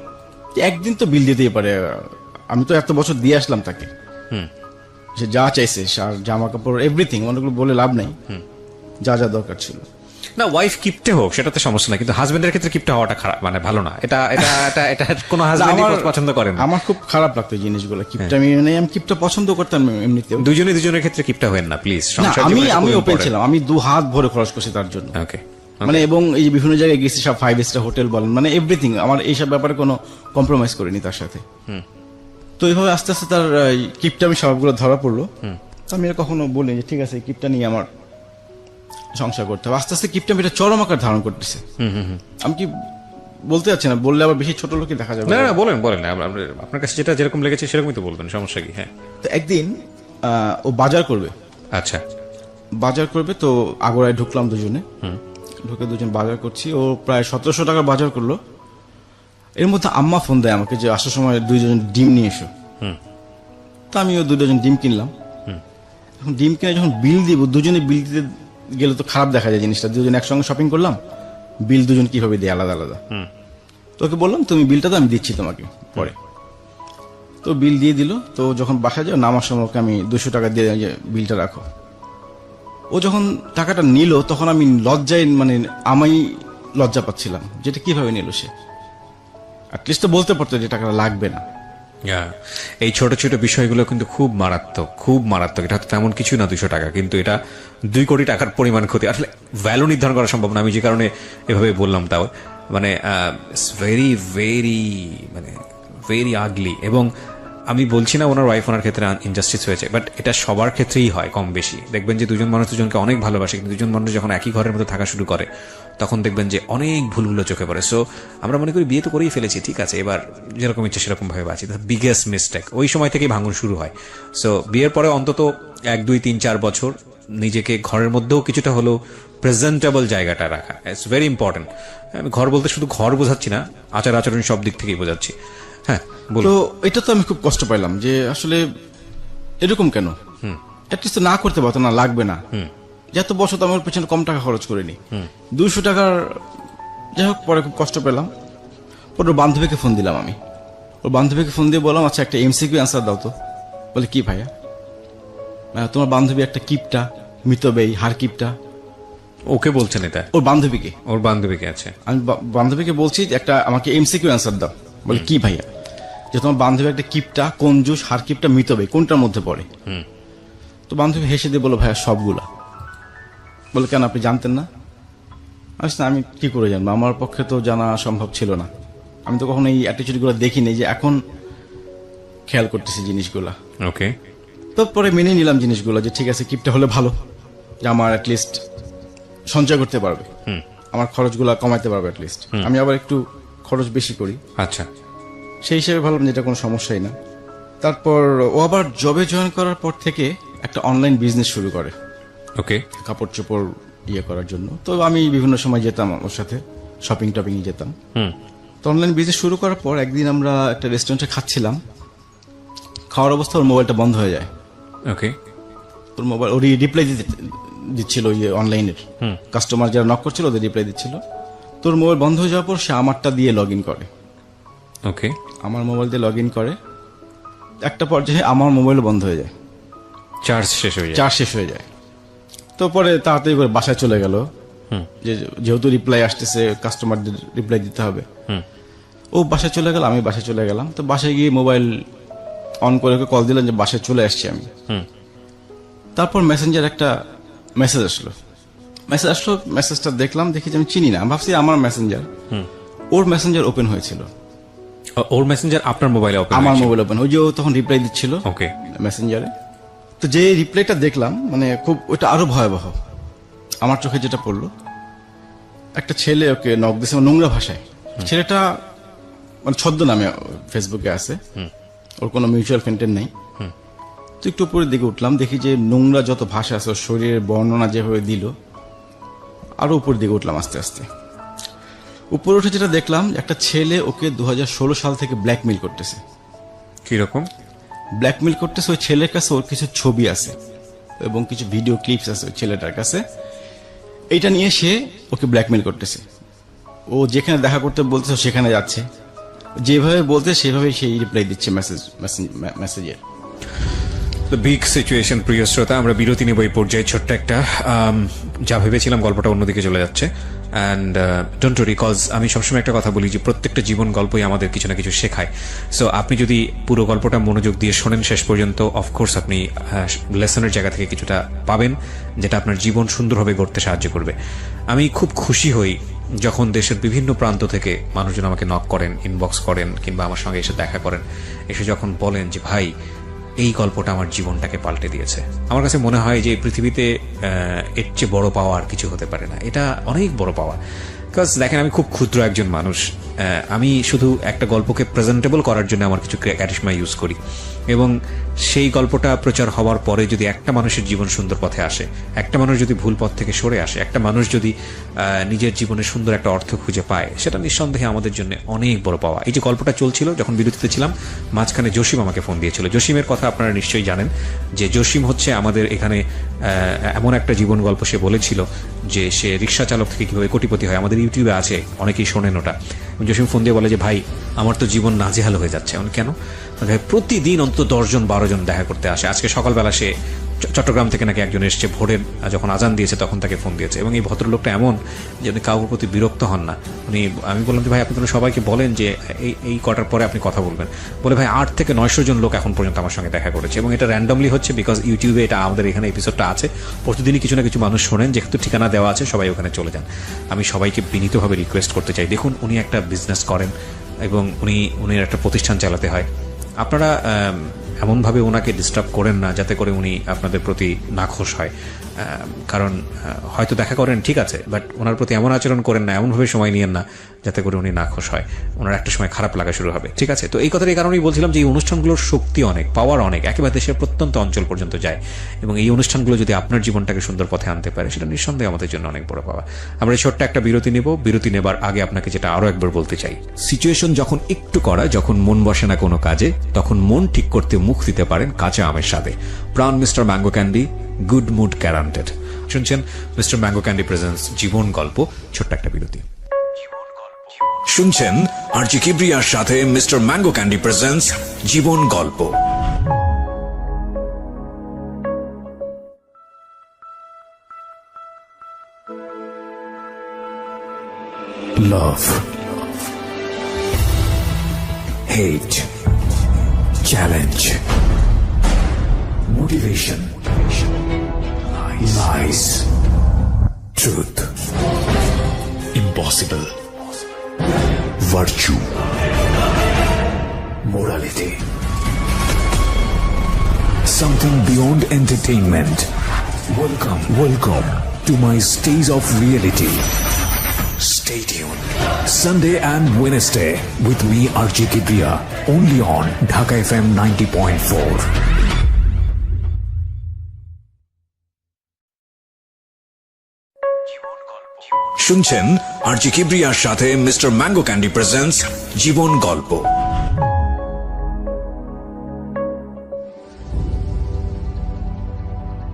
একদিন তো বিল দিতেই পারে, আমি তো এত বছর দিয়ে আসলাম তাকে, সে যা চাইছে, সার জামা কাপড় এভরিথিং, অনেকগুলো বলে লাভ নাই, যা যা দরকার ছিল। না, ওয়াইফ কিপটে হোক সেটাতে সমস্যা না, কিন্তু হাজবেন্ডের ক্ষেত্রে কিপটে হওয়াটা খারাপ, মানে ভালো না। এটা এটা এটা এটা কোনো হাজবেন্ডই পছন্দ করে না। আমার খুব খারাপ লাগতো এই জিনিসগুলো, কিপটামি। মানে আমি কিপটা পছন্দ করতাম এমনিতেও। দুজনের ক্ষেত্রে কিপটা হবেন না প্লিজ। আমি ওপেন ছিলাম, আমি 2 হাত ভরে খরচ করছি তার জন্য। ওকে, মানে এবং এই যে বিভিন্ন জায়গায় গেছি, সব 5 স্টার হোটেল বলেন, মানে এভরিথিং, আমার এইসব ব্যাপারে কোনো কম্প্রোমাইজ করিনি তার সাথে। তো এইভাবে আস্তে আস্তে তার কিপটামি স্বভাবগুলো ধরা পড়লো। তো আমি আর কখনো বলি যে ঠিক আছে কিপটা নিয়ে আমার সংসার করতে হবে। আস্তে আস্তে কিপটামিটা চরম আকার ধারণ করতেছে। আমি কি বলতে যাচ্ছি না, বললে আবার বেশি ছোট লোকই দেখা যাবে। না না, বলেন বলেন, আপনার কাছে যেটা যেরকম লেগেছে সেরকমই তো বলবেন, সমস্যা কি? হ্যাঁ। তো একদিন ও বাজার করবে। আচ্ছা। বাজার করবে, তো আগোড়ায় ঢুকলাম দুজনে, ঢুকে দুজন বাজার করছি। ও প্রায় 1700 টাকার বাজার করলো। এর মধ্যে আম্মা ফোন দেয় আমাকে যে আসার সময় 2 ডজন ডিম নিয়ে এসো। তা আমিও 2 ডজন ডিম কিনলাম। এখন ডিম কিনে যখন বিল দিব, দুজনে বিল দিতে গেলে তো খারাপ দেখা যায় জিনিসটা। দুজন একসঙ্গে শপিং করলাম, বিল দুজন কিভাবে দেয় আলাদা আলাদা। তোকে বললাম তুমি বিলটা তো আমি দিচ্ছি তোমাকে পরে। তো বিল দিয়ে দিল। তো যখন বাসায় যাও নামার সময় ওকে আমি 200 টাকা দিয়ে যে বিলটা রাখো। ও যখন টাকাটা নিল তখন আমি লজ্জায়, মানে আমি লজ্জা পাচ্ছিলাম যেটা কিভাবে নিল সে। অ্যাটলিস্ট তো বলতে পারতো যে টাকাটা লাগবে না। এই ছোট ছোট বিষয়গুলো কিন্তু খুব মারাত্মক, খুব মারাত্মক। এটা হয়তো তেমন কিছু না 200 টাকা, কিন্তু এটা 2 কোটি টাকার পরিমাণ ক্ষতি। আসলে ভ্যালু নির্ধারণ করা সম্ভব না, আমি যে কারণে এভাবে বললাম। তাও মানে ভেরি ভেরি মানে ভেরি আগলি। এবং আমি বলছি না ওনার ওয়াইফ ওনার ক্ষেত্রে ইনজাস্টিস হয়েছে, বাট এটা সবার ক্ষেত্রেই হয় কম বেশি। দেখবেন যে দুজন মানুষ দুজনকে অনেক ভালোবাসে, কিন্তু দুজন মানুষ যখন একই ঘরের মধ্যে থাকা শুরু করে তখন দেখবেন যে অনেক ভুলগুলো চোখে পড়ে। সো আমরা মনে করি বিয়ে তো করেই ফেলেছি, ঠিক আছে, এবার যেরকম ইচ্ছে সেরকম ভাবে বাঁচি। বিগেস্ট মিস্টেক ওই সময় থেকেই ভাঙন শুরু হয়। সো বিয়ের পরে অন্তত 1, 2, 3, 4 বছর নিজেকে ঘরের মধ্যেও কিছুটা হলেও প্রেজেন্টেবল জায়গাটা রাখা ইটস ভেরি ইম্পর্টেন্ট। আমি ঘর বলতে শুধু ঘর বোঝাচ্ছি না, আচার আচরণ সব দিক থেকেই বোঝাচ্ছি। হ্যাঁ, তো এটা তো আমি খুব কষ্ট পাইলাম যে আসলে এরকম কেন। অ্যাটলিস্ট না করতে পারতো না, লাগবে না। যত বছর তো আমার পেছনে কম টাকা খরচ করিনি, 200 টাকার। যাই হোক, পরে খুব কষ্ট পেলাম। পরে ওর বান্ধবীকে ফোন দিলাম আমি। ওর বান্ধবীকে ফোন দিয়ে বললাম আচ্ছা একটা MCQ অ্যান্সার দাও তো। বলে কি ভাইয়া, তোমার বান্ধবী একটা কিপটা, মিতব্যয়ী, হার কিপটা। ওকে বলছেন এটা? ওর বান্ধবীকে। ওর বান্ধবীকে? আছে। আমি বান্ধবীকে বলছি একটা আমাকে MCQ অ্যান্সার দাও। বলে কি ভাইয়া, যে তোমার বান্ধবী একটা কিপটা, কঞ্জুস, হার কিপটা, মিতব্যয়ী, কোনটার মধ্যে পড়ে? তো বান্ধবী হেসে দিয়ে বলো ভাইয়া সবগুলা। বলে কেন, আপনি জানতেন না? আসলে আমি কি করে জানবো, আমার পক্ষে তো জানা সম্ভব ছিল না। আমি তো কখনো এই অ্যাটিচিউডগুলো দেখিনি, যে এখন খেয়াল করতেছি জিনিসগুলা। ওকে, তো পরে মেনে নিলাম জিনিসগুলো, যে ঠিক আছে কিপটা হলে ভালো, যে আমার অ্যাটলিস্ট সঞ্চয় করতে পারবে, আমার খরচগুলো কমাইতে পারবে অ্যাটলিস্ট। আমি আবার একটু খরচ বেশি করি, আচ্ছা, সেই হিসেবে ভাবলাম যে এটা কোনো সমস্যাই না। তারপর ও আবার জবে জয়েন করার পর থেকে একটা অনলাইন বিজনেস শুরু করে, ওকে, কাপড় চোপড় করার জন্য। তো আমি বিভিন্ন সময় যেতাম ওর সাথে, শপিং টপিং যেতাম। তো অনলাইন বিজনেস শুরু করার পর একদিন আমরা একটা রেস্টুরেন্টে খাচ্ছিলাম, খাওয়ার অবস্থা ওর মোবাইলটা বন্ধ হয়ে যায়। ওকে, ওর মোবাইল, ওরই রিপ্লাই দিচ্ছিল ইয়ে অনলাইনের, কাস্টমার যারা নক করছিল ওদের রিপ্লাই দিচ্ছিল। তোর মোবাইল বন্ধ হয়ে যাওয়ার পর সে আমারটা দিয়ে লগ ইন করে, ওকে, আমার মোবাইল দিয়ে লগ ইন করে। একটা পর্যায়ে আমার মোবাইল বন্ধ হয়ে যায়, চার্জ শেষ হয়ে যায়। চার্জ শেষ হয়ে যায়। তো পরে তাড়াতাড়ি করে বাসায় চলে গেল, যেহেতু রিপ্লাই আসতেছে, কাস্টমারদের রিপ্লাই দিতে হবে। ও বাসায় চলে গেল, আমি বাসায় চলে গেলাম। তো বাসায় গিয়ে মোবাইল অন করে কল দিলাম যে বাসায় চলে আসছি আমি। তারপর মেসেঞ্জার একটা মেসেজ আসলো, মেসেজটা দেখলাম, দেখি যে আমি চিনি না, আমি ভাবছি আমার মেসেঞ্জার। ওর মেসেঞ্জার ওপেন হয়েছিল, ওর মেসেঞ্জার আপনার মোবাইলে ওপেন, আমার মোবাইল ওপেন, ওই যে ও তখন রিপ্লাই দিচ্ছিল ওকে মেসেঞ্জারে। তো যে রিপ্লাইটা দেখলাম, মানে খুব, ওইটা আরো ভয়াবহ আমার চোখে যেটা পড়লো। একটা ছেলে ওকে নক দিয়েছে নোংরা ভাষায়। ছেলেটা মানে ছদ্মনামে ফেসবুকে আছে, ওর কোনো মিউচুয়াল ফ্রেন্ডের নেই। তো একটু উপরের দিকে উঠলাম, দেখি যে নোংরা যত ভাষা আছে, ওর শরীরের বর্ণনা যেভাবে দিল, আরো উপরের দিকে উঠলাম আস্তে আস্তে। উপরে উঠে যেটা দেখলাম, একটা ছেলে ওকে 2016 সাল থেকে ব্ল্যাকমেইল করতেছে। কিরকম ব্ল্যাকমেইল করতেছে? ওই ছেলের কাছে ওর কিছু ছবি আছে এবং কিছু ভিডিও ক্লিপস আছে ওই ছেলেটার কাছে। এইটা নিয়ে সে ওকে ব্ল্যাকমেইল করতেছে। ও যেখানে দেখা করতে বলতেছে সেখানে যাচ্ছে, যেভাবে বলতে সেভাবে সেই রিপ্লাই দিচ্ছে মেসেজের। Big situation. প্রিয় শ্রোতা, আমরা বিরতি নেব এই পর্যায়ে। ছোট্ট একটা যা ভেবেছিলাম গল্পটা অন্যদিকে চলে যাচ্ছে। অ্যান্ড ডোন্ট ওয়ারি, কজ আমি সবসময় একটা কথা বলি যে প্রত্যেকটা জীবন গল্পই আমাদের কিছু না কিছু শেখায়। সো আপনি যদি পুরো গল্পটা মনোযোগ দিয়ে শোনেন শেষ পর্যন্ত, অফকোর্স আপনি লেসনের জায়গা থেকে কিছুটা পাবেন, যেটা আপনার জীবন সুন্দরভাবে গড়তে সাহায্য করবে। আমি খুব খুশি হই যখন দেশের বিভিন্ন প্রান্ত থেকে মানুষজন আমাকে নক করেন, ইনবক্স করেন, কিংবা আমার সঙ্গে এসে দেখা করেন, এসে যখন বলেন যে ভাই এই গল্পটা আমার জীবনটাকে পাল্টে দিয়েছে। আমার কাছে মনে হয় যে এই পৃথিবীতে এর চেয়ে বড় পাওয়া আর কিছু হতে পারে না। এটা অনেক বড় পাওয়া। বিকজ দেখেন, আমি খুব ক্ষুদ্র একজন মানুষ। আমি শুধু একটা গল্পকে প্রেজেন্টেবল করার জন্য আমার কিছু ক্যারিশমা ইউজ করি, এবং সেই গল্পটা প্রচার হওয়ার পরে যদি একটা মানুষের জীবন সুন্দর পথে আসে, একটা মানুষ যদি ভুল পথ থেকে সরে আসে, একটা মানুষ যদি নিজের জীবনে সুন্দর একটা অর্থ খুঁজে পায়, সেটা নিঃসন্দেহে আমাদের জন্য অনেক বড় পাওয়া। এই যে গল্পটা চলছিল, যখন বিরতিতে ছিলাম, মাঝখানে জসিম আমাকে ফোন দিয়েছিল। জসিমের কথা আপনারা নিশ্চয়ই জানেন, যে জসিম হচ্ছে আমাদের এখানে এমন একটা জীবন গল্প সে বলেছিল যে সে রিক্সা চালক থেকে কিভাবে কোটিপতি হয়। আমাদের ইউটিউবে আছে, অনেকেই শোনেন ওটা। জসিম ফোন দিয়ে বলে যে ভাই আমার তো জীবন নাজেহাল হয়ে যাচ্ছে। আমি কেন? প্রতিদিন অন্তত 10 জন 12 জন দেখা করতে আসে। আজকে সকালবেলা সে চট্টগ্রাম থেকে নাকি একজন এসছে, ভোরের যখন আজান দিয়েছে তখন তাকে ফোন দিয়েছে। এবং এই ভদ্রলোকটা এমন যে উনি কাউর প্রতি বিরক্ত হন না। আমি বললাম যে ভাই আপনি তো সবাইকে বলেন যে এই কটার পরে আপনি কথা বলবেন। বলে ভাই 8 থেকে 900 জন লোক এখন পর্যন্ত আমার সঙ্গে দেখা করেছে, এবং এটা র্যান্ডমলি হচ্ছে, বিকজ ইউটিউবে এটা আমাদের এখানে এপিসোডটা আছে। প্রতিদিনই কিছু না কিছু মানুষ শোনেন, যেহেতু ঠিকানা দেওয়া আছে সবাই ওখানে চলে যান। আমি সবাইকে বিনীতভাবে রিকোয়েস্ট করতে চাই, দেখুন উনি একটা বিজনেস করেন এবং উনি একটা প্রতিষ্ঠান চালাতে হয়। আপনারা এমনভাবে ওনাকে ডিস্টার্ব করেন না যাতে করে উনি আপনাদের প্রতি নাখোশ হয়। কারণ হয়তো দেখা করেন ঠিক আছে, বাট ওনার প্রতি এমন আচরণ করেন না, এমনভাবে সময় নিয়েন না যাতে করে উনি নাখোশ হয়। ওনার একটা সময় খারাপ লাগা শুরু হবে, ঠিক আছে? তো এই কথার এই কারণেই বলছিলাম যে এই অনুষ্ঠানগুলোর শক্তি অনেক, পাওয়ার অনেক, একেবারে দেশের প্রত্যন্ত অঞ্চল পর্যন্ত যায়। এবং এই অনুষ্ঠানগুলো যদি আপনার জীবনটাকে সুন্দর পথে আনতে পারে, সেটা নিঃসন্দেহে আমাদের জন্য অনেক বড় পাওয়া। আমরা এই ছোট্ট একটা বিরতি নেব। বিরতি নেবার আগে আপনাকে যেটা আরো একবার বলতে চাই, সিচুয়েশন যখন একটু করা, যখন মন বসে না কোনো কাজে, তখন মন ঠিক করতে মুখ দিতে পারেন কাঁচা আমের স্বাদে। Pran mister mango candy, good mood guaranteed. শুনছেন মিস্টার ম্যাঙ্গো ক্যান্ডি প্রেজেন্টস জীবন গল্প। ছোট্ট একটা বিরতি শুনছেন আরজি কিবরিয়ার সাথে মিস্টার ম্যাঙ্গো ক্যান্ডি প্রেজেন্টস জীবন গল্প। Love, hate, challenge, motivation, lies, truth. possible. Virtue. Morality. Something beyond entertainment. Welcome to my stage of reality. Stay tuned. Sunday and Wednesday with me RJ Kibriya, only on Dhaka FM 90.4. শুনছেন RJ কিবরিয়ার সাথে mister mango candy presents জীবন গল্প।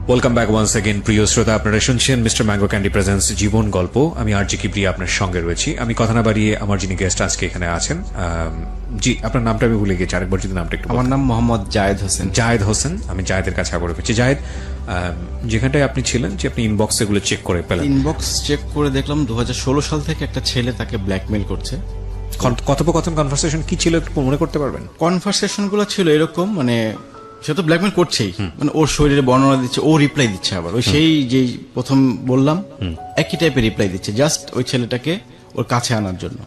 Welcome back once again প্রিয় শ্রোতা, আপনারা শুনছেন mister mango candy presents জীবন গল্প। আমি আরজি কিবরিয়া আপনার সঙ্গে রয়েছি। আমি কথা না বাড়িয়ে আমার যিনি গেস্ট আজকে এখানে আছেন, জি আপনার নামটা আমি ভুলে গেছি, আরেকবার যদি নামটা একটু আমার নাম মোহাম্মদ জায়েদ হোসেন। জায়েদ হোসেন। আমি জায়েদের কাছে আবার রেখেছি। জায়েদ, যেখানটায় আপনি ছিলেন যে আপনি ইনবক্স এগুলো চেক করে পেলেন, ইনবক্স চেক করে দেখলাম 2016 সাল থেকে একটা ছেলে তাকে ব্ল্যাকমেইল করছে। কথোপকথন কনভারসেশন কি ছিল একটু মনে করতে পারবেন? কনভারসেশন গুলো ছিল এরকম, মানে সে তো ব্ল্যাকমেইল করছেই, মানে ওর শরীরে বর্ণনা দিচ্ছে, ও রিপ্লাই দিচ্ছে আবার ওই সেই যে প্রথম বললাম একই টাইপের রিপ্লাই দিচ্ছে, জাস্ট ওই ছেলেটাকে ওর কাছে আনার জন্য।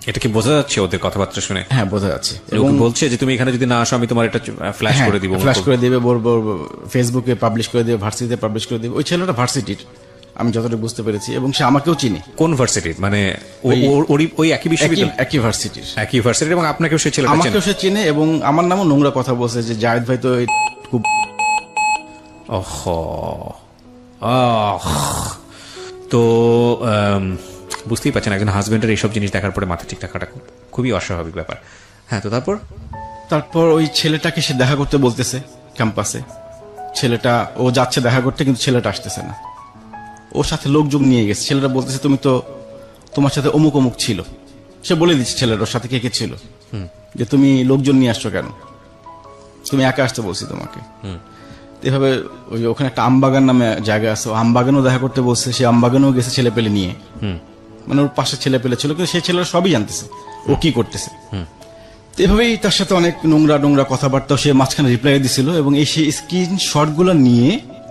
এটা কি বোঝা যাচ্ছে ওদের কথাবার্তা শুনে? হ্যাঁ, বোঝা যাচ্ছে। এবং বলছে যে তুমি এখানে যদি না আসো আমি তোমার এটা ফ্ল্যাশ করে দিব, ফ্ল্যাশ করে দিবে, ফেসবুকে পাবলিশ করে দিবে, ভার্সিটিতে পাবলিশ করে দিবে। ওই ছেলেটা ভার্সিটির, আমি যতটা বুঝতে পেরেছি, এবং সে আমাকেও চিনি। কোন ভার্সিটির? মানে ওই একই বিশ্ববিদ্যালয়, একই ভার্সিটির, একই ভার্সিটির। এবং আপনাকেও সে ছেলেটা চেনে? আমাকেও সে চিনে, এবং আমার নামও নোংরা কথা বলছে যে জায়েদ ভাই তো খুব তো বুঝতেই পারছেন একজন হাজবেন্ডের এইসব জিনিস দেখার পরে মাথা ঠিক রাখাটা খুবই অস্বাভাবিক ব্যাপার। হ্যাঁ, তো তারপর ওই ছেলেটাকে সে দেখা করতে বলতেছে ক্যাম্পাসে। ছেলেটা ও যাচ্ছে দেখা করতে, কিন্তু ছেলেটা আসতেছে না। ওর সাথে লোকজন নিয়ে গেছে। ছেলেটা বলতেছে তুমি তো, তোমার সাথে অমুক অমুক ছিল। সে বলে দিচ্ছে ছেলেটার ওর সাথে কে কে ছিল, যে তুমি লোকজন নিয়ে আসছো কেন, তুমি একা আসতে বলছি তোমাকে। এভাবে ওই ওখানে একটা আমবাগান নামে জায়গা আছে, আমবাগানও দেখা করতে বলছে। সে আমবাগানেও গেছে ছেলে পেলে নিয়ে, মানে ওর পাশে ছেলে পেলে ছিল, কিন্তু সেই ছেলেরা সবই জানতেছে ও কি করতেছে। এভাবেই তার সাথে অনেক নোংরা নোংরা কথাবার্তা সে মাঝখানে রিপ্লাই দিছিল, এবং এই সেই স্ক্রিনশট গুলো নিয়ে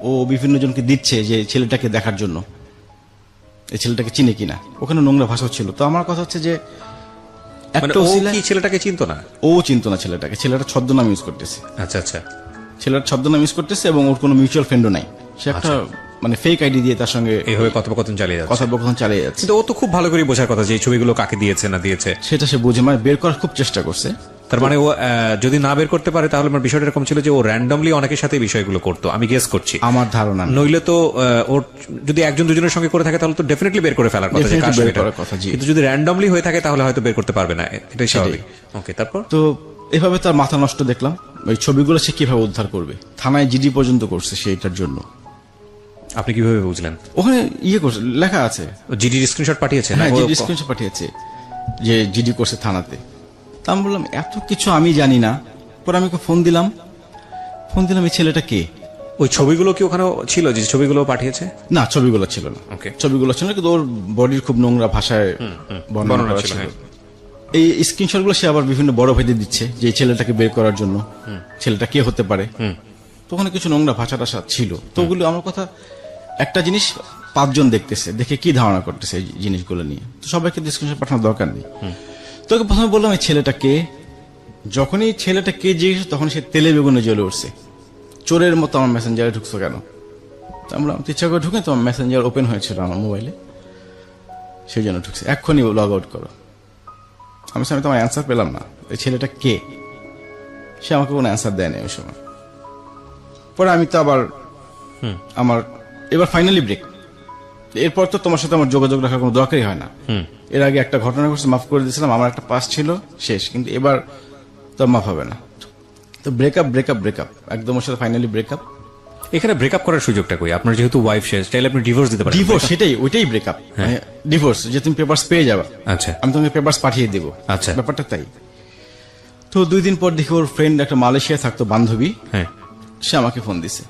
ও বিভিন্ন জনকে দিচ্ছে যে ছেলেটাকে দেখার জন্য, এই ছেলেটাকে চিনে কিনা। ওখানে নোংরা ভাষা ছিল। তো আমার কথা হচ্ছে যে ছেলেটাকে চিনতো না, ও চিনতো না ছেলেটাকে। ছেলেটা ছদ্মনাম ইউজ করতেছে। আচ্ছা আচ্ছা, ছেলেটা ছদ্মনাম ইউজ করতেছে, এবং ওর কোনো মিউচুয়াল ফ্রেন্ডও নাই। সে একটা মানে ফেক আইডি দিয়ে তার সঙ্গে এইভাবে কথোপকথন চালিয়ে যাচ্ছে। কিন্তু ও তো খুব ভালো করে বোঝার কথা যে এই ছবিগুলো কাকে দিয়েছে না দিয়েছে, সেটা সে বুঝে, মানে বের করার খুব চেষ্টা করছে। তার মানে ও যদি না বের করতে পারে তাহলে আমার বিষয়টা এরকম ছিল যে ও র্যান্ডমলি অনেকের সাথে বিষয়গুলো করতো, আমি গেস করছি, আমার ধারণা। নইলে তো ওর যদি একজন দুজনের সঙ্গে করে থাকে তাহলে তো ডেফিনেটলি বের করে ফেলার কথা, কিন্তু যদি র্যান্ডমলি হয়ে থাকে তাহলে হয়তো বের করতে পারবে না, এটাই স্বাভাবিক। ওকে, তারপর তো এভাবে তার মাথা নষ্ট দেখলাম। ওই ছবিগুলো সে কিভাবে উদ্ধার করবে, থানায় জিডি পর্যন্ত করছে সে এটার জন্য। আপনি কিভাবে বুঝলেন? ওখানে করছে, লেখা আছে, জিডির স্ক্রিনশট পাঠিয়েছে। হ্যাঁ, জিডি স্ক্রিনশট পাঠিয়েছে যে জিডি করছে থানাতে। তা আমি বললাম এত কিছু আমি জানি না। পরে আমি ফোন দিলাম, এই ছেলেটা কে? ওই ছবিগুলো কি ওখানে ছিল যে ছবিগুলো পাঠিয়েছে? না, ছবিগুলো ছিল না। ছবিগুলো ছিল, কিন্তু ওর বডির খুব নোংরা ভাষায় বর্ণনা ছিল। এই স্ক্রিনশট গুলো সে আবার বিভিন্ন বড় ভাইদের দিচ্ছে যে এই ছেলেটাকে বের করার জন্য, ছেলেটা কে হতে পারে। তো ওখানে কিছু নোংরা ভাষা টাষা ছিল। তো ওগুলো আমার কথা, একটা জিনিস 5 জন দেখতেছে, দেখে কি ধারণা করতেছে এই জিনিসগুলো নিয়ে। তো সবাইকে স্ক্রিনশট পাঠানোর দরকার নেই। তোকে প্রথমে বললাম এই ছেলেটা কে। যখনই ছেলেটা কে জিজ্ঞেস, তখন সে তেলে বেগুনে জ্বলে উঠছে, চোরের মতো আমার মেসেঞ্জারে ঢুকছো কেন? আমরা ইচ্ছা করে ঢুকে, তোমার মেসেঞ্জার ওপেন হয়েছিল আমার মোবাইলে, সেই জন্য ঢুকছে। এক্ষুনি লগ আউট করো। আমি তোমার অ্যান্সার পেলাম না, এই ছেলেটা কে? সে আমাকে কোনো অ্যান্সার দেয়নি ওই সময়। পরে আমি তো আবার আমার এবার ফাইনালি ব্রেক। এরপর তো তোমার সাথে আমার যোগাযোগ রাখার কোনো দরকারই হয় না। এর আগে একটা ঘটনা ঘটছে, মাফ করে দিয়েছিলাম, আমার একটা পাস ছিল, শেষ। কিন্তু এবার তো মাফ হবে না। তো ব্রেকআপ একদম ওর সাথে ফাইনালি ব্রেকআপ। এখানে ব্রেকআপ করার সুযোগটা কই? আপনার যেহেতু ওয়াইফ শেষ, চাইলে আপনি ডিভোর্স দিতে পারেন। ডিভোর্স, ওইটাই ব্রেকআপ, ডিভোর্স, যে তুমি পেপারস পেয়ে যাবা। আচ্ছা, আমি তোমাকে পেপারস পাঠিয়ে দেবো। আচ্ছা, ব্যাপারটা তাই। তো 2 দিন পর দেখি ওর ফ্রেন্ড একটা মালয়েশিয়ায় থাকতো, বান্ধবী, সে আমাকে ফোন দিছে,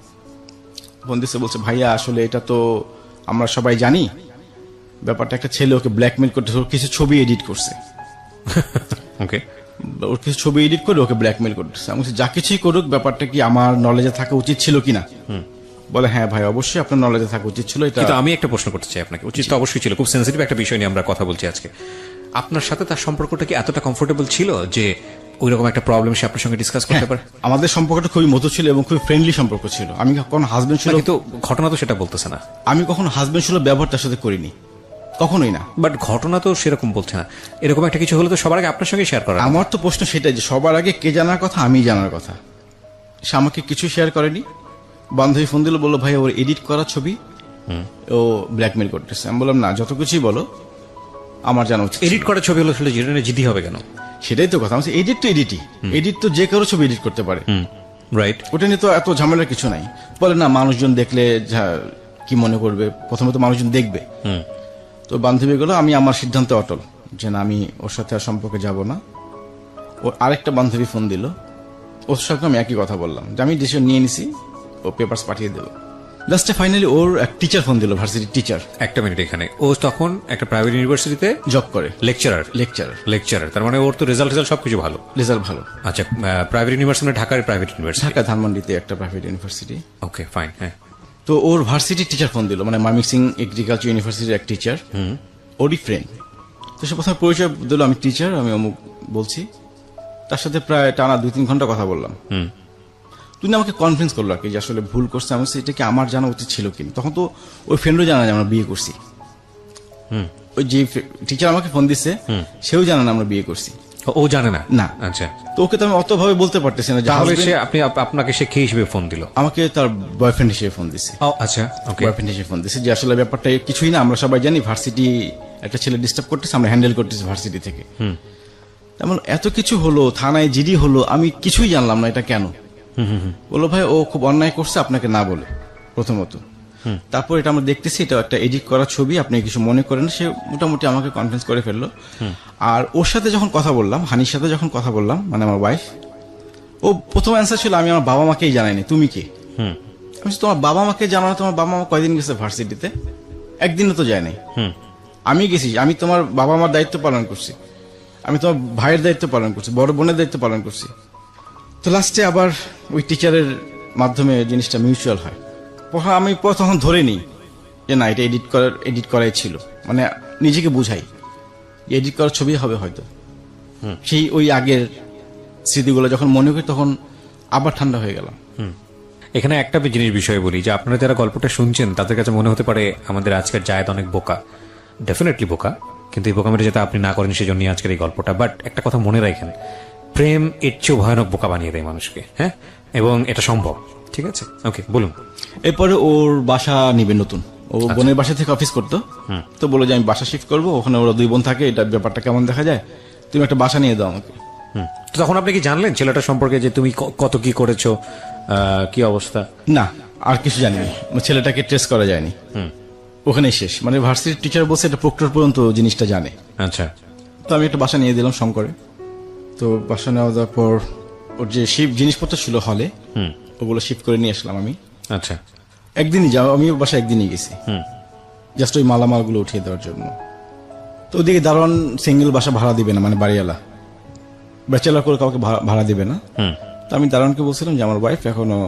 বলছে ভাইয়া আসলে এটা তো আমরা সবাই জানি, ব্যাপারটা একটা ছেলে ওকে ব্ল্যাকমেল করতেছে, ওর কিছু ছবি এডিট করছে। ওকে, ওর কিছু ছবি এডিট করে ওকে ব্ল্যাকমেল করতেছে। আমি বলছি যা কিছুই করুক, ব্যাপারটা কি আমার নলেজে থাকা উচিত ছিল কিনা? বলে হ্যাঁ ভাই অবশ্যই আপনার নলেজে থাকা উচিত ছিল এটা। কিন্তু আমি একটা প্রশ্ন করতে চাই আপনাকে, উচিত তো অবশ্যই ছিল, খুব সেন্সিটিভ একটা বিষয় নিয়ে আমরা কথা বলছি আজকে। আপনার সাথে তার সম্পর্কটা কি এতটা কমফোর্টেবল ছিল যে ওই রকম একটা প্রবলেম সে আপনার সঙ্গে ডিসকাস করতে পারে? আমাদের সম্পর্কটা খুবই মধুর ছিল এবং খুবই ফ্রেন্ডলি সম্পর্ক ছিল। আমি কখনো হাজবেন্ড ছিল, কিন্তু ঘটনা তো সেটা বলতেছে না। আমি কখনো হাজবেন্ড ছিল ব্যবহার তার সাথে করিনি, কখনোই না। বাট ঘটনা তো সেরকম বলছে না। এরকম একটা কিছু হলে তো সবার আগে আপনার সঙ্গে শেয়ার করা। আমার তো প্রশ্ন সেটাই যে সবার আগে কে জানার কথা, আমি জানার কথা। সে আমাকে কিছু শেয়ার করেনি। বান্ধবী ফোন দিল, বললো ভাই ওর এডিট করা ছবি ও ব্ল্যাকমেল করতেছে। আমি বললাম না, যত কিছুই বলো আমার জানা উচিত। এডিট করা ছবি হলো আসলে জিডি হবে কেন? সেটাই তো কথা। আমি এডিট তো এডিটই, এডিট তো যে কারো ছবি এডিট করতে পারে, রাইট। ওটা নিয়ে তো এত ঝামেলার কিছু নাই। বলে না মানুষজন দেখলে কি মনে করবে, প্রথমে তো মানুষজন দেখবে। তো বান্ধবী গুলো, আমি আমার সিদ্ধান্তে অটল যে না, আমি ওর সাথে আর সম্পর্কে যাব না। ওর আরেকটা বান্ধবী ফোন দিল, ওর সাথে আমি একই কথা বললাম যে আমি ডিসিশন নিয়ে নিছি, ও পেপারস পাঠিয়ে দেবো। লাস্টে ফাইনালি ওর এক টিচার ফোন দিল, ভার্সিটির টিচার। একটা মিনিট, এখানে ও তখন একটা প্রাইভেট ইউনিভার্সিটিতে জব করে, লেকচারার। তার মানে ওর তো রেজাল্ট সবকিছু ভালো। রেজাল্ট ভালো। আচ্ছা, প্রাইভেট ইউনিভার্সিটি ঢাকার প্রাইভেট ইউনিভার্সিটি? ঢাকা ধানমন্ডিতে একটা প্রাইভেট ইউনিভার্সিটি। Okay fine. হ্যাঁ, তো ওর ভার্সিটির টিচার ফোন দিল, মানে ময়মনসিংহ এগ্রিকালচার ইউনিভার্সিটির এক টিচার, ওরই ফ্রেন্ড। তো সে প্রথমে পরিচয় দিল, আমি টিচার, আমি অমুক বলছি। তার সাথে প্রায় টানা 2-3 ঘন্টা কথা বললাম। তুমি আমাকে কনফিডেন্স করলো আর কি, যে আসলে ভুল করছে। আমি এটা কি আমার জানা উচিত ছিল কিনা। তখন তো ওই ফ্রেন্ডও জানা যে আমরা বিয়ে করছি। ওই যে টিচার আমাকে ফোন দিচ্ছে সেও জানে না আমরা বিয়ে করছি। ও জানে না? না। আচ্ছা, তো ওকে তো আমি অত ভাবে বলতে পারতেছি না। তাহলে সে আপনাকে সে কে হিসেবে ফোন দিল? আমাকে তার বয়ফ্রেন্ড হিসেবে ফোন দিছে। আচ্ছা, ওকে। বয়ফ্রেন্ড হিসেবে ফোন দিছে যে আসলে ব্যাপারটা কিছুই না, আমরা সবাই জানি ভার্সিটি একটা ছেলে ডিস্টার্ব করতেছে, আমরা হ্যান্ডেল করতেছি ভার্সিটি থেকে। তেমন এত কিছু হলো, থানায় জিডি হলো, আমি কিছুই জানলাম না এটা কেন। বললো ভাই ও খুব অন্যায় করছে আপনাকে না বলে, প্রথমত। তারপর এটা আমরা দেখতেছি এটা একটা এডিট করা ছবি, আপনি কিছু মনে করেন। সে মোটামুটি আমাকে কনফিডেন্স করে ফেললো। আর ওর সাথে যখন কথা বললাম, হানির সাথে যখন কথা বললাম, মানে আমার ওয়াইফ, ও প্রথম অ্যান্সার ছিল আমি আমার বাবা মাকেই জানাইনি, তুমি কে? আমি তোমার বাবা মাকে জানানো, তোমার বাবা মা কয়দিন গেছে ভার্সিটিতে? একদিনও তো যায় নাই। আমি গেছি, আমি তোমার বাবা মার দায়িত্ব পালন করছি, আমি তোমার ভাইয়ের দায়িত্ব পালন করছি, বড় বোনের দায়িত্ব পালন করছি। তো লাস্টে আবার ওই টিচারের মাধ্যমে জিনিসটা মিউচুয়াল হয়। আমি তখন ধরে নিই যে না, এটা এডিট করাই ছিল, মানে নিজেকে বুঝাই এডিট করার ছবি হবে হয়তো। সেই ওই আগের স্মৃতিগুলো যখন মনে করি তখন আবার ঠান্ডা হয়ে গেলাম। এখানে একটা জিনিস বিষয় বলি যে আপনারা যারা গল্পটা শুনছেন তাদের কাছে মনে হতে পারে আমাদের আজকের জায়েদ অনেক বোকা। ডেফিনেটলি বোকা, কিন্তু এই বোকামিটা যাতে আপনি না করেন সেজন্য আজকের এই গল্পটা। বাট একটা কথা মনে রাখেন, প্রেম এর চেয়েও ভয়ানক বোকা বানিয়ে দেয় মানুষকে। হ্যাঁ, এবং এটা সম্ভব। ঠিক আছে, ওকে, বলুন। এরপরে ওর বাসা নিবে নতুন, ও বোনের বাসা থেকে অফিস করতো। তো বলে যে আমি বাসা শিফট করবো, ওখানে ওরা 2 বোন থাকে, এটা ব্যাপারটা কেমন দেখা যায়, তুমি একটা বাসা নিয়ে দাও আমাকে। তো তখন আপনি কি জানলেন ছেলেটা সম্পর্কে, যে তুমি কত কি করেছো, কি অবস্থা? না, আর কিছু জানিনি। ছেলেটাকে ট্রেস করা যায়নি, ওখানেই শেষ। মানে ভার্সিটির টিচার বলছে এটা প্রক্টর পর্যন্ত জিনিসটা জানে। আচ্ছা। তো আমি একটা বাসা নিয়ে দিলাম শঙ্করে। তো বাসা নেওয়া যাওয়ার পর ওর যে জিনিসপত্র ছিল হলে, ওগুলো শিফট করে নিয়ে আসলাম আমি। আচ্ছা, একদিনই যাও, আমি ওর বাসা একদিনই গেছি, জাস্ট ওই মালামালগুলো উঠিয়ে দেওয়ার জন্য। তো ওদিকে দারোয়ান সিঙ্গেল বাসা ভাড়া দিবে না, মানে বাড়িওয়ালা ব্যাচেলার করে কাউকে ভাড়া দিবে না। তো আমি দারোয়ানকে বলছিলাম যে আমার ওয়াইফ এখনো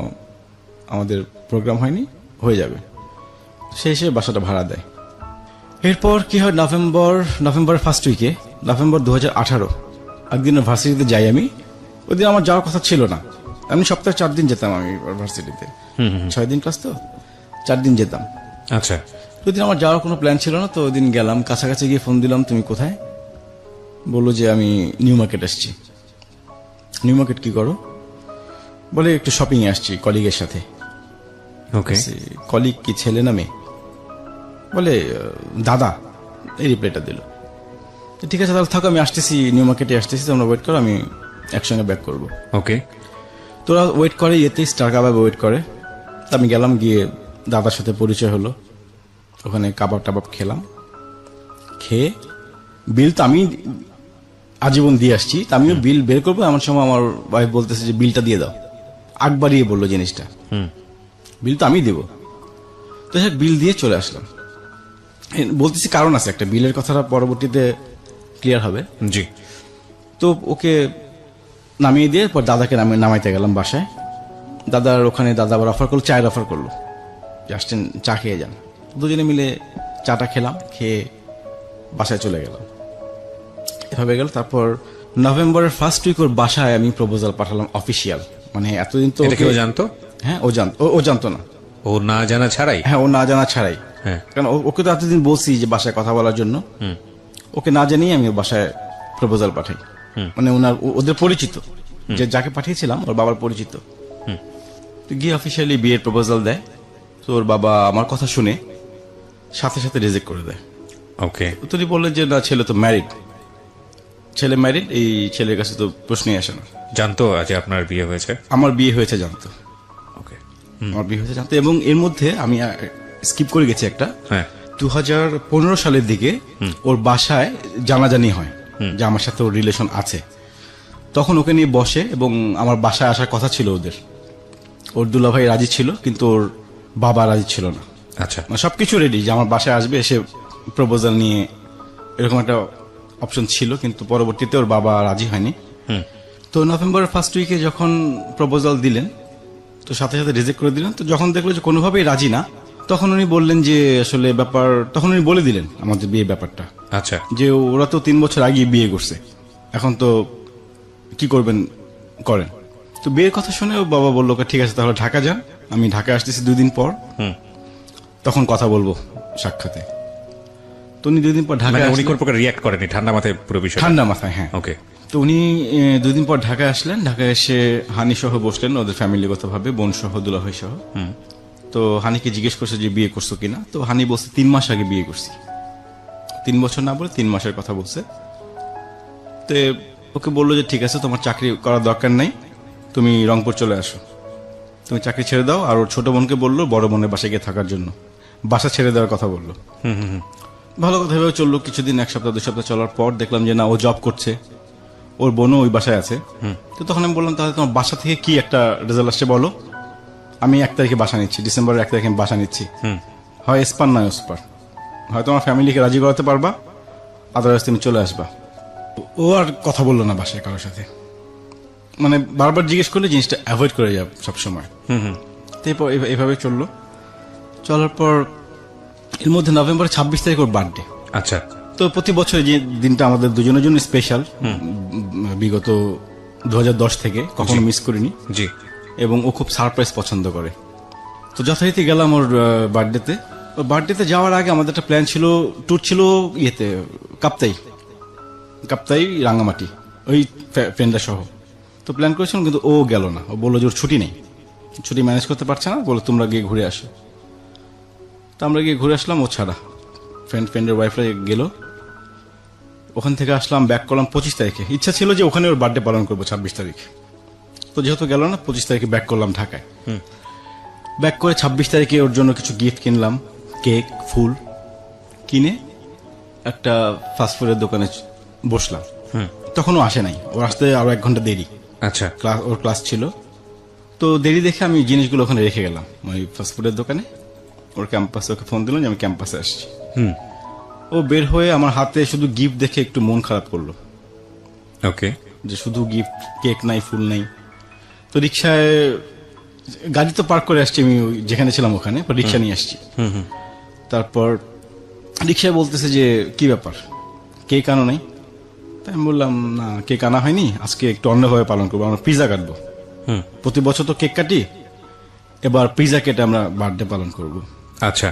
আমাদের প্রোগ্রাম হয়নি, হয়ে যাবে। সে এসে বাসাটা ভাড়া দেয়। এরপর কি হয়, নভেম্বরের ফার্স্ট উইকে, নভেম্বর 2018, একদিন ভার্সিটিতে যাই আমি। ওই দিন আমার যাওয়ার কথা ছিল না, আমি সপ্তাহে 4 দিন যেতাম আমি ভার্সিটিতে। 6 দিন ক্লাস, তো 4 দিন যেতাম। আচ্ছা। ওই দিন আমার যাওয়ার কোনো প্ল্যান ছিল না। তো ওই দিন গেলাম, কাছাকাছি গিয়ে ফোন দিলাম, তুমি কোথায়? বললো যে আমি নিউ মার্কেট আসছি। নিউ মার্কেট কি করো? বলে একটু শপিং এ আসছি কলিগের সাথে। ওকে। কলিগ কি ছেলে না মেয়ে? বলে দাদা, এই রিপ্লাইটা দিল। ঠিক আছে তাহলে থাকো, আমি আসতেছি, নিউ মার্কেটে আসতেছি, তোমরা ওয়েট করো, আমি একসঙ্গে ব্যাক করবো। ওকে। তোরা ওয়েট করে, ইয়েতে স্টার কাবাবে ওয়েট করে। তা আমি গেলাম, গিয়ে দাদার সাথে পরিচয় হলো, ওখানে কাবাব টাবাব খেলাম। খেয়ে বিল তো আমি আজীবন দিয়ে আসছি, তা আমিও বিল বের করবো, এমন সময় আমার ওয়াইফ বলতেছে যে বিলটা দিয়ে দাও। আগ বাড়িয়ে বললো জিনিসটা, বিল তো আমি দিব। তো বিল দিয়ে চলে আসলাম। বলতেছি কারণ আছে একটা, বিলের কথাটা পরবর্তীতে ক্লিয়ার হবে। জি। তো ওকে নামিয়ে দিয়ে পর দাদাকে নামাইতে গেলাম বাসায়। দাদার ওখানে দাদা আবার অফার করলো, চায়ের অফার করলো। যে আসছেন চা খেয়ে যান। দুজনে মিলে চাটা খেলাম, খেয়ে বাসায় চলে গেলাম। এভাবে গেল। তারপর নভেম্বরের ফার্স্ট উইক ওর বাসায় আমি প্রপোজাল পাঠালাম অফিসিয়াল। মানে এতদিন তো এটা কেউ জানতো? হ্যাঁ, ও জানতো না। ও না জানা ছাড়াই? হ্যাঁ, ও না জানা ছাড়াই। হ্যাঁ। কারণ ওকে তো এতদিন বলছি যে বাসায় কথা বলার জন্য, ওকে না জানিয়ে আমি ওর বাসায় প্রপোজাল পাঠাই। মানে ওদের পরিচিত, যে যাকে পাঠিয়েছিলাম ওর বাবার পরিচিত। তো গিয়ে অফিসিয়ালি বিয়ের প্রপোজাল দেয়। তো ওর বাবা আমার কথা শুনে সাথে সাথে রিজেক্ট করে দেয়। ওকে। তিনি বললেন যে না, ছেলে তো ম্যারিড, ছেলে ম্যারিড, এই ছেলের কাছে তো প্রশ্নই আসে না। জানতো যে আপনার বিয়ে হয়েছে? আমার বিয়ে হয়েছে জানতো। ওকে। আমার বিয়ে হয়েছে জানতো। এবং এর মধ্যে আমি স্কিপ করে গেছি একটা, হ্যাঁ। 2015 সালের দিকে ওর বাসায় জানাজানি হয় যে আমার সাথে ওর রিলেশন আছে। তখন ওকে নিয়ে বসে এবং আমার বাসায় আসার কথা ছিল ওদের। ওর দুলাভাই রাজি ছিল, কিন্তু ওর বাবা রাজি ছিল না। আচ্ছা। মানে সবকিছু রেডি যে আমার বাসায় আসবে, এসে প্রপোজাল নিয়ে, এরকম একটা অপশন ছিল, কিন্তু পরবর্তীতে ওর বাবা রাজি হয়নি। তো নভেম্বরের ফার্স্ট উইকে যখন প্রপোজাল দিলেন, তো সাথে সাথে রিজেক্ট করে দিলেন। তো যখন দেখলো যে কোনোভাবেই রাজি না, তখন উনি বললেন যে আসলে তখন উনি বলে দিলেন আমাদের বিয়ে ব্যাপারটা, আচ্ছা। যে ওরা তো 3 বছর আগে বিয়ে করছে, এখন তো কি করবেন করেন। তো বিয়ের কথা শুনে ও বাবা বললো ঠিক আছে তাহলে ঢাকা যান, আমি ঢাকা আসতেছি 2 দিন পর, তখন কথা বলবো সাক্ষাতে। তো উনি 2 দিন পর ঢাকা, মানে উনি কোন প্রকার রিয়াক্ট করেনি? ঠান্ডা মাথায় পুরো বিষয়? ঠান্ডা মাথায়, হ্যাঁ। ওকে। তো উনি 2 দিন পর ঢাকায় আসলেন। ঢাকায় এসে হানি সহ বসলেন, ওদের ফ্যামিলিগত ভাবে, বোন সহ, দুলাভাই সহ। তো হানিকে জিজ্ঞেস করছে যে বিয়ে করছো কিনা। তো হানি বলছে 3 মাস আগে বিয়ে করছি। 3 বছর না বলে 3 মাসের কথা বলছে। তো ওকে বললো যে ঠিক আছে, তোমার চাকরি করার দরকার নাই, তুমি রংপুর চলে আসো, তুমি চাকরি ছেড়ে দাও। আর ওর ছোট বোনকে বললো বড় বোনের বাসায় গিয়ে থাকার জন্য, বাসা ছেড়ে দেওয়ার কথা বললো। ভালো কথা ভেবে চললো কিছুদিন, 1 সপ্তাহ 2 সপ্তাহ চলার পর দেখলাম যে না, ও জব করছে, ওর বোনও ওই বাসায় আছে। তো তখন আমি বললাম তাহলে তোমার বাসা থেকে কি একটা রেজাল্ট আসছে বলো, আমি 1 তারিখে বাসা নিচ্ছি, ডিসেম্বরের 1 তারিখে আমি বাসা নিচ্ছি, হয় এসপার নয় ওসপার, হয় তোমার ফ্যামিলিকে রাজি করাতে পারবা, আদারওয়াইজ তুমি চলে আসবা। ও আর কথা বললো না বাসায় কারোর সাথে, মানে বারবার জিজ্ঞেস করলে জিনিসটা অ্যাভয়েড করে যাবে সবসময়। তো এরপর এভাবে চললো। চলার পর এর মধ্যে নভেম্বরের 26 তারিখ ওর বার্থডে। আচ্ছা। তো প্রতি বছর যে দিনটা আমাদের দুজনের জন্য স্পেশাল, বিগত 2010 থেকে কখনো মিস করিনি। জি। এবং ও খুব সারপ্রাইজ পছন্দ করে। তো যথারীতি গেলাম ওর বার্থডেতে। ওর বার্থডেতে যাওয়ার আগে আমাদের একটা প্ল্যান ছিল, ট্যুর ছিল ইয়েতে, কাপ্তাই রাঙ্গামাটি, ওই ফ্রেন্ডরা সহ। তো প্ল্যান করেছিলাম, কিন্তু ও গেল না। ও বললো যে ওর ছুটি নেই, ছুটি ম্যানেজ করতে পারছে না, বলো তোমরা গিয়ে ঘুরে আসো। তো আমরা গিয়ে ঘুরে আসলাম, ও ছাড়া। ফ্রেন্ডের ওয়াইফরা গেল, ওখান থেকে আসলাম, ব্যাক করলাম 25 তারিখে। ইচ্ছা ছিল যে ওখানে ওর বার্থডে পালন করবো 26 তারিখ, তো যেহেতু গেল না, 25 তারিখে ব্যাক করলাম ঢাকায়। ব্যাক করে 26 তারিখে ওর জন্য কিছু গিফট কিনলাম, কেক, ফুল কিনে একটা ফাস্টফুডের দোকানে বসলাম। তখনও আসে নাই, ওর আসতে আরো 1 ঘন্টা দেরি। আচ্ছা। ওর ক্লাস ছিল, তো দেরি দেখে আমি জিনিসগুলো ওখানে রেখে গেলাম ওই ফাস্টফুডের দোকানে। ওর ক্যাম্পাসে ওকে ফোন দিলাম যে আমি ক্যাম্পাসে আসছি। ও বের হয়ে আমার হাতে শুধু গিফট দেখে একটু মন খারাপ করলো। ওকে। যে শুধু গিফট, কেক নাই, ফুল নাই। তো রিক্সায়, গাড়ি তো পার্ক করে আসছি আমি যেখানে ছিলাম ওখানে, রিক্সা নিয়ে আসছি। তারপর রিক্সায় বলতেছে যে কি ব্যাপার, কেক আনো নাই? তাই আমি বললাম না, কেক আনা হয়নি, আজকে একটু অন্যভাবে পালন করবো, আমরা পিজা কাটবো। প্রতি বছর তো কেক কাটি, এবার পিজা কেটে আমরা বার্থডে পালন করব। আচ্ছা।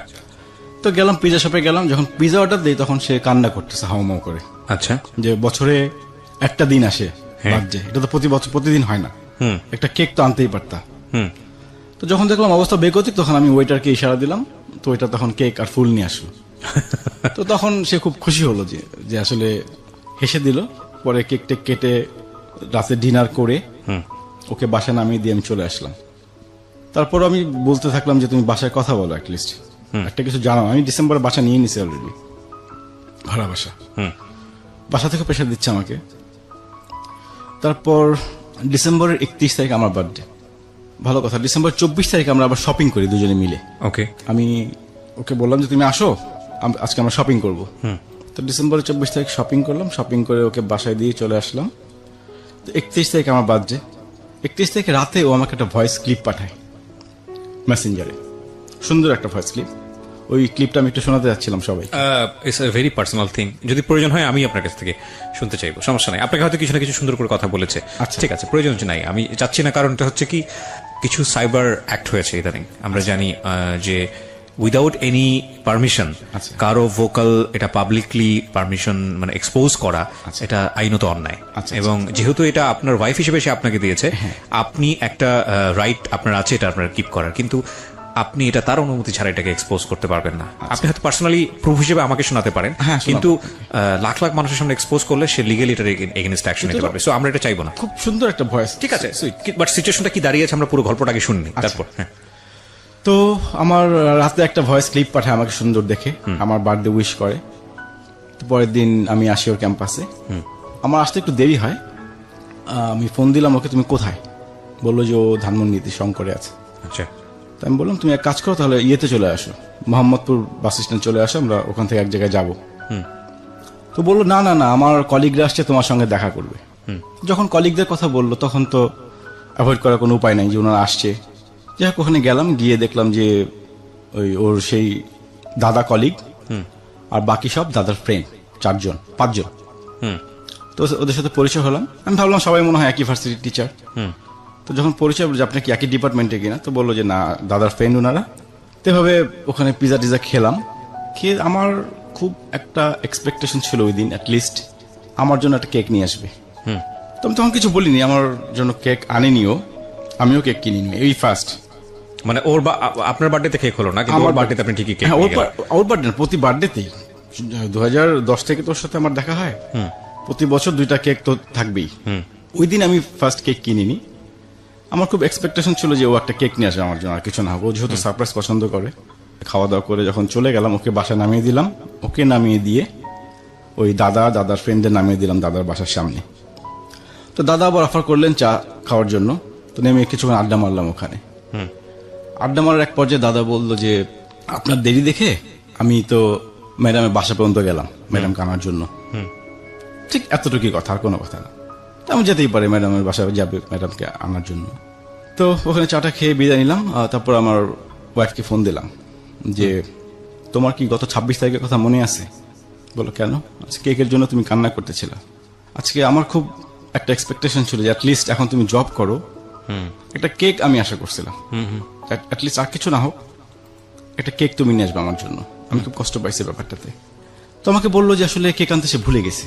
তো গেলাম পিজা শপে, গেলাম, যখন পিজা অর্ডার দিই তখন সে কান্না করতেছে হাউমাউ করে। আচ্ছা। যে বছরে একটা দিন আসে বার্থডে, এটা তো প্রতি বছর প্রতিদিন হয় না, একটা কেক তো আনতেই পারতা। তো যখন দেখলাম অবস্থা বেগতিক, তখন আমি ওয়েটারকে ইশারা দিলাম, তো ওইটা তখন কেক আর ফুল নিয়ে আসলো। তো তখন সে খুব খুশি হলো যে আসলে হেসে দিল। পরে কেক টেক কেটে রাতে ডিনার করে ওকে বাসায় নামিয়ে দিয়ে আমি চলে আসলাম। তারপর আমি বলতে থাকলাম যে তুমি বাসায় কথা বলো, অ্যাটলিস্ট একটা কিছু জানাও। আমি ডিসেম্বরে বাসা নিয়ে নিছি অলরেডি, ভাড়া বাসা। বাসা থেকে প্রেশার দিচ্ছে আমাকে। তারপর ডিসেম্বরের 31 তারিখ আমার বার্থডে। ভালো কথা, ডিসেম্বর 24 তারিখে আমরা আবার শপিং করি দুজনে মিলে। ওকে। আমি ওকে বললাম যে তুমি আসো, আজকে আমরা শপিং করবো। তো ডিসেম্বরের 24 তারিখ শপিং করলাম, শপিং করে ওকে বাসায় দিয়ে চলে আসলাম। তো 31 তারিখ আমার বার্থডে। 31 তারিখে রাতে ও আমাকে একটা ভয়েস ক্লিপ পাঠায় মেসেঞ্জারে। সুন্দর একটা ভয়েস ক্লিপ। ওই ক্লিপটা আমি একটু শোনাতে যাচ্ছিলাম সবাই। It's a very personal thing. যদি প্রয়োজন হয় আমি আপনার কাছ থেকে শুনতে চাইবো, সমস্যা নাই। আপনাকে হয়তো কিছু না কিছু সুন্দর করে কথা বলেছে, আচ্ছা। ঠিক আছে, প্রয়োজন নাই, আমি চাচ্ছি না। কারণটা হচ্ছে কি, কিছু সাইবার অ্যাক্ট হয়েছে ইদানিং, আমরা জানি যে উইদাউট এনি পারমিশন আচ্ছা। কারো ভোকাল এটা পাবলিকলি পারমিশন মানে এক্সপোজ করা, এটা আইনত অন্যায়। আচ্ছা, এবং যেহেতু এটা আপনার ওয়াইফ হিসেবে সে আপনাকে দিয়েছে, আপনি একটা রাইট আপনার আছে এটা আপনার কিপ করার, কিন্তু আপনি এটা তার অনুমতি ছাড়া এটাকে এক্সপোজ করতে পারবেন না। আপনি হয়তো পার্সোনালি প্রুফ হিসেবে আমাকে শোনাতে পারেন, হ্যাঁ, শোনাবো। কিন্তু লাখ লাখ মানুষের সামনে এক্সপোজ করলে সে লিগ্যালি এটার এগেইনস্ট অ্যাকশন নিতে পারবে। সো আমরা এটা চাইবো না। খুব সুন্দর একটা ভয়েস, ঠিক আছে, বাট সিচুয়েশনটা কি দাঁড়িয়েছে আমরা পুরো গল্পটাকে শুননি, তারপর হ্যাঁ। তো আমার রাতে একটা ভয়েস ক্লিপ পাঠায় আমাকে সুন্দর দেখে, আমার বার্থডে উইশ করে। তো পরের দিন আমি আসি ওর ক্যাম্পাসে। আমার আসতে একটু দেরি হয়। আমি ফোন দিলাম ওকে, তুমি কোথায়? বললো যে ও ধানমন্ডিতে শঙ্করে আছে। আচ্ছা, তো আমি বললাম তুমি এক কাজ করো, তাহলে ইয়েতে চলে আসো, মোহাম্মদপুর বাস স্ট্যান্ড চলে আসো, আমরা ওখান থেকে এক জায়গায় যাবো। তো বললো না না না, আমার কলিগরা আসছে, তোমার সঙ্গে দেখা করবে। যখন কলিগদের কথা বললো তখন তো অ্যাভয়েড করার কোনো উপায় নাই যে ওনারা আসছে। যাই হোক, ওখানে গেলাম, গিয়ে দেখলাম যে ওর সেই দাদা কলিগ আর বাকি সব দাদার ফ্রেন্ড, 5জন। তো ওদের সাথে পরিচয় হলাম। আমি ভাবলাম সবাই মনে হয় একই ভার্সিটির টিচার। তো যখন পরিচয় হলো যে আপনি কি একই ডিপার্টমেন্টে কিনা, তো বললো যে না, দাদার ফ্রেন্ড ওনারা। তো এভাবে ওখানে পিজা টিজা খেলাম। খেয়ে আমার খুব একটা এক্সপেকটেশন ছিল ওই দিন অ্যাটলিস্ট আমার জন্য একটা কেক নিয়ে আসবে। তো আমি তখন কিছু বলিনি, আমার জন্য কেক আনিনিও, আমিও কেক কিনিনি, এই ফার্স্ট। মানে ওর আপনার বার্থডেতে কেক হলো না, কিন্তু ওর বার্থডেতে আপনি ঠিকই কেক হ্যাঁ, নিয়ে গেলেন। ওর বার্থডে প্রতি বার্থডেতেই 2010 থেকে তোর সাথে আমার দেখা হয়, প্রতি বছর 2টা কেক তো থাকবেই। ওই দিন আমি ফার্স্ট কেক কিনিনি। আমার খুব এক্সপেকটেশন ছিল যে ও একটা কেক নিয়ে আসবে আমার জন্য, আর কিছু না হোক। ও যেহেতু সারপ্রাইজ পছন্দ করে। খাওয়া দাওয়া করে যখন চলে গেলাম, ওকে বাসা নামিয়ে দিলাম। ওকে নামিয়ে দিয়ে ওই দাদার ফ্রেন্ডদের নামিয়ে দিলাম দাদার বাসার সামনে। তো দাদা আবার অফার করলেন চা খাওয়ার জন্য। তো নেমে কিছুক্ষণ আড্ডা মারলাম ওখানে। আড্ডা মারার এক পর্যায়ে দাদা বললো যে আপনার দেরি দেখে আমি তো ম্যাডামের বাসা পর্যন্ত গেলাম ম্যাডামকে আনার জন্য। ঠিক এতটুকুই কথা, আর কোনো কথা না। তো আমি যেতেই পারি, ম্যাডামের বাসায় যাবে ম্যাডামকে আনার জন্য। তো ওখানে চাটা খেয়ে বিদায় নিলাম। তারপর আমার ওয়াইফকে ফোন দিলাম যে তোমার কি গত 26 তারিখের কথা মনে আছে? বলো কেন? আজকে কেকের জন্য তুমি কান্না করতেছিল। আজকে আমার খুব একটা এক্সপেকটেশন ছিল যে অ্যাটলিস্ট এখন তুমি জব করো, একটা কেক আমি আশা করছিলাম, অ্যাটলিস্ট আর কিছু না হোক একটা কেক তুমি নিয়ে আসবে আমার জন্য। আমি খুব কষ্ট পাইছি ব্যাপারটাতে। তো আমাকে বললো যে আসলে কেক আনতে সে ভুলে গেছে।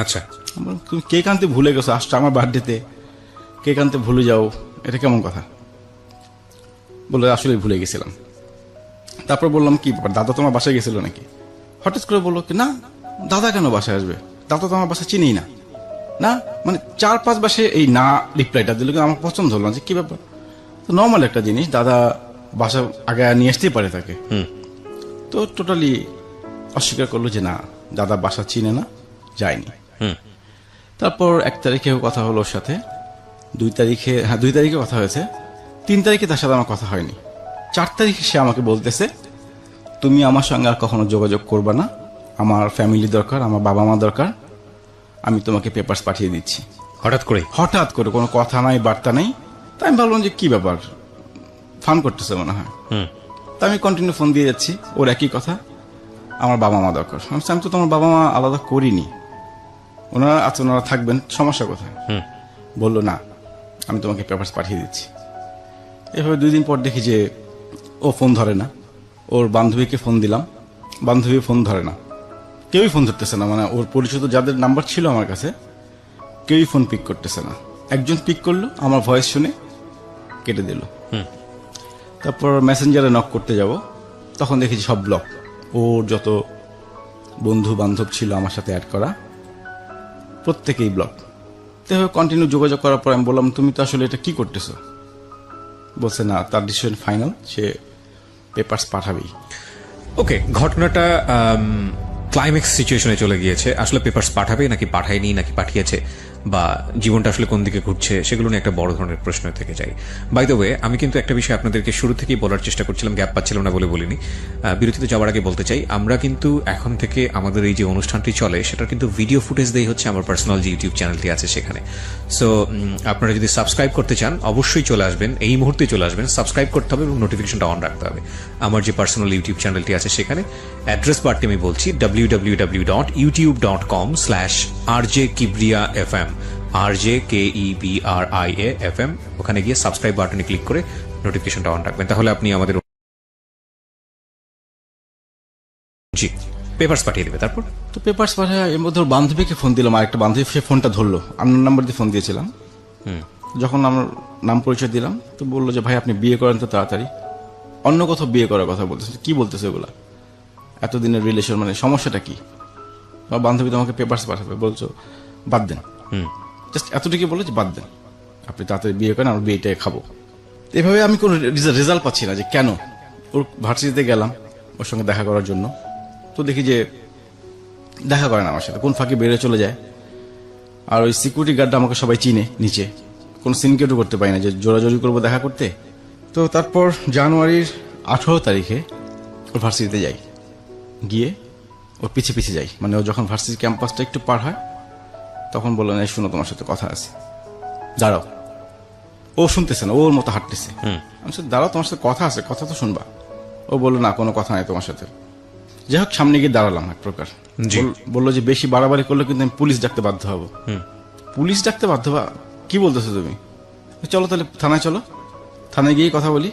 আচ্ছা, তুমি কেক আনতে ভুলে গেছো, আসছো আমার বার্থডেতে, কেক আনতে ভুলে যাও, এটা কেমন কথা? বলে আসলে ভুলে গেছিলাম। তারপর বললাম কি ব্যাপার, দাদা তোমার বাসায় গেছিল নাকি? হঠাৎ করে বললো কি না, দাদা কেন বাসায় আসবে, দাদা তো আমার বাসা চিনিই না। না মানে 4-5 বাসে এই না রিপ্লাইটা দিল, আমার পছন্দ হলো না যে কি ব্যাপার। তো নর্মাল একটা জিনিস, দাদা বাসা আগে নিয়ে আসতেই পারে তাকে। তো টোটালি অস্বীকার করলো যে না, দাদা বাসা চিনে না, যায়নি। তারপর 1 তারিখে কথা হলো ওর সাথে, 2 তারিখে কথা হয়েছে, 3 তারিখে তার সাথে আমার কথা হয়নি। 4 তারিখে সে আমাকে বলতেছে তুমি আমার সঙ্গে আর কখনো যোগাযোগ করবে না, আমার ফ্যামিলি দরকার, আমার বাবা মা দরকার, আমি তোমাকে পেপারস পাঠিয়ে দিচ্ছি। হঠাৎ করে কোনো কথা নাই, বার্তা নাই। তাই আমি ভাবলাম যে কি ব্যাপার, ফান করতেছে মনে হয়। তা আমি কন্টিনিউ ফোন দিয়ে যাচ্ছি, ওর একই কথা, আমার বাবা মা দরকার। আমি তো তোমার বাবা মা আলাদা করিনি, ওনারা থাকবেন, সমস্যা কোথায়? বললো না, আমি তোমাকে পেপারস পাঠিয়ে দিচ্ছি। এভাবে 2 দিন পর দেখি যে ও ফোন ধরে না। ওর বান্ধবীকে ফোন দিলাম, বান্ধবী ফোন ধরে না, কেউই ফোন ধরতেছে না। মানে ওর পরিচিত যাদের নাম্বার ছিল আমার কাছে, কেউই ফোন পিক করতেছে না। একজন পিক করলো, আমার ভয়েস শুনে কেটে দিল। তারপর মেসেঞ্জারে নক করতে যাব, তখন দেখেছি সব ব্লক। ওর যত বন্ধু বান্ধব ছিল আমার সাথে অ্যাড করা, প্রত্যেকেই ব্লক। তো কন্টিনিউ যোগাযোগ করার পর আমি বললাম তুমি তো আসলে এটা কি করতেছো? বলছে না, তার ডিসিশন ফাইনাল, সে পেপারস পাঠাবেই। ওকে, ঘটনাটা ক্লাইম্যাক্স সিচুয়েশনে চলে গিয়েছে। আসলে পেপারস পাঠাবে নাকি পাঠায়নি নাকি পাঠিয়েছে বা জীবনটা আসলে কোন দিকে ঘুরছে সেগুলো নিয়ে একটা বড় ধরনের প্রশ্ন থেকে যায়। বাই দ্য ওয়ে, আমি কিন্তু একটা বিষয় আপনাদেরকে শুরু থেকেই বলার চেষ্টা করছিলাম, গ্যাপ পাচ্ছিলাম না বলে বলিনি। বিরতিতে যাওয়ার আগে বলতে চাই, আমরা কিন্তু এখন থেকে আমাদের এই যে অনুষ্ঠানটি চলে সেটার কিন্তু ভিডিও ফুটেজ দেই হচ্ছে আমার পার্সোনাল যে ইউটিউব চ্যানেলটি আছে সেখানে। সো আপনারা যদি সাবস্ক্রাইব করতে চান অবশ্যই চলে আসবেন, এই মুহূর্তে চলে আসবেন, সাবস্ক্রাইব করতে হবে এবং নোটিফিকেশনটা অন রাখতে হবে। আমার যে পার্সোনাল ইউটিউব চ্যানেলটি আছে সেখানে অ্যাড্রেস বারটি আমি বলছি www.youtube.com/rjkibriafm, RJKEBRIAFM। ওখানে গিয়ে সাবস্ক্রাইব বাটনে ক্লিক করে নোটিফিকেশনটা অন রাখবেন, তাহলে আপনি আমাদের জি পেপারস পাঠিয়ে দেবে। তারপর তো পেপারস পাঠায়, এর মধ্যে ওর বান্ধবীকে ফোন দিলাম, আরেকটা বান্ধবী, সে ফোনটা ধরলো, আননোন নাম্বার দিয়ে ফোন দিয়েছিলাম। যখন আমার নাম পরিচয় দিলাম তো বললো যে ভাই আপনি বিয়ে করেন তো তাড়াতাড়ি, অন্য কোথাও বিয়ে করার কথা বলতেছে। কি বলতেছে এগুলা, এতদিনের রিলেশন, মানে সমস্যাটা কি? আমার বান্ধবী তোমাকে পেপারস পাঠাবে, বলছো বাদ দেন, জাস্ট এতটুকু বলে যে বাদ দেন, আপনি তাড়াতাড়ি বিয়ে করেন, আমরা বিয়েটাই খাবো। এভাবে আমি কোনো রেজাল্ট পাচ্ছি না যে কেন। ওর ভার্সিটিতে গেলাম ওর সঙ্গে দেখা করার জন্য, তো দেখি যে দেখা করে না আমার সাথে, কোন ফাঁকে বেরিয়ে চলে যায়। আর ওই সিকিউরিটি গার্ডটা আমাকে সবাই চিনে, নিচে কোনো সিনকেটও করতে পারি না যে জোরাজোরি করবো দেখা করতে। তো তারপর জানুয়ারির 18 তারিখে ওর ভার্সিটিতে যাই, গিয়ে ওর পিছে পিছে যাই, মানে ও যখন ভার্সিটি ক্যাম্পাসটা একটু পার হয় তখন বললো না শুনো তোমার সাথে কথা আছে, দাঁড়াও। ও শুনতেছে না, ওর মতো হাঁটতেছে। আমি বলছি, দাঁড়াও তোমার সাথে কথা আছে, কথা তো শুনবা। ও বললো না কোনো কথা নাই তোমার সাথে। যাই হোক সামনে গিয়ে দাঁড়ালাম এক প্রকার। বললো যে বেশি বাড়াবাড়ি করলে কিন্তু আমি পুলিশ ডাকতে বাধ্য হবো। পুলিশ ডাকতে বাধ্য হবা? কি বলতেছো তুমি? চলো তাহলে থানায় চলো, থানায় গিয়ে কথা বলি।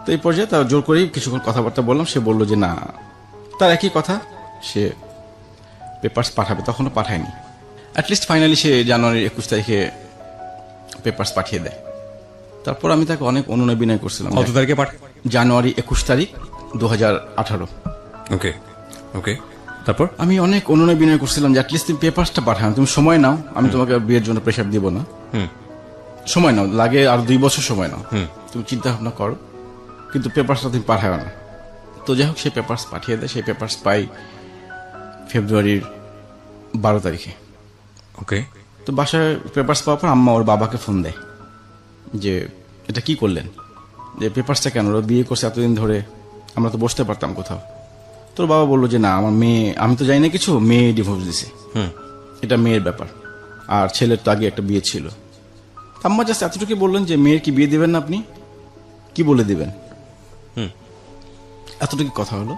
তো এই পর্যায়ে তার জোর করেই কিছুক্ষণ কথাবার্তা বললাম। সে বললো যে না, তার একই কথা, সে পেপারস পাঠাবে, তখনও পাঠায়নি। অ্যাটলিস্ট ফাইনালি সে জানুয়ারির 21 তারিখে পেপারস পাঠিয়ে দেয়। তারপর আমি তাকে অনেক অনুনয় বিনয় করছিলাম। কত তারিখে পাঠায়? জানুয়ারি 21 তারিখ 2018। ওকে ওকে। তারপর আমি অনেক অনুনয় বিনয় করছিলাম যে অ্যাটলিস্ট তুমি পেপারসটা পাঠাও, তুমি সময় নাও, আমি তোমাকে বিয়ের জন্য প্রেশার দিব না, সময় নাও, লাগে আর 2 বছর সময় নাও, তুমি চিন্তা ভাবনা করো, কিন্তু পেপারসটা তুমি পাঠাও না। তো যাই হোক সে পেপারস পাঠিয়ে দেয়। সেই পেপারস পাই ফেব্রুয়ারির 12 তারিখে। ওকে। তো বাসায় পেপারস পাওয়ার পর আম্মা ওর বাবাকে ফোন দেয় যে এটা কি করলেন, যে পেপারসটা কেন, ওরা বিয়ে করছে এতদিন ধরে, আমরা তো বসতে পারতাম কোথাও। তোর বাবা বললো যে না, আমার মেয়ে, আমি তো জানি না কিছু, মেয়ে ডিভোর্স দিছে, এটা মেয়ের ব্যাপার, আর ছেলের তো আগে একটা বিয়ে ছিল। আম্মা জাস্ট এতটুকু বললেন যে মেয়ের কি বিয়ে দিবেন না, আপনি কি বলে দিবেন, এতটুকু কথা হলো।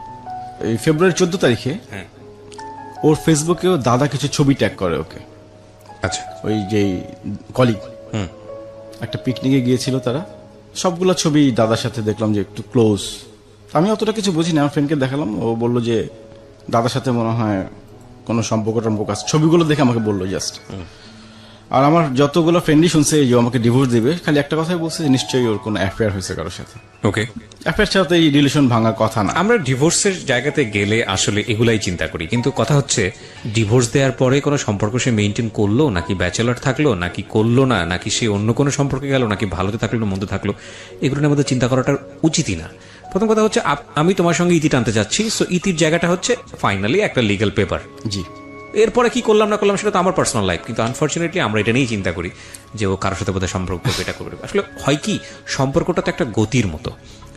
এই ফেব্রুয়ারি 14 তারিখে ওর ফেসবুকেও দাদা কিছু ছবি ট্যাগ করে ওকে। আচ্ছা। ওই যে কলিগ একটা পিকনিকে গিয়েছিল তারা, সবগুলো ছবি দাদার সাথে দেখলাম যে একটু ক্লোজ। আমি অতটা কিছু বুঝি না, আমার ফ্রেন্ডকে দেখালাম, ও বললো যে দাদার সাথে মনে হয় কোনো সম্পর্ক টম্পর্ক আছে, ছবিগুলো দেখে আমাকে বললো জাস্ট। আর আমার যতগুলো ফ্রেন্ডই শুনছে যে আমাকে ডিভোর্স দিবে, খালি একটা কথাই বলছে যে নিশ্চয়ই ওর কোনো অ্যাফেয়ার হয়েছে কারোর সাথে। ওকে। অ্যাফেয়ার ছাড়া তো এই রিলেশন ভাঙার কথা না। আমরা ডিভোর্সের জায়গাতে গেলে আসলে এগুলাই চিন্তা করি, কিন্তু কথা হচ্ছে ডিভোর্স দেওয়ার পরে কোনো সম্পর্ক সে মেনটেন করলো নাকি ব্যাচেলর থাকলো নাকি করলো না, নাকি সে অন্য কোনো সম্পর্কে গেল নাকি ভালোতে থাকলো না মন্দ থাকলো, এগুলো নিয়ে আমাদের চিন্তা করাটা উচিতই না। প্রথম কথা হচ্ছে আমি তোমার সঙ্গে ইতি টানতে যাচ্ছি, সো ইতির জায়গাটা হচ্ছে ফাইনালি একটা লিগ্যাল পেপার। জি। এরপরে কি করলাম না করলাম সেটা তো আমার পার্সোনাল লাইফ, কিন্তু আনফর্চুনেটলি আমরা এটা নিয়েই চিন্তা করি যে ও কারোর সাথে বোধহয় সম্পর্ক করবে, এটা করবে। আসলে হয় কি, সম্পর্কটা তো একটা গতির মতো,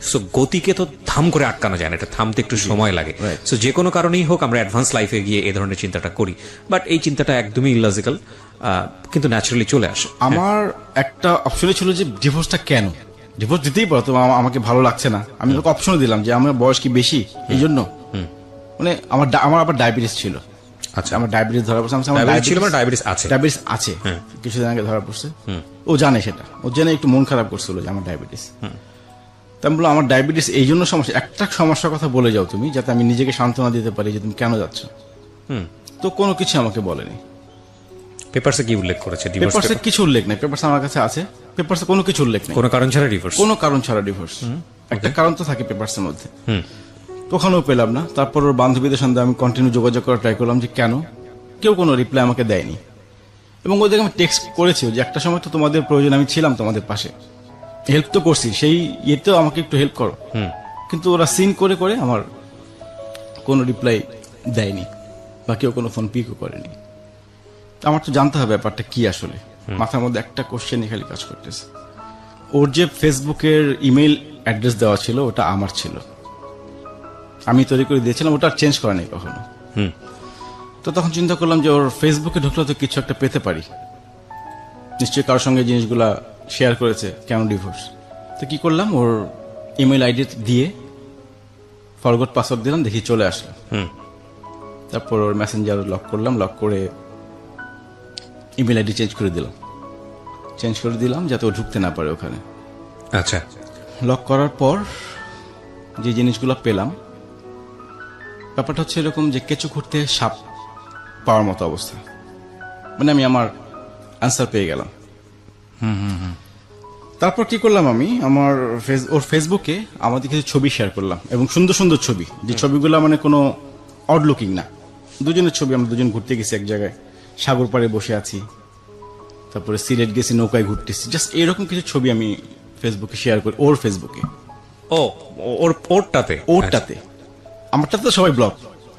সো গতিকে তো থাম করে আটকানো যায় না, এটা থামতে একটু সময় লাগে। সো যে কোনো কারণেই হোক আমরা অ্যাডভান্স লাইফে গিয়ে এ ধরনের চিন্তাটা করি, বাট এই চিন্তাটা একদমই ইললজিক্যাল, কিন্তু ন্যাচারালি চলে আসে। আমার একটা অপশনই ছিল যে ডিভোর্সটা কেন, ডিভোর্স দিতেই পারতো, আমাকে ভালো লাগছে না। আমি তোকে অপশনও দিলাম যে আমার বয়স কি বেশি, এই জন্য মানে আমার আবার ডায়াবেটিস ছিল। আচ্ছা, আমার ডায়াবেটিস ধরা পড়ছে। ডায়াবেটিস আছে কিছুদিন আগে ধরা পড়ছে। ও জানে সেটা, ও জেনে একটু মন খারাপ করছিল যে আমার ডায়াবেটিস। তাই আমি বললাম আমার ডায়াবেটিস এই জন্য সমস্যা, একটা সমস্যার কথা বলে যাও তুমি, যাতে আমি নিজেকে সান্ত্বনা দিতে পারি যে তুমি কেন যাচ্ছ। তো কোনো কিছু আমাকে বলেনি। পেপারসে কি উল্লেখ করেছে? পেপারসে কিছু উল্লেখ নেই, পেপারস আমার কাছে আছে, পেপারসে কোনো কিছু উল্লেখ নেই। কোনো কারণ ছাড়া ডিভোর্স? কোনো কারণ ছাড়া ডিভোর্স। একটা কারণ তো থাকে পেপারসের মধ্যে, ওখানেও পেলাম না। তারপর ওর বান্ধবীদের সঙ্গে আমি কন্টিনিউ যোগাযোগ করার ট্রাই করলাম যে কেন, কেউ কোনো রিপ্লাই আমাকে দেয়নি। এবং ওদেরকে আমি টেক্সট করেছি যে একটা সময় তো তোমাদের প্রয়োজন, আমি ছিলাম তোমাদের পাশে, হেল্প তো করছি, সেই ইয়েতেও আমাকে একটু হেল্প করো। কিন্তু ওরা সিন করে করে আমার কোনো রিপ্লাই দেয়নি, বা কেউ কোনো ফোন পিকও করেনি। আমার তো জানতে হবে ব্যাপারটা কি আসলে। মাথার মধ্যে একটা কোশ্চেনই খালি কাজ করতেছে। ওর যে ফেসবুকের ইমেল অ্যাড্রেস দেওয়া ছিল ওটা আমার ছিল, আমি তৈরি করে দিয়েছিলাম, ওটা আর চেঞ্জ করা নেই কখনো। তো তখন চিন্তা করলাম যে ওর ফেসবুকে ঢুকলে তো কিছু একটা পেতে পারি, নিশ্চয়ই কারোর সঙ্গে জিনিসগুলা শেয়ার করেছে, কেন ডিভোর্স। তো কি করলাম, ওর ইমেল আইডি দিয়ে ফরগট পাসওয়ার্ড দিলাম, দেখি চলে আসলো। তারপর ওর মেসেঞ্জার লক করলাম, লক করে ইমেল আইডি চেঞ্জ করে দিলাম যাতে ও ঢুকতে না পারে ওখানে। আচ্ছা, লক করার পর যে জিনিসগুলো পেলাম, ব্যাপারটা হচ্ছে এরকম যে কেঁচো খুঁড়তে সাপ পাওয়ার মতো অবস্থা, মানে আমি আমার অ্যান্সার পেয়ে গেলাম। তারপর কি করলাম, আমি ওর ফেসবুকে আমাদের কিছু ছবি শেয়ার করলাম, এবং সুন্দর সুন্দর ছবি, যে ছবিগুলো মানে কোনো অড লুকিং না, দুজনের ছবি। আমরা দুজন ঘুরতে গেছি এক জায়গায়, সাগর পাড়ে বসে আছি, তারপরে সিলেট গেছি, নৌকায় ঘুরতেছি, জাস্ট এরকম কিছু ছবি আমি ফেসবুকে শেয়ার করি, ওর ফেসবুকে। ওর ওরটাতে আমারটাতে তো সবাই ব্লক,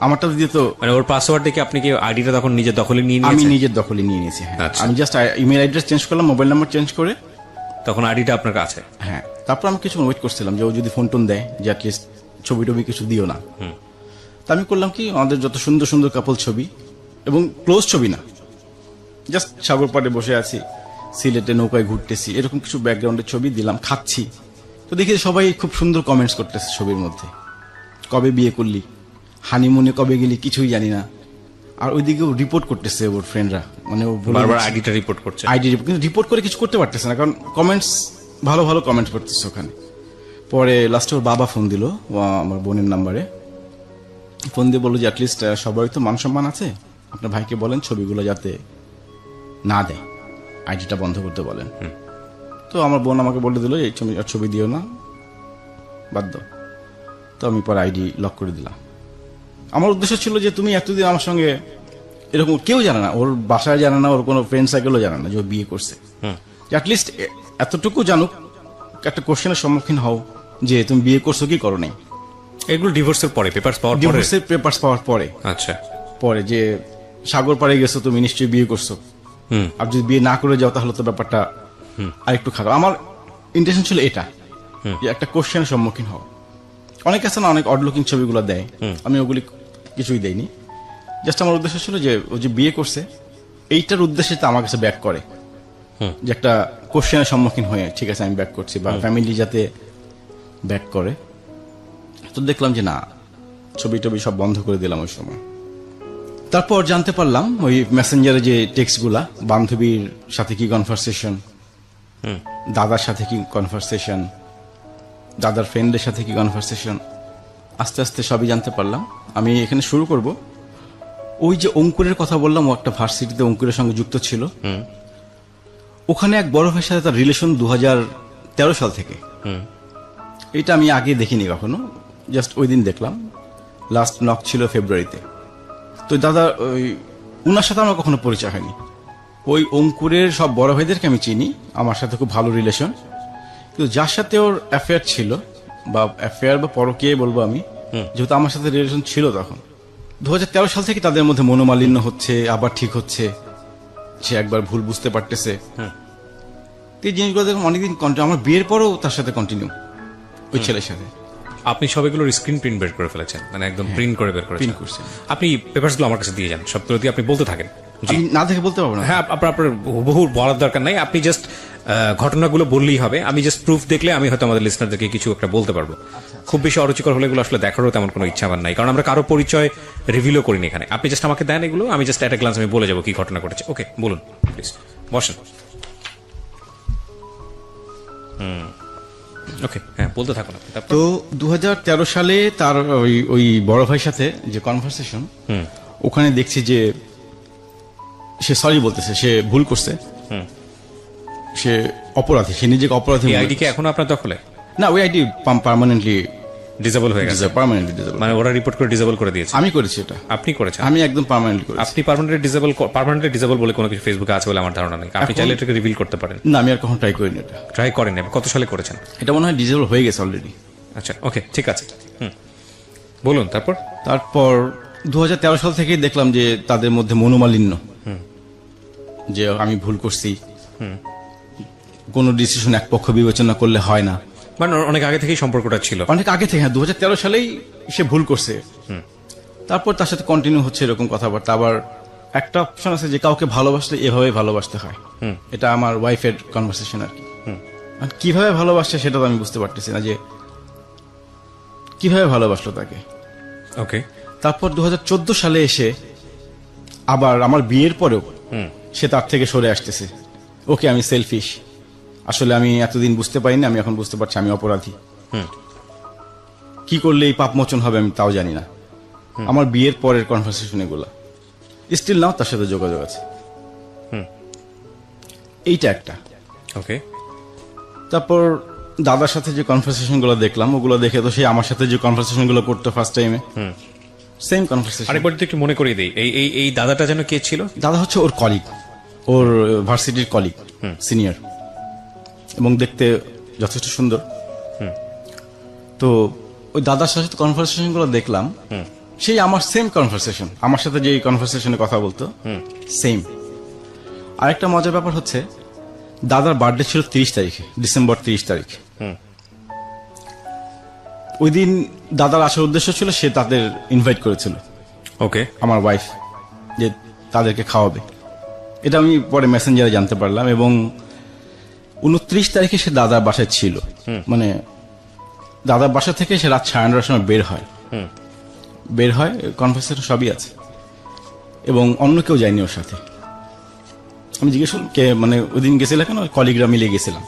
আমারটাতে দিয়ে তো মানে ওর পাসওয়ার্ড দেখে আপনি কি আইডিটা তখন নিজের দখলে নিয়ে আমি নিয়েছেন? নিজের দখলে নিয়ে নিয়েছি। হ্যাঁ, আচ্ছা। আমি জাস্ট ইমেল অ্যাড্রেস চেঞ্জ করলাম, মোবাইল নাম্বার চেঞ্জ করে। তখন আইডিটা আপনার কাছে? হ্যাঁ, তারপর আমি কিছু ওয়েট করছিলাম যে ও যদি ফোন টোন দেয়, যে অ্যাটলিস্ট ছবি টবি কিছু দিও না। তা আমি করলাম কি, আমাদের যত সুন্দর সুন্দর কাপল ছবি, এবং ক্লোজ ছবি না, জাস্ট সাগর পাড়ে বসে আছি, সিলেটে নৌকায় ঘুরতেছি, এরকম কিছু ব্যাকগ্রাউন্ডের ছবি দিলাম, খাচ্ছি। তো দেখি সবাই খুব সুন্দর কমেন্টস করতেছে ছবির মধ্যে, কবে বিয়ে করলি, হানিমুনে কবে গেলি, কিছুই জানি না। আর ওইদিকেও রিপোর্ট করতেছে ওর ফ্রেন্ডরা, মানে ও বারবার আইডিটা রিপোর্ট করছে। কিন্তু রিপোর্ট করে কিছু করতে পারতেছে না, কারণ কমেন্টস ভালো ভালো কমেন্ট করতেছে ওখানে। পরে লাস্টে ওর বাবা ফোন দিল আমার বোনের নাম্বারে, ফোন দিয়ে বললো যে অ্যাটলিস্ট সবারই তো মান সম্মান আছে, আপনার ভাইকে বলেন ছবিগুলো যাতে না দেয়, আইডিটা বন্ধ করতে বলেন। তো আমার বোন আমাকে বলে দিল এই ছবি দিও না, বাদ দাও। তো আমি পরে আইডি লক করে দিলাম। আমার উদ্দেশ্য ছিল যে তুমি এতদিন আমার সঙ্গে এরকম, কেউ জানে না, ওর বাসায় জানে না, ওর কোনো ফ্রেন্ড সার্কেলও জানে না যে ও বিয়ে করছে, অ্যাটলিস্ট এতটুকু জানুক, একটা কোশ্চেনের সম্মুখীন হও যে তুমি বিয়ে করছো কি করো নাই। এগুলো ডিভোর্সের পরে, পেপারস পাওয়ার পরে? ডিভোর্সের পেপারস পাওয়ার পরে। আচ্ছা, পরে যে সাগর পাড়ে গেছো তুমি, নিশ্চয়ই বিয়ে করছো, আর যদি বিয়ে না করে যাও তাহলে তো ব্যাপারটা আরেকটু খারাপ। আমার ইন্টেনশন ছিল এটা, যে একটা কোশ্চেনের সম্মুখীন হও। অনেক আছে না, অনেক অড লুকিং ছবিগুলো দেয়, আমি ওগুলি কিছুই দেইনি। জাস্ট আমার উদ্দেশ্য ছিল যে ও যে বিয়ে করছে এইটার উদ্দেশ্যে আমার কাছে ব্যাক করে, যে একটা কোশ্চেনের সম্মুখীন হয়ে ঠিক আছে আমি ব্যাক করছি, বা ফ্যামিলি যাতে ব্যাক করে। তো দেখলাম যে না, ছবি টবি সব বন্ধ করে দিলাম ওই সময়। তারপর জানতে পারলাম ওই মেসেঞ্জারে যে টেক্সটগুলা, বান্ধবীর সাথে কি কনভারসেশন, দাদার সাথে কি কনভারসেশন, দাদার ফ্রেন্ডের সাথে কি কনভারসেশন, আস্তে আস্তে সবই জানতে পারলাম। আমি এখানে শুরু করব, ওই যে অঙ্কুরের কথা বললাম, ও একটা ভার্সিটিতে অঙ্কুরের সঙ্গে যুক্ত ছিল, ওখানে এক বড় ভাইয়ের সাথে তার রিলেশন 2013 সাল থেকে। এটা আমি আগে দেখিনি কখনো, জাস্ট ওই দিন দেখলাম, লাস্ট নক ছিল ফেব্রুয়ারিতে। তো দাদা উনার সাথে আমার কখনো পরিচয় হয়নি। ওই অঙ্কুরের সব বড় ভাইদেরকে আমি চিনি, আমার সাথে খুব ভালো রিলেশন, কিন্তু যার সাথে ওর অ্যাফেয়ার ছিল, বা অ্যাফেয়ার বা পরকীয়া বলবো আমি, যেহেতু আমার সাথে রিলেশন ছিল তখন, 2013 সাল থেকে তাদের মধ্যে মনোমালিন্য হচ্ছে, আবার ঠিক হচ্ছে, সে একবার ভুল বুঝতে পারতেছে। এই জিনিসগুলো দেখুন অনেকদিন কন্টিনিউ, আমার বিয়ের পরেও তার সাথে কন্টিনিউ ওই ছেলের সাথে। আপনি সবগুলোর স্ক্রিন প্রিন্ট বের করে ফেলেছেন, মানে একদম প্রিন্ট করে বের করেছেন? প্রিন্ট করছেন। আপনি পেপারসগুলো আমার কাছে দিয়ে যান, সবগুলো দিয়ে আপনি বলতে থাকেন। আমি না দেখে বলতে পারবো না। হ্যাঁ, আপনার বহু বলার দরকার নাই, আপনি জাস্ট ঘটনাগুলো বললেই হবে। আমি জাস্ট প্রুফ দেখলে আমি হয়তো আমাদের লিসনারদেরকে কিছু একটা বলতে পারবো। খুব বেশি অরুচিকর হলে এগুলো আসলে দেখারও তেমন কোনো ইচ্ছা আমার নাই, কারণ আমরা কারো পরিচয় রিভিলও করিনি এখানে। আপনি জাস্ট আমাকে দেন এগুলো, আমি জাস্ট একটা গ্লান্স আমি বলে যাবো কি ঘটনা ঘটেছে। ওকে, বলুন প্লিজ, বসেন। ওকে, হ্যাঁ, বলতে থাকুন আপনি। তো 2013 সালে তার ওই বড় ভাইয়ের সাথে যে কনভারসেশন, ওখানে দেখছি যে সে সরি বলতেছে, সে ভুল করছে, সে অপরাধী, সে নিজেকে অপরাধী। আইডি কি এখনো আপনার দখলে? না, ওই আইডি পার্মানেন্টলি ডিসেবল হয়ে গেছে। পার্মানেন্টলি ডিসেবল, মানে ওরা রিপোর্ট করে ডিসেবল করে দিয়েছে? আমি করেছি এটা। আপনি করেছেন? আমি একদম পার্মানেন্টলি করেছি। আপনি পার্মানেন্টলি ডিসেবল বলে কোনো কিছু ফেসবুকে আছে বলে আমার ধারণা নেই। আপনি চাইলে এটাকে রিভিল করতে পারেন। না, আমি আর কখনো ট্রাই করিনি এটা। ট্রাই করেন? কত সালে করেছেন? এটা মনে হয় ডিসেবল হয়ে গেছে অলরেডি। আচ্ছা, ওকে, ঠিক আছে, বলুন। তারপর 2013 সাল থেকে দেখলাম যে তাদের মধ্যে মনোমালিন্য, যে আমি ভুল করছি, কোনো ডিসিশন এক পক্ষ বিবেচনা করলে হয় না। মানে অনেক আগে থেকেই সম্পর্কটা ছিল। অনেক আগে থেকে, হ্যাঁ, 2013 সালেই সে ভুল করছে। তারপর তার সাথে কন্টিনিউ হচ্ছে এরকম কথাবার্তা। আবার একটা অপশন আছে যে কাউকে ভালোবাসলে এভাবে ভালোবাসতে হয়, এটা আমার ওয়াইফের কনভারসেশন আর কি। আর কিভাবে ভালোবাসছে সেটা তো আমি বুঝতে পারতেছি না, যে কিভাবে ভালোবাসলো তাকে। ওকে। তারপর 2014 সালে এসে আবার আমার বিয়ের পরেও সে তার থেকে সরে আসতেছে। ওকে, আমি সেলফিশ, আসলে আমি এতদিন বুঝতে পারিনি, আমি এখন বুঝতে পারছি আমি অপরাধী। কি করলে এই পাপ মোচন হবে আমি তাও জানি না। আমার বিয়ের পরের কনভারসেশন এগুলা স্টিল নাও তার সাথে যোগাযোগ আছে। এইটা একটা। ওকে। তারপর দাদার সাথে যে কনভারসেশন গুলো দেখলাম, ওগুলো দেখে তো সে আমার সাথে যে কনভারসেশন গুলো করতো ফার্স্ট টাইমে, সেম কনভারসেশন। আরেকবার যদি একটু মনে করিয়ে দিই, এই দাদাটা যেন কে ছিল? দাদা হচ্ছে ওর কলিগ, ওর ভার্সিটির কলিগ, সিনিয়র, এবং দেখতে যথেষ্ট সুন্দর। তো ওই দাদার সাথে কনভারসেশন গুলো দেখলাম, সেই আমার সেম কনভারসেশন, আমার সাথে যে কনভারসেশনে কথা বলতো সেম। আরেকটা মজার ব্যাপার হচ্ছে, দাদার বার্থডে ছিল 30 তারিখে, ডিসেম্বর 30 তারিখ। ওই দিন দাদার আসার উদ্দেশ্য ছিল সে তাদের ইনভাইট করেছিল, ওকে, আমার ওয়াইফ, যে তাদেরকে খাওয়াবে। এটা আমি পরে মেসেঞ্জারে জানতে পারলাম। এবং 29 তারিখে সে দাদার বাসায় ছিল, মানে দাদার বাসা থেকে সে রাত 9:30 সময় বের হয়, কনভারসেশন সবই আছে, এবং অন্য কেউ যায়নি ওর সাথে। আমি জিজ্ঞেস করলাম কে, মানে ওই দিন গেছিল কেন, কলিগরা মিলে গেছিলাম।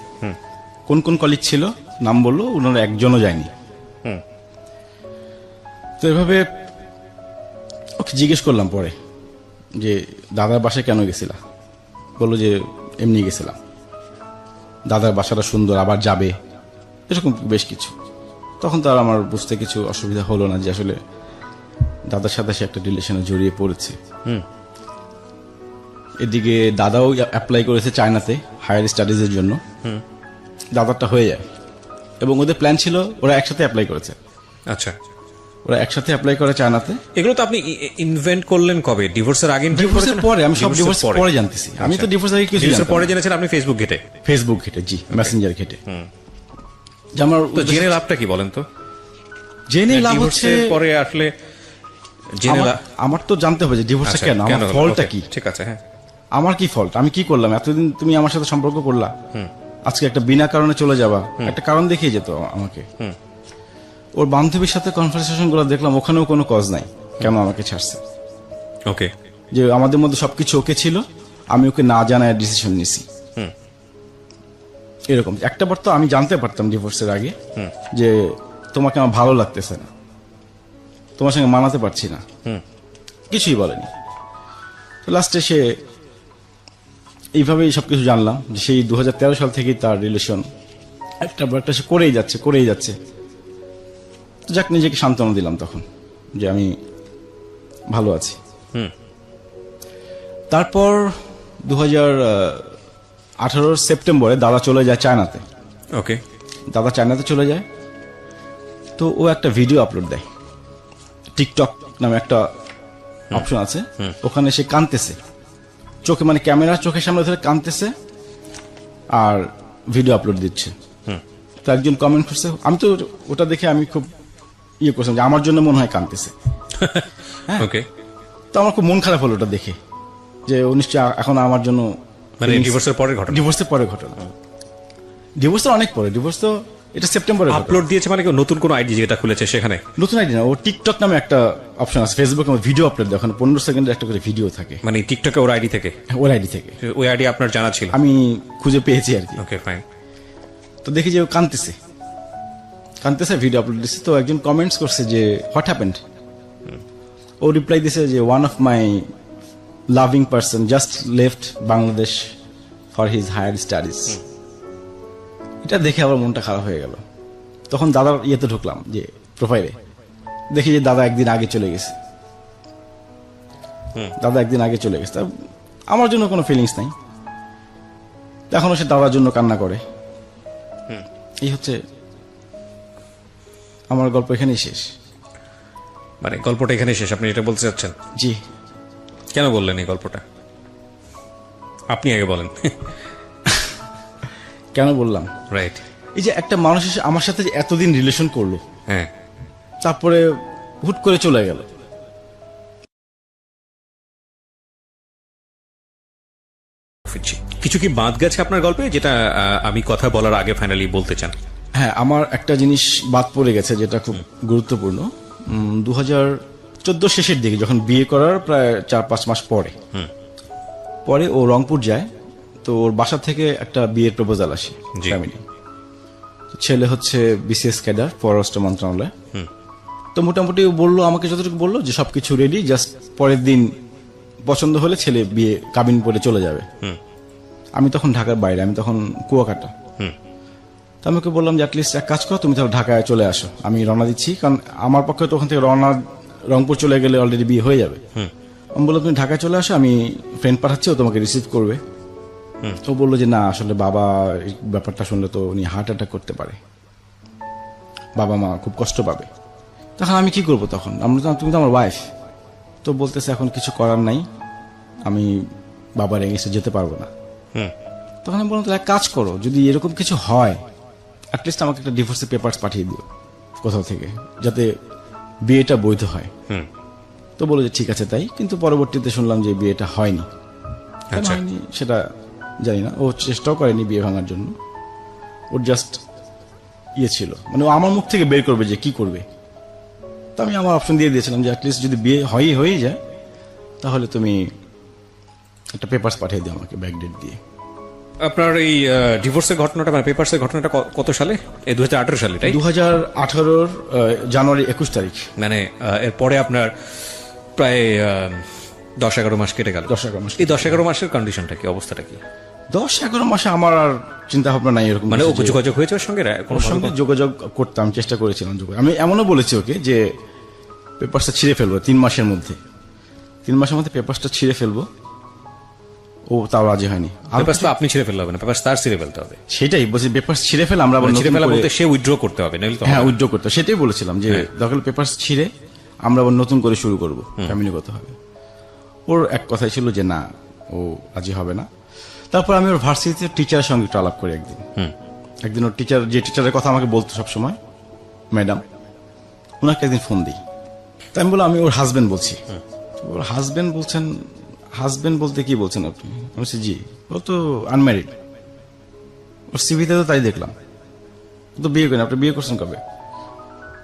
কোন কোন কলিগ ছিল নাম বললো, ওনারা একজনও যায়নি। তো এভাবে ওকে জিজ্ঞেস করলাম পরে যে দাদার বাসায় কেন গেছিলা, বললো যে এমনি গেছিলাম, দাদার বাসাটা সুন্দর, আবার যাবে, এরকম বেশ কিছু। তখন তো আর আমার বুঝতে কিছু অসুবিধা হলো না যে আসলে দাদার সাথে সে একটা রিলেশনে জড়িয়ে পড়েছে। এদিকে দাদাও অ্যাপ্লাই করেছে চায়নাতে হায়ার স্টাডিজের জন্য, দাদারটা হয়ে যায়, এবং ওদের প্ল্যান ছিল ওরা একসাথে অ্যাপ্লাই করেছে। আচ্ছা, ওরা একসাথে অ্যাপ্লাই করে চায়নাতে। এগুলো তো আপনি ইনভেন্ট করলেন কবে? ডিভোর্সের আগে? ডিভোর্সের পরে, আমি সব ডিভোর্স পরে জানতেছি। আমি তো ডিভোর্স আগে কিছু ডিভোর্সের পরে জেনেছেন আপনি ফেসবুক ঘেটে? ফেসবুক ঘেটে, জি, মেসেঞ্জার ঘেটে। যে আমার তো জেনে লাভটা কি বলেন তো? জেনে লাভ হচ্ছে ডিভোর্সের পরে আসলে জেনে আমার তো জানতে হবে যে ডিভোর্সটা কেন, আমার ফলটা কি। ঠিক আছে, হ্যাঁ, আমার কি ফল্ট, আমি কি করলাম, এতদিন তুমি আমার সাথে সম্পর্ক করলা, আজকে একটা বিনা কারণে চলে যাবা, একটা কারণ দেখিয়ে যেত আমাকে। ওর বান্ধবীর সাথে কনভারসেশন গুলো দেখলাম, ওখানেও কোনো কজ নাই কেন আমাকে ছাড়ছে। ওকে, যে আমাদের মধ্যে সবকিছু ওকে ছিল, আমি ওকে না জানায় ডিসিশন নিছি, এরকম। একটা বার তো আমি জানতে পারতাম ডিভোর্সের আগে যে তোমাকে আমার ভালো লাগতেছে না, তোমার সঙ্গে মানাতে পারছি না, কিছুই বলেনি। তো লাস্টে সে এইভাবেই সবকিছু জানলাম যে সেই 2013 সাল থেকেই তার রিলেশন একটা সে করেই যাচ্ছে। তো যাক, নিজেকে সান্ত্বনা দিলাম তখন যে আমি ভালো আছি। তারপর 2018 সেপ্টেম্বরে দাদা চলে যায় চায়নাতে। ওকে, দাদা চায়নাতে চলে যায়, তো ও একটা ভিডিও আপলোড দেয়, টিকটক নামে একটা অপশন আছে, ওখানে সে কাঁদতেছে, চোখে, মানে ক্যামেরা চোখের সামনে ধরে কাঁদতেছে আর ভিডিও আপলোড দিচ্ছে। তো একজন কমেন্ট করছে, আমি তো ওটা দেখে আমি খুব ইয়ে করছিলাম যে আমার জন্য মনে হয় কাঁদতেছে। ওকে, তো আমার খুব মন খারাপ হলো ওটা দেখে, যে ও নিশ্চয়ই এখন আমার জন্য, মানে ডিভোর্সের পরের ঘটনা? ডিভোর্সের পরের ঘটনা, ডিভোর্স তো অনেক পরে, ডিভোর্স তো এটা সেপ্টেম্বরে আপলোড দিয়েছে। মানে নতুন কোন আইডি যেটা খুলেছে সেখানে? নতুন আইডি না, ও টিকটক নামে একটা অপশন আছে ফেসবুকে, ভিডিও আপলোড দেয়, ওখানে 15 সেকেন্ডের একটা করে ভিডিও থাকে। মানে টিকটকে ওর আইডি থেকে? ওর আইডি থেকে। ওই আইডি আপনার জানা ছিল? আমি খুঁজে পেয়েছি আর কি। ওকে, ফাইন। তো দেখি যে ও কাঁদতেছে, ভিডিও আপলোড দিচ্ছে। তো একজন কমেন্টস করছে যে হোয়াট হ্যাপেন্ড। ও রিপ্লাই দিছে যে one of my loving person just left Bangladesh for his higher studies. এটা দেখে আবার মনটা খারাপ হয়ে গেল। তখন দাদার ইয়েতে ঢুকলাম, যে প্রোফাইলে দেখি যে দাদা একদিন আগে চলে গেছে। তা আমার জন্য কোনো ফিলিংস নাই, এখনো সে দাদার জন্য কান্না করে। এই হচ্ছে আমার গল্প, এখানেই শেষ। মানে গল্পটা এখানে শেষ, আপনি এটা বলতে চাচ্ছেন? জি। কেন বললেন এই গল্পটা? আপনি আগে বলেন। কেন বললাম, রাইট। এই যে একটা মানুষ এসে আমার সাথে যে এতদিন রিলেশন করলো, হ্যাঁ, তারপরে হুট করে চলে গেল। ফিরছি। কিছু কি বাদ গেছে আপনার গল্পে যেটা আমি কথা বলার আগে ফাইনালি বলতে চান? হ্যাঁ, আমার একটা জিনিস বাদ পড়ে গেছে যেটা খুব গুরুত্বপূর্ণ। 2014 শেষের দিকে যখন বিয়ে করার প্রায় 4-5 মাস পরে পরে ও রংপুর যায়। তো ওর বাসা থেকে একটা বিয়ের প্রপোজাল আসে জি। ফ্যামিলি। ছেলে হচ্ছে বিসিএস ক্যাডার, পররাষ্ট্র মন্ত্রণালয়। তো মোটামুটি ও বললো, আমাকে যতটুকু বললো যে সবকিছু রেডি, জাস্ট পরের দিন পছন্দ হলে ছেলে বিয়ে কাবিন করে চলে যাবে। আমি তখন ঢাকার বাইরে, আমি তখন কুয়াকাটা। তো আমি ওকে বললাম যে অ্যাটলিস্ট এক কাজ করো, তুমি তাহলে ঢাকায় চলে আসো, আমি রওনা দিচ্ছি, কারণ আমার পক্ষে তো ওখান থেকে রংপুর চলে গেলে অলরেডি বিয়ে হয়ে যাবে। আমি বললাম তুমি ঢাকায় চলে আসো, আমি ফ্রেন্ড পাঠাচ্ছি, ও তোমাকে রিসিভ করবে। ও বললো যে না, আসলে বাবা এই ব্যাপারটা শুনলে তো উনি হার্ট অ্যাটাক করতে পারে, বাবা মা খুব কষ্ট পাবে। তখন আমি কি করবো? তখন তুমি তো আমার ওয়াইফ। তো বলতেছে এখন কিছু করার নাই, আমি বাবার এগেইনস্টে যেতে পারবো না। তখন আমি বললাম তাহলে এক কাজ করো, যদি এরকম কিছু হয় অ্যাটলিস্ট আমাকে একটা ডিভোর্সের পেপারস পাঠিয়ে দিও কোথাও থেকে, যাতে বিয়েটা বৈধ হয়। তো বলে যে ঠিক আছে তাই। কিন্তু পরবর্তীতে শুনলাম যে বিয়েটা হয়নি। কেন আচ্ছা। হয়নি সেটা জানি না। ও চেষ্টাও করেনি বিয়ে ভাঙার জন্য, ওর জাস্ট ইয়ে ছিল, মানে ও আমার মুখ থেকে বের করবে যে কি করবে। তো আমি আমার অপশন দিয়ে দিয়েছিলাম যে অ্যাটলিস্ট যদি বিয়ে হয়ে যায় তাহলে তুমি একটা পেপারস পাঠিয়ে দিও আমাকে ব্যাকডেট দিয়ে। আপনার এই ডিভোর্সের ঘটনাটা, মানে পেপারসের ঘটনাটা কত সালে? এই 2018 সালে, তাই? 2018 জানুয়ারি 21 তারিখ। মানে এরপরে আপনার প্রায় 10-11 মাস কেটে গেল। 10-11 মাস। এই 10-11 মাসের কন্ডিশনটা কি, অবস্থাটা কি? 10-11 মাসে আমার আর চিন্তা ভাবনা নাই এরকম। মানে ও কিছু যে- যোগাযোগ হয়েছে ওর সঙ্গে? ওর সঙ্গে যোগাযোগ করতাম, চেষ্টা করেছিলাম যোগাযোগ। আমি এমনও বলেছি ওকে যে পেপারসটা ছিঁড়ে ফেলবো 3 মাসের মধ্যে। 3 মাসের মধ্যে পেপারসটা ছিঁড়ে ফেলবো। ও তাও রাজি হয়নি। আর পেপারস তো আপনি ছিঁড়ে ফেলতে হবে না, পেপারস তার ছিঁড়ে ফেলতে হবে। সেটাই বলছি, পেপারস ছিঁড়ে ফেলে আমরা আবার ছিঁড়ে নতুন ফেলা করে- বলতে সে উইথড্র করতে হবে, নাহলে তো হ্যাঁ, হবে না। উইথড্র করতে, সেটাই বলেছিলাম যে দরকার পেপারস ছিঁড়ে আমরা আবার নতুন করে শুরু করবো, ফ্যামিলিগত হবে। ওর এক কথাই ছিল যে না, ও রাজি হবে না। তারপর আমি ওর ভার্সিটিতে টিচারের সঙ্গে একটু আলাপ করি একদিন ওর টিচার, যে টিচারের কথা আমাকে বলতো সবসময়, ম্যাডাম, ওনাকে একদিন ফোন দিই। তাই আমি বললাম আমি ওর হাজবেন্ড বলছি। ওর হাজবেন্ড বলছেন, হাজবেন্ড বলতে কি বলছেন আপনি? আমি বলছি জি। ও তো আনম্যারিড, ওর সিভিতে তো তাই দেখলাম, ও তো বিয়ে করেন। আপনি বিয়ে করছেন কবে?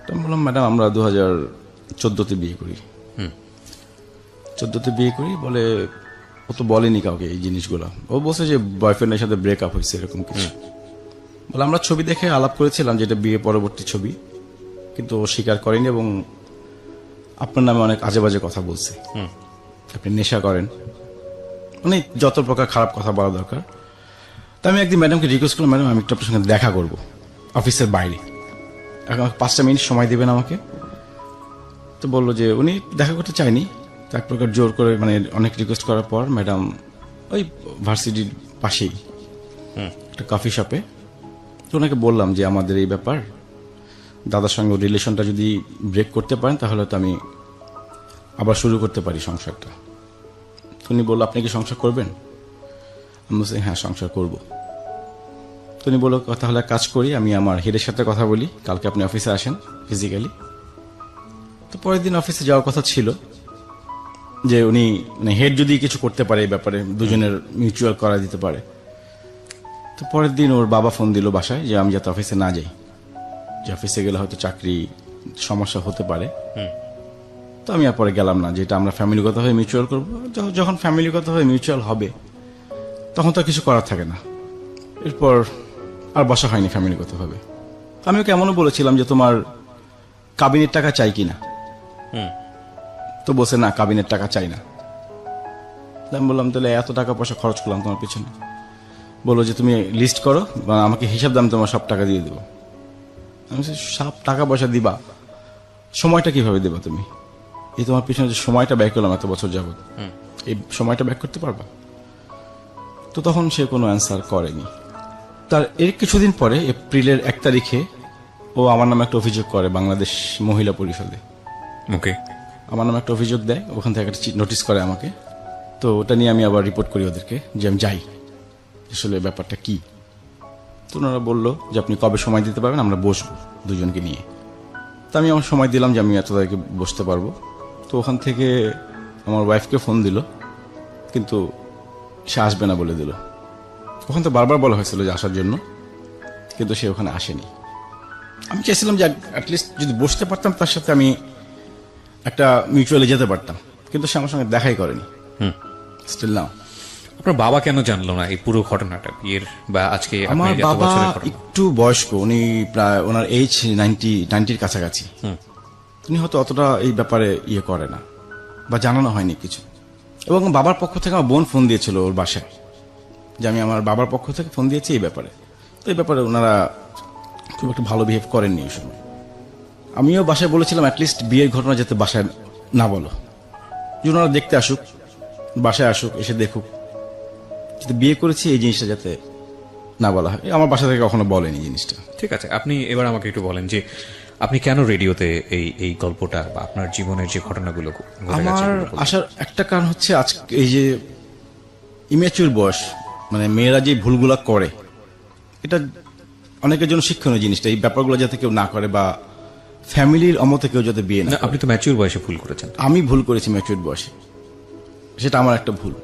তো আমি বললাম ম্যাডাম আমরা 2014-তে বিয়ে করি। 14-তে বিয়ে করি বলে। ও তো বলেনি কাউকে এই জিনিসগুলো, ও বলছে যে বয়ফ্রেন্ডের সাথে ব্রেকআপ হয়েছে এরকম কিছু। বলে আমরা ছবি দেখে আলাপ করেছিলাম যেটা বিয়ে পরবর্তী ছবি, কিন্তু ও স্বীকার করেনি এবং আপনার নামে অনেক আজে বাজে কথা বলছে, আপনি নেশা করেন, মানে যত প্রকার খারাপ কথা বলা দরকার। তো আমি একদিন ম্যাডামকে রিকোয়েস্ট করলাম, ম্যাডাম আমি একটু আপনার সঙ্গে দেখা করবো অফিসের বাইরে, এখন আমাকে 5টা মিনিট সময় দেবেন আমাকে। তো বললো যে উনি দেখা করতে চায়নি। তো এক প্রকার জোর করে, মানে অনেক রিকোয়েস্ট করার পর ম্যাডাম ওই ভার্সিটির পাশেই একটা কফি শপে, তো ওনাকে বললাম যে আমাদের এই ব্যাপার, দাদার সঙ্গে রিলেশনটা যদি ব্রেক করতে পারেন তাহলে তো আমি আবার শুরু করতে পারি সংসারটা। তো উনি বললো আপনি কি সংসার করবেন? আমি বলছি হ্যাঁ সংসার করবো। তো উনি বললো তাহলে কাজ করি, আমি আমার হেডের সাথে কথা বলি, কালকে আপনি অফিসে আসেন ফিজিক্যালি। তো পরের দিন অফিসে যাওয়ার কথা ছিল যে উনি, মানে হেড যদি কিছু করতে পারে এই ব্যাপারে, দুজনের মিউচুয়াল করা দিতে পারে। তো পরের দিন ওর বাবা ফোন দিল বাসায় যে আমি যাতে অফিসে না যাই, যে অফিসে গেলে হয়তো চাকরি সমস্যা হতে পারে। তো আমি আর পরে গেলাম না, যেটা আমরা ফ্যামিলিগত হয়ে মিউচুয়াল করবো। যখন ফ্যামিলিগত হয়ে মিউচুয়াল হবে তখন তো আর কিছু করার থাকে না। এরপর আর বসা হয়নি ফ্যামিলিগত ভাবে। আমি ওকে এমনও বলেছিলাম যে তোমার কাবিনের টাকা চাই কিনা। তো বলছে না কাবিনের টাকা চাই না। আমি বললাম তাহলে এত টাকা পয়সা খরচ করলাম তোমার পিছনে, বললো যে তুমি লিস্ট করো বা আমাকে হিসাব দাম তোমার সব টাকা দিয়ে দেবো। আমি বলছি সব টাকা পয়সা দিবা, সময়টা কিভাবে দেবা তুমি? এই তোমার পিছনে যে সময়টা ব্যয় করলাম এত বছর যাবত, এই সময়টা ব্যয় করতে পারবা? তো তখন সে কোনো অ্যান্সার করেনি। তার এর কিছুদিন পরে এপ্রিলের 1 তারিখে ও আমার নামে একটা অভিযোগ করে বাংলাদেশ মহিলা পরিষদে। ওকে। আমার নামে একটা অভিযোগ দেয়, ওখান থেকে একটা নোটিশ করে আমাকে তো ওটা নিয়ে আমি আবার রিপোর্ট করি ওদেরকে যে আমি যাই, আসলে ব্যাপারটা কি। তো ওনারা বললো যে আপনি কবে সময় দিতে পারবেন, আমরা বসবো দুজনকে নিয়ে। তো আমি আমার সময় দিলাম যে আমি এত তারিখে বসতে পারবো। তো ওখান থেকে আমার ওয়াইফকে ফোন দিল, কিন্তু সে আসবে না বলে দিল। ওখান তো বারবার বলা হয়েছিল যে আসার জন্য, কিন্তু সে ওখানে আসেনি। আমি চাইছিলাম যে অ্যাটলিস্ট যদি বসতে পারতাম তার সাথে আমি একটা মিউচুয়ালি যেতে পারতাম, কিন্তু সে আমার সঙ্গে দেখাই করেনি। Still now. আপনার বাবা কেন জানলো না এই পুরো ঘটনাটা বিয়ের বা আজকে আপনি আমার এত বাবা বছরের ঘটনা? একটু বয়স্ক, উনি প্রায় ওনার এইজ 90-র কাছাকাছি। উনি হয়তো অতটা এই ব্যাপারে ইয়ে করে না বা জানানো হয়নি কিছু। এবং বাবার পক্ষ থেকে আমার বোন ফোন দিয়েছিল ওর বাসায় যে আমি আমার বাবার পক্ষ থেকে ফোন দিয়েছি এই ব্যাপারে। তো এই ব্যাপারে ওনারা খুব একটু ভালো বিহেভ করেননি ওই সময়। আমিও বাসায় বলেছিলাম অ্যাটলিস্ট বিয়ের ঘটনা যাতে বাসায় না বলো, যে ওনারা দেখতে আসুক, বাসায় আসুক, এসে দেখুক, কিন্তু বিয়ে করেছি এই জিনিসটা যাতে না বলা হয়। আমার বাসা থেকে কখনো বলেনি জিনিসটা। ঠিক আছে, আপনি এবার আমাকে একটু বলেন যে আপনি কেন রেডিওতে এই গল্পটা বা আপনার জীবনের যে ঘটনাগুলো ঘটে গেছে আমার এগুলো বলবেন? আসার একটা কারণ হচ্ছে আজকে এই যে ইম্যাচিউর বয়স, মানে মেয়েরা যে ভুলগুলা করে, এটা অনেকের জন্য শিক্ষণীয় জিনিসটা। এই ব্যাপারগুলো যাতে কেউ না করে বা ফ্যামিলির অমতে কেউ যাতে বিয়ে না না, করে। আপনি তো ম্যাচিউর বয়সে ভুল করেছেন। আমি ভুল করেছি ম্যাচিউর বয়সে, সেটা আমার একটা ভুল,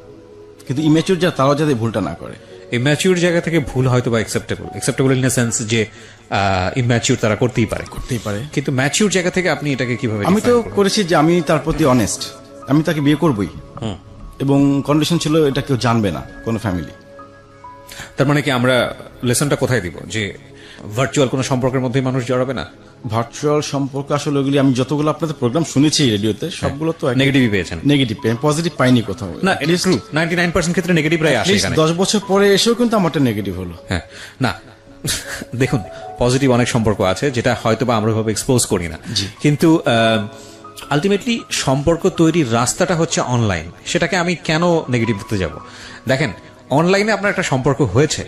কিন্তু ইম্যাচিউর যারা তারাও যাতে ভুলটা না করে। এই ম্যাচিউর জায়গা থেকে ভুল হয়তো বা অ্যাকসেপ্টেবল ইন দ্য সেন্স যে ইম্যাচিউর তারা করতেই পারে, করতেই পারে। কিন্তু ম্যাচিউর জায়গা থেকে আপনি এটাকে কিভাবে আমি তো define করবেন? করেছি যে আমি তার প্রতি অনেস্ট, আমি তাকে বিয়ে করবই, এবং কন্ডিশন ছিল এটা কেউ জানবে না, কোনো ফ্যামিলি। তার মানে কি আমরা লেসনটা কোথায় দিব যে ভার্চুয়াল কোনো সম্পর্কের মধ্যে মানুষ জড়াবে না? ভার্চুয়াল সম্পর্ক আসলে ওগুলি আমি যতগুলো আপনাদের প্রোগ্রাম শুনেছি রেডিওতে সবগুলো তো নেগেটিভই পেয়েছেন? নেগেটিভ, পজিটিভ পাইনি কোথাও। না, এটা ট্রু, 99% ক্ষেত্রে নেগেটিভরাই আসে এখানে। 10 বছর পরে এসেও কিন্তু আমারটা নেগেটিভ হলো। হ্যাঁ, না দেখুন, পজিটিভ অনেক সম্পর্ক আছে যেটা হয়তো বা আমরা ভাবে এক্সপোজ করি না, কিন্তু আলটিমেটলি সম্পর্ক তৈরির রাস্তাটা হচ্ছে অনলাইন। সেটাকে আমি কেন নেগেটিভ দিতে যাব? দেখেন, অনলাইনে আপনার একটা সম্পর্ক হয়েছে,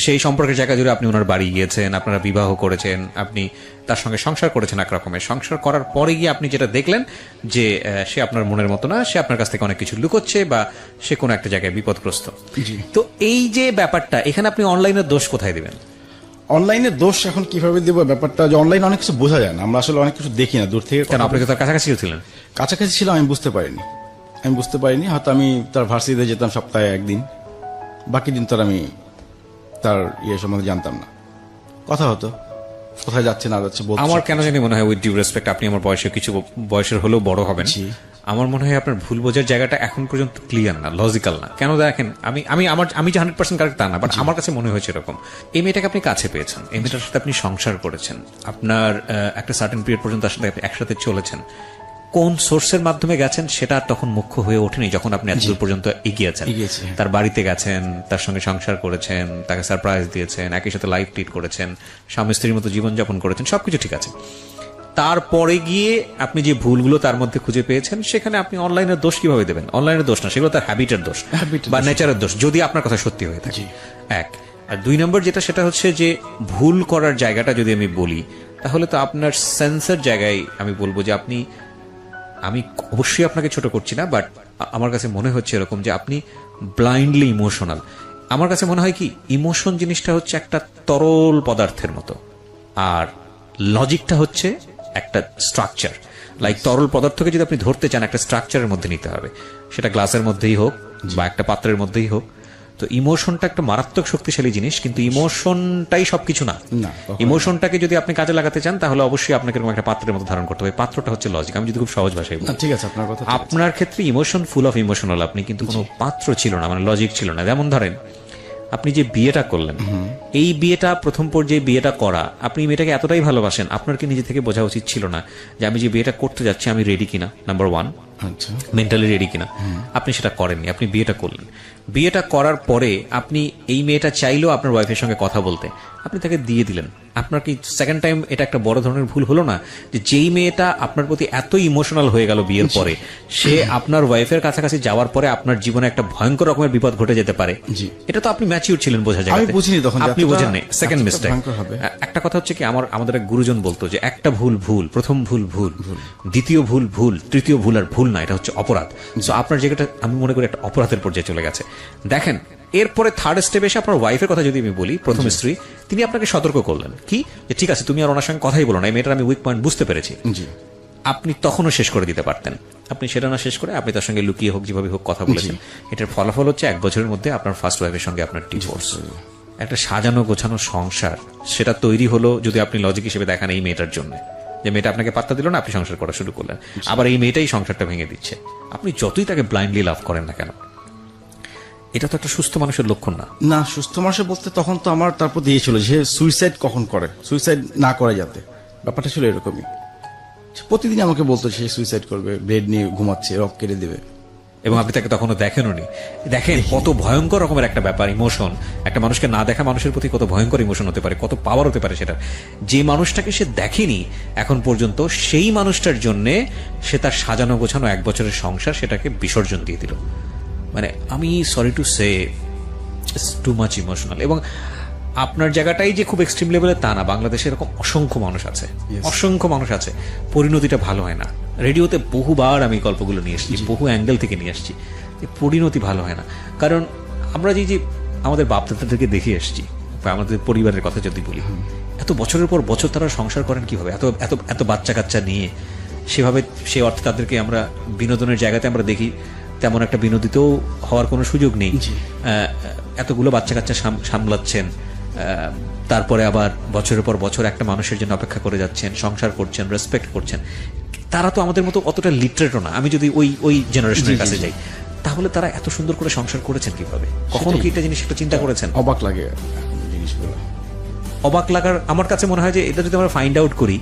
সেই সম্পর্কের জায়গা জুড়ে আপনি ওনার বাড়ি গিয়েছেন, আপনারা বিবাহ করেছেন, আপনি তার সঙ্গে সংসার করেছেন। এক রকমের সংসার করার পরে গিয়ে আপনি যেটা দেখলেন যে সে আপনার মনের মতো না, সে আপনার কাছ থেকে অনেক কিছু লুকোচ্ছে বা সে কোনো একটা জায়গায় বিপদগ্রস্ত। তো এই যে ব্যাপারটা, এখানে আপনি অনলাইনের দোষ কোথায় দিবেন? অনলাইনে দোষ এখন কিভাবে দিব ব্যাপারটা, যে অনলাইনে অনেক কিছু বোঝা যায় না, আমরা আসলে অনেক কিছু দেখি না দূর থেকে। কেন, আপনি তো তার কাছাকাছি ছিলেন। কাছাকাছি ছিলাম, আমি বুঝতে পারিনি। হয়তো আমি তার ভার্সিটিতে যেতাম সপ্তাহে একদিন, বাকি দিন তো আমি তার ইয়ে সম্বন্ধে জানতাম না। কথা হতো, কোথায় যাচ্ছে না যাচ্ছে বলতো। আমার কেন জানি মনে হয়, উইথ ডিউ রেসপেক্ট, আপনি আমার বয়সের হলেও বড় হবেন, জি। আমার মনে হয় আপনার ভুল বোঝার জায়গাটা এখন পর্যন্ত ক্লিয়ার না, লজিক্যাল না। কেন দেখেন, আমি যে 100% কারেক্ট তা না, বাট আমার কাছে মনে হয়েছে এরকম। এই মেয়েটাকে আপনি কাছে পেয়েছেন, এই মেয়েটার সাথে আপনি সংসার করেছেন, আপনার একটা সার্টেন পিরিয়ড পর্যন্ত তার সাথে একসাথে চলেছেন। কোন সোর্সের মাধ্যমে গেছেন সেটা তখন মুখ্য হয়ে ওঠেনি যখন আপনি এতদূর পর্যন্ত এগিয়েছেন। তার বাড়িতে গেছেন, তার সঙ্গে সংসার করেছেন, তাকে সারপ্রাইজ দিয়েছেন, একই সাথে লাইফ ট্রিট করেছেন, স্বামী স্ত্রীর মতো জীবনযাপন করেছেন, সবকিছু ঠিক আছে। তারপরে গিয়ে আপনি যে ভুলগুলো তার মধ্যে খুঁজে পেয়েছেন, সেখানে আপনি অনলাইনের দোষ কিভাবে দেবেন? অনলাইনের দোষ না, সেগুলো তার হ্যাবিটের দোষ বা নেচারের দোষ, যদি আপনার কথা সত্যি হয়ে থাকে। এক আর 2 নম্বর যেটা, সেটা হচ্ছে যে ভুল করার জায়গাটা যদি আমি বলি, তাহলে তো আপনার সেন্সের জায়গায় আমি বলবো যে আমি অবশ্যই আপনাকে ছোট করছি না, বাট আমার কাছে মনে হচ্ছে এরকম যে আপনি ব্লাইন্ডলি ইমোশনাল। আমার কাছে মনে হয় কি, ইমোশন জিনিসটা হচ্ছে একটা তরল পদার্থের মতো, আর লজিকটা হচ্ছে একটা স্ট্রাকচার। লাইক তরল পদার্থকে যদি আপনি ধরতে চান, একটা স্ট্রাকচারের মধ্যে নিতে হবে, সেটা গ্লাসের মধ্যেই হোক বা একটা পাত্রের মধ্যেই হোক। তো ইমোশনটা একটা মারাত্মক শক্তিশালী জিনিস, কিন্তু ইমোশনটাই সবকিছু না। ইমোশনটাকে যদি আপনি কাজে লাগাতে চান, তাহলে অবশ্যই আপনাকে এরকম একটা পাত্রের মধ্যে ধারণ করতে হবে। পাত্রটা হচ্ছে লজিক। আমি যদি খুব সহজ ভাষায় বলি, ঠিক আছে, আপনার কথা। আপনার ক্ষেত্রে ইমোশন, ফুল অফ ইমোশনাল আপনি, কিন্তু কোনো পাত্র ছিল না, মানে লজিক ছিল না। যেমন ধরেন, আপনি যে বিয়েটা করলেন, এই বিয়েটা প্রথম পর্যায়ে বিয়েটা করা, আপনি মেয়েটাকে এতটাই ভালোবাসেন, আপনার কি নিজে থেকে বোঝা উচিত ছিল না যে আমি যে বিয়েটা করতে যাচ্ছি আমি রেডি কিনা? নাম্বার 1, মেন্টালি রেডি কিনা? আপনি সেটা করেননি, আপনি বিয়েটা করলেন। বিয়েটা করার পরে আপনি, এই মেয়েটা চাইলেও আপনার ওয়াইফের সঙ্গে কথা বলতে, আপনি তাকে দিয়ে দিলেন। আপনার কি সেকেন্ড টাইম এটা একটা বড় ধরনের ভুল হলো না, যে যেই মেয়েটা আপনার প্রতি এত ইমোশনাল হয়ে গেল বিয়ের পরে, সে আপনার ওয়াইফের কাছাকাছি যাওয়ার পরে আপনার জীবনে একটা ভয়ঙ্কর রকমের বিপদ ঘটে যেতে পারে? জি। এটা তো আপনি ম্যাচিউর ছিলেন, বোঝা যায়। আমি বুঝিনি তখন যে আপনি এতটা- বোঝেন সেকেন্ড এতটা মিস্টেক। ভয়ঙ্কর হবে। একটা কথা হচ্ছে কি, আমাদের এক গুরুজন বলতো যে একটা ভুল ভুল, প্রথম ভুল ভুল, দ্বিতীয় ভুল ভুল, তৃতীয় ভুল আর ভুল না, এটা হচ্ছে অপরাধ। তো আপনার জায়গাটা আমি মনে করি একটা অপরাধের পর্যায়ে চলে গেছে। দেখেন, এরপরে থার্ড স্টেপ এসে আপনার ওয়াইফের কথা যদি আমি বলি, প্রথম স্ত্রী, তিনি আপনাকে সতর্ক করলেন কি, যে ঠিক আছে তুমি আর ওনার সঙ্গে কথাই বলো না, এই মেয়েটার আমি উইক পয়েন্ট বুঝতে পেরেছি। জি। আপনি তখনও শেষ করে দিতে পারতেন। আপনি সেটা না শেষ করে আপনি তার সঙ্গে লুকিয়ে হোক, যেভাবে হোক কথা বলেছেন। এটার ফলাফল হচ্ছে 1 বছরের মধ্যে আপনার ফার্স্ট ওয়াইফের সঙ্গে আপনার ডিভোর্স। একটা সাজানো গোছানো সংসার সেটা তৈরি হলো, যদি আপনি লজিক হিসেবে দেখেন, এই মেয়েটার জন্য, যে মেয়েটা আপনাকে পাত্তা দিল না, আপনি সংসার করা শুরু করলেন, আবার এই মেয়েটাই সংসারটা ভেঙে দিচ্ছে। আপনি যতই তাকে ব্লাইন্ডলি লাভ করেন না কেন, এটা তো একটা সুস্থ মানুষের লক্ষণ না। না, সুস্থ মানুষের বলতে তখন তো আমার তারপর দিয়েছিল যে সুইসাইড কখন করে, সুইসাইড না করে যাতে, ব্যাপারটা ছিল এরকমই। প্রতিদিন আমাকে বলতো সে সুইসাইড করবে, ব্লেড নিয়ে ঘুমাচ্ছে, রক কেটে দেবে। এবং আপনি তাকে তখনও দেখেনও নি। দেখেন কত ভয়ঙ্কর রকমের একটা ব্যাপার, ইমোশন। একটা মানুষকে না দেখা মানুষের প্রতি কত ভয়ঙ্কর ইমোশন হতে পারে, কত পাওয়ার হতে পারে সেটা। যে মানুষটাকে সে দেখেনি এখন পর্যন্ত, সেই মানুষটার জন্য সে তার সাজানো গোছানো 1 বছরের সংসার সেটাকে বিসর্জন দিয়ে দিল। মানে আমি sorry to say, too much emotional. এবং আপনার জায়গাটাই যে খুব এক্সট্রিম লেভেলে তা না, বাংলাদেশে এরকম অসংখ্য মানুষ আছে, অসংখ্য মানুষ আছে, পরিণতিটা ভালো হয় না। রেডিওতে বহুবার আমি গল্পগুলো নিয়ে এসেছি, বহু অ্যাঙ্গেল থেকে নিয়ে এসেছি, পরিণতি ভালো হয় না। কারণ আমরা যে আমাদের বাপ দাদাদেরকে দেখে এসেছি, বা আমাদের পরিবারের কথা যদি বলি, এত বছরের পর বছর তারা সংসার করেন কিভাবে, এত এত এত বাচ্চা কাচ্চা নিয়ে, সেভাবে সে অর্থে তাদেরকে আমরা বিনোদনের জায়গাতে আমরা দেখি, তেমন একটা বিনোদিতও হওয়ার কোনো সুযোগ নেই। এতগুলো বাচ্চা কাচ্চা সামলাচ্ছেন, তারপরে আবার বছরের পর বছর একটা মানুষের জন্য অপেক্ষা করে যাচ্ছেন, সংসার করছেন, রেসপেক্ট করছেন। তারা তো আমাদের মতো অতটা লিটারেটও না। আমি যদি ওই জেনারেশনের কাছে যাই, তাহলে তারা এত সুন্দর করে সংসার করেছেন কিভাবে? কখনো কি এটা জিনিস একটা চিন্তা করেছেন? অবাক লাগে জিনিসগুলো। অবাক লাগার আমার কাছে মনে হয় যে এটা যদি আমরা ফাইন্ড আউট করি,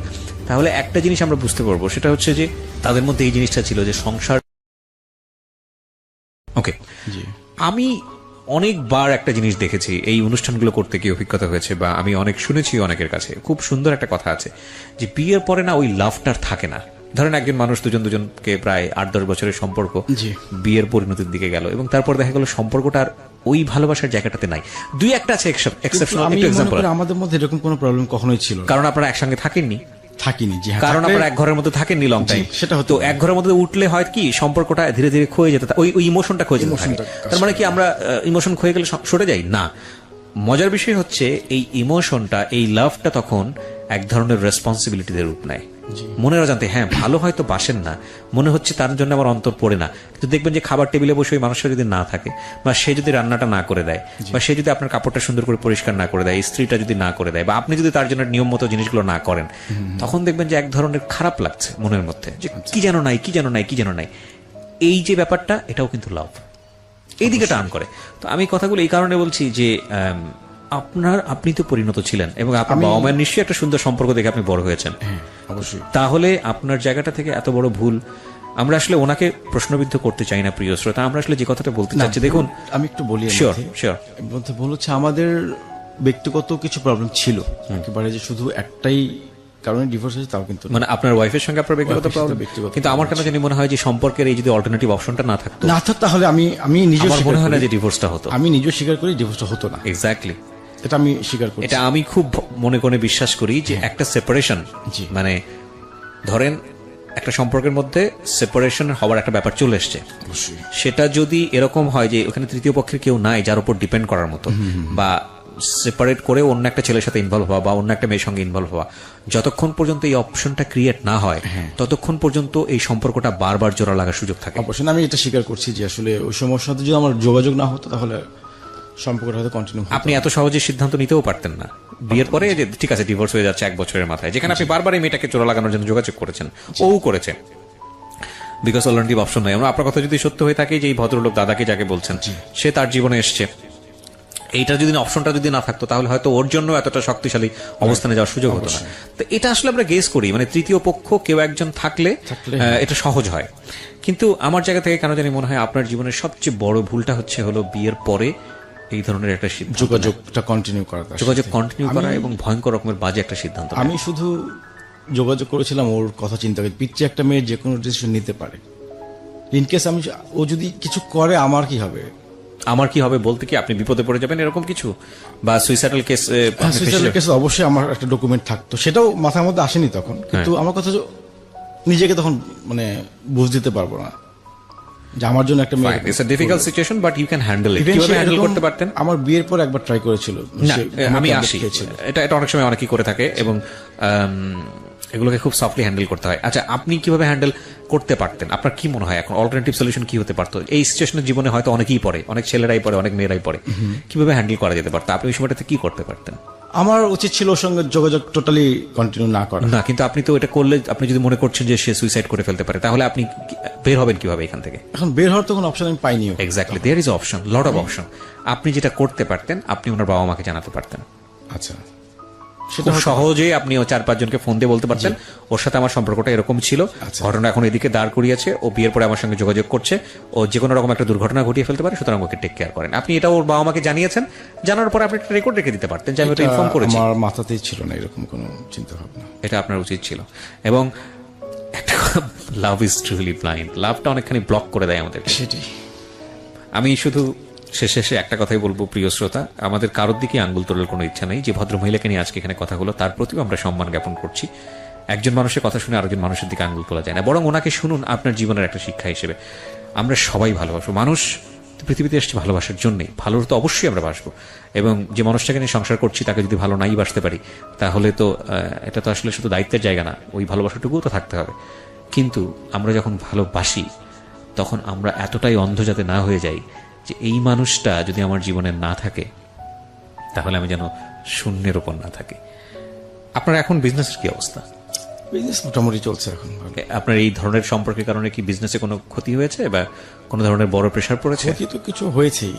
তাহলে একটা জিনিস আমরা বুঝতে পারবো, সেটা হচ্ছে যে তাদের মধ্যে এই জিনিসটা ছিল যে সংসার। ওকে, আমি অনেকবার একটা জিনিস দেখেছি এই অনুষ্ঠানগুলো করতে গিয়ে, অভিজ্ঞতা হয়েছে, বা আমি অনেক শুনেছি অনেকের কাছে। খুব সুন্দর একটা কথা আছে যে বিয়ের পরে না ওই লাভটার থাকে না। ধরেন একজন মানুষ দুজনকে প্রায় 8-10 বছরের সম্পর্ক, বিয়ের পরিণতির দিকে গেল, এবং তারপর দেখা গেল সম্পর্কটার ওই ভালোবাসার জায়গাটাতে নাই। দুই একটা আছে এক্সেপশনাল এক্সাম্পল। আমাদের মধ্যে এরকম কোনো প্রবলেম কখনোই ছিল না, কারণ আপনারা একসঙ্গে থাকেননি। থাকিনি। জি, কারণ আপনারা এক ঘরের মধ্যে থাকেননি লং টাইম। সেটা হতো। তো এক ঘরের মধ্যে উঠলে হয় কি, সম্পর্কটা ধীরে ধীরে ক্ষয়ে যেতে, ওই ইমোশনটা ক্ষয়ে যেতে থাকে। তার মানে কি আমরা ইমোশন ক্ষয়ে গেলে সরে যাই না। মজার বিষয় হচ্ছে এই ইমোশনটা, এই লাভটা তখন এক ধরনের রেসপন্সিবিলিটিদের রূপ নেয়। মনের অজান্তে, হ্যাঁ ভালো হয়তো বাসেন না, মনে হচ্ছে তার জন্য আমার অন্তর পড়ে না, কিন্তু দেখবেন যে খাবার টেবিলে বসে ওই মানুষটা যদি না থাকে, বা সে যদি রান্নাটা না করে দেয়, বা সে যদি আপনার কাপড়টা সুন্দর করে পরিষ্কার না করে দেয়, স্ত্রীটা যদি না করে দেয়, বা আপনি যদি তার জন্য নিয়ম মতো জিনিসগুলো না করেন, তখন দেখবেন যে এক ধরনের খারাপ লাগছে মনের মধ্যে, যে কি যেন নাই, কি যেন নাই, কি যেন নাই। এই যে ব্যাপারটা, এটাও কিন্তু লাভ এই দিকে টার্ন করে। তো আমি কথাগুলো এই কারণে বলছি যে আপনি তো পরিণত ছিলেন, এবং আপনার বাবা মায়ের নিশ্চয়ই একটা সুন্দর সম্পর্ক দেখে আপনি বড় হয়েছেন। অবশ্যই। তাহলে আপনার জায়গাটা থেকে এত বড় ভুল, আমরা আসলে ওনাকে প্রশ্নবিদ্ধ করতে চাই না প্রিয় শ্রোতা। আমরা আসলে যে কথাটা বলতে চাচ্ছি, দেখুন আমি একটু বলি। শিওর শিওর বলতে ভুল হচ্ছে, আমাদের ব্যক্তিগত কিছু প্রবলেম ছিল, একেবারে যে শুধু একটাই কারণে ডিভোর্স হয়েছে তাও কিন্তু মানে আপনার ওয়াইফের সঙ্গে আপনার ব্যক্তিগত ওয়াইফের সাথে প্রবলেম। ব্যক্তিগত কিন্তু আমার কেন জানি মনে হয় যে সম্পর্কের এই যদি অল্টারনেটিভ অপশনটা না থাকতো, তাহলে আমি নিজে আমার মনে হয় না যে ডিভোর্সটা হতো। আমি নিজেও স্বীকার করি ডিভোর্সটা হতো না। এক্স্যাক্টলি, এটা আমি স্বীকার করি। এটা আমি খুব মনে করে বিশ্বাস করি যে একটা সেপারেশন, মানে ধরেন একটা সম্পর্কের মধ্যে সেপারেশন হওয়ার একটা ব্যাপার চলে এসছে, সেটা যদি এরকম হয় যে ওখানে তৃতীয় পক্ষের কেউ নাই যার উপর ডিপেন্ড করার মতো, বা সেপারেট করে অন্য একটা ছেলের সাথে ইনভলভ হওয়া, বা অন্য একটা মেয়ের সঙ্গে ইনভলভ হওয়া, যতক্ষণ পর্যন্ত এই অপশনটা ক্রিয়েট না হয়, ততক্ষণ পর্যন্ত এই সম্পর্কটা বারবার জোড়া লাগার সুযোগ থাকে। অবশ্যই আমি এটা স্বীকার করছি যে আসলে ওই সময়ের সাথে যদি আমার যোগাযোগ না হতো, তাহলে সম্পর্কটা হয়তো কন্টিনিউ। আপনি এত সহজে সিদ্ধান্ত নিতেও পারতেন না বিয়ের পরে যে ঠিক আছে ডিভোর্স হয়ে যাচ্ছে 1 বছরের মাথায়, যেখানে আপনি বারবার এই মেয়েটাকে জোড়া লাগানোর জন্য যোগাযোগ করেছেন, ও করেছে, বিকজ অল্টারনেটিভ অপশন নাই। আমরা আপনার কথা যদি সত্য হয়ে থাকে যে এই ভদ্রলোক দাদাকে যাকে বলছেন, সে তার জীবনে এসছে, এইটা যদি অপশনটা যদি না থাকতো, তাহলে হয়তো ওর জন্য এতটা শক্তিশালী অবস্থানে যাওয়ার সুযোগ হতো না। তো এটা আসলে আমরা গেস করি, মানে তৃতীয় পক্ষ কেউ একজন থাকলে এটা সহজ হয়। কিন্তু আমার জায়গা থেকে কেন জানি মনে হয় আপনার জীবনের সবচেয়ে বড় ভুলটা হলো বিয়ের পরে এই ধরনের একটা সিদ্ধান্ত নেয়? যোগাযোগটা কন্টিনিউ করা তার যোগাযোগ সাথে। কন্টিনিউ করা আমি- এবং ভয়ঙ্কর রকমের বাজে একটা সিদ্ধান্ত নেয়। আমি শুধু যোগাযোগ করেছিলাম ওর কথা চিন্তা করে, পিচ্ছে একটা মেয়ে যে কোনো ডিসিশন নিতে পারে, ইনকেস ও যদি কিছু করে আমার কি হবে। আমার কি হবে বলতে কি আপনি বিপদে পড়ে যাবেন এরকম কিছু, বা সুইসাইডাল কেস? সুইসাইডের কেসে অবশ্যই আমার একটা ডকুমেন্ট থাকতো, সেটাও মাথার মধ্যে আসেনি তখন, কিন্তু আমার কথা নিজেকে তখন মানে বুঝ দিতে পারবো না যে আমার জন্য একটা মেয়ে। It's a difficult situation but you can handle it. Even কিভাবে সে হ্যান্ডেল এরকম করতে পারতেন? আমার বিয়ের পর একবার ট্রাই করেছিল। না, সে আমি আমাকে আসি, খেয়েছিল। এটা অনেক সময় অনেকেই করে থাকে এবং এগুলোকে খুব সফটলি হ্যান্ডেল করতে হয়। আচ্ছা, আপনি কিভাবে হ্যান্ডেল করতে পারতেন? আপনার কি মনে হয় এখন অল্টারনেটিভ সলিউশন কি হতে পারতো? এই সিচুয়েশনের জীবনে হয়তো অনেকেই পড়ে, অনেক ছেলেরাই পড়ে, অনেক মেয়েরাই পড়ে। কিভাবে হ্যান্ডেল করা যেতে পারতো? আপনি ওই সময়টাতে কি করতে পারতেন? আমার উচিত ছিল ওর সঙ্গে যোগাযোগ টোটালি কন্টিনিউ না করা। না, কিন্তু আপনি তো এটা করলে, আপনি যদি মনে করছেন যে সে সুইসাইড করে ফেলতে পারে, তাহলে আপনি বের হবেন কিভাবে এখান থেকে? এখন বের হওয়ার তো কোনো অপশন আমি পাইনি। Exactly, there is option, lot of option. আপনি যেটা করতে পারতেন, আপনি ওনার বাবা মাকে জানাতে পারতেন। আচ্ছা, খুব সহজে আপনি 4-5 জনকে ফোন দিয়ে বলতে পারতেন ওর সাথে আমার সম্পর্কটা এরকম ছিল, আচ্ছা। ঘটনা এখন এদিকে দাঁড় করিয়েছে, ও বিয়ের পরে আমার সঙ্গে যোগাযোগ করছে, ও যে কোনো রকম একটা দুর্ঘটনা ঘটিয়ে ফেলতে পারে, সুতরাং ওকে টেক কেয়ার করেন। আপনি এটা ওর বাবা মাকে জানিয়েছেন, জানার পরে আপনি একটা রেকর্ড রেখে দিতে পারতেন যে আমি ওটা ইনফর্ম করেছি। আমার মাথাতেই ছিল না এরকম কোনো চিন্তা ভাবনা। এটা আপনার উচিত ছিল। এবং একটা লাভ ইজ ট্রুলি ব্লাইন্ড, লাভটা অনেকখানি ব্লক করে দেয় আমাদেরকে। সেটাই আমি শুধু শেষে একটা কথাই বলবো, প্রিয় শ্রোতা, আমাদের কারোর দিকে আঙ্গুল তোলার কোনো ইচ্ছা নেই। যে ভদ্র মহিলাকে নিয়ে আজকে এখানে কথা হলো, তার প্রতিও আমরা সম্মান জ্ঞাপন করছি। একজন মানুষের কথা শুনে আরেকজন মানুষের দিকে আঙ্গুল তোলা যায় না, বরং ওনাকে শুনুন আপনার জীবনের একটা শিক্ষা হিসেবে। আমরা সবাই ভালোবাসবো, মানুষ পৃথিবীতে এসেছে ভালোবাসার জন্যই, ভালোর তো অবশ্যই আমরা বাসবো। এবং যে মানুষটাকে নিয়ে সংসার করছি তাকে যদি ভালো নাই বাসতে পারি, তাহলে তো এটা তো আসলে শুধু দায়িত্বের জায়গা না, ওই ভালোবাসাটুকুও তো থাকতে হবে। কিন্তু আমরা যখন ভালোবাসি তখন আমরা এতটাই অন্ধ যাতে না হয়ে যাই যে এই মানুষটা যদি আমার জীবনে না থাকে তাহলে আমি যেন শূন্যের ওপর না থাকি। আপনার এখন বিজনেসের কি অবস্থা? বিজনেস মোটামুটি চলছে এখন ভালো। আপনার এই ধরনের সম্পর্কের কারণে কি বিজনেসে কোনো ক্ষতি হয়েছে বা কোনো ধরনের বড় প্রেসার পড়েছে? ক্ষতি তো কিছু হয়েছেই।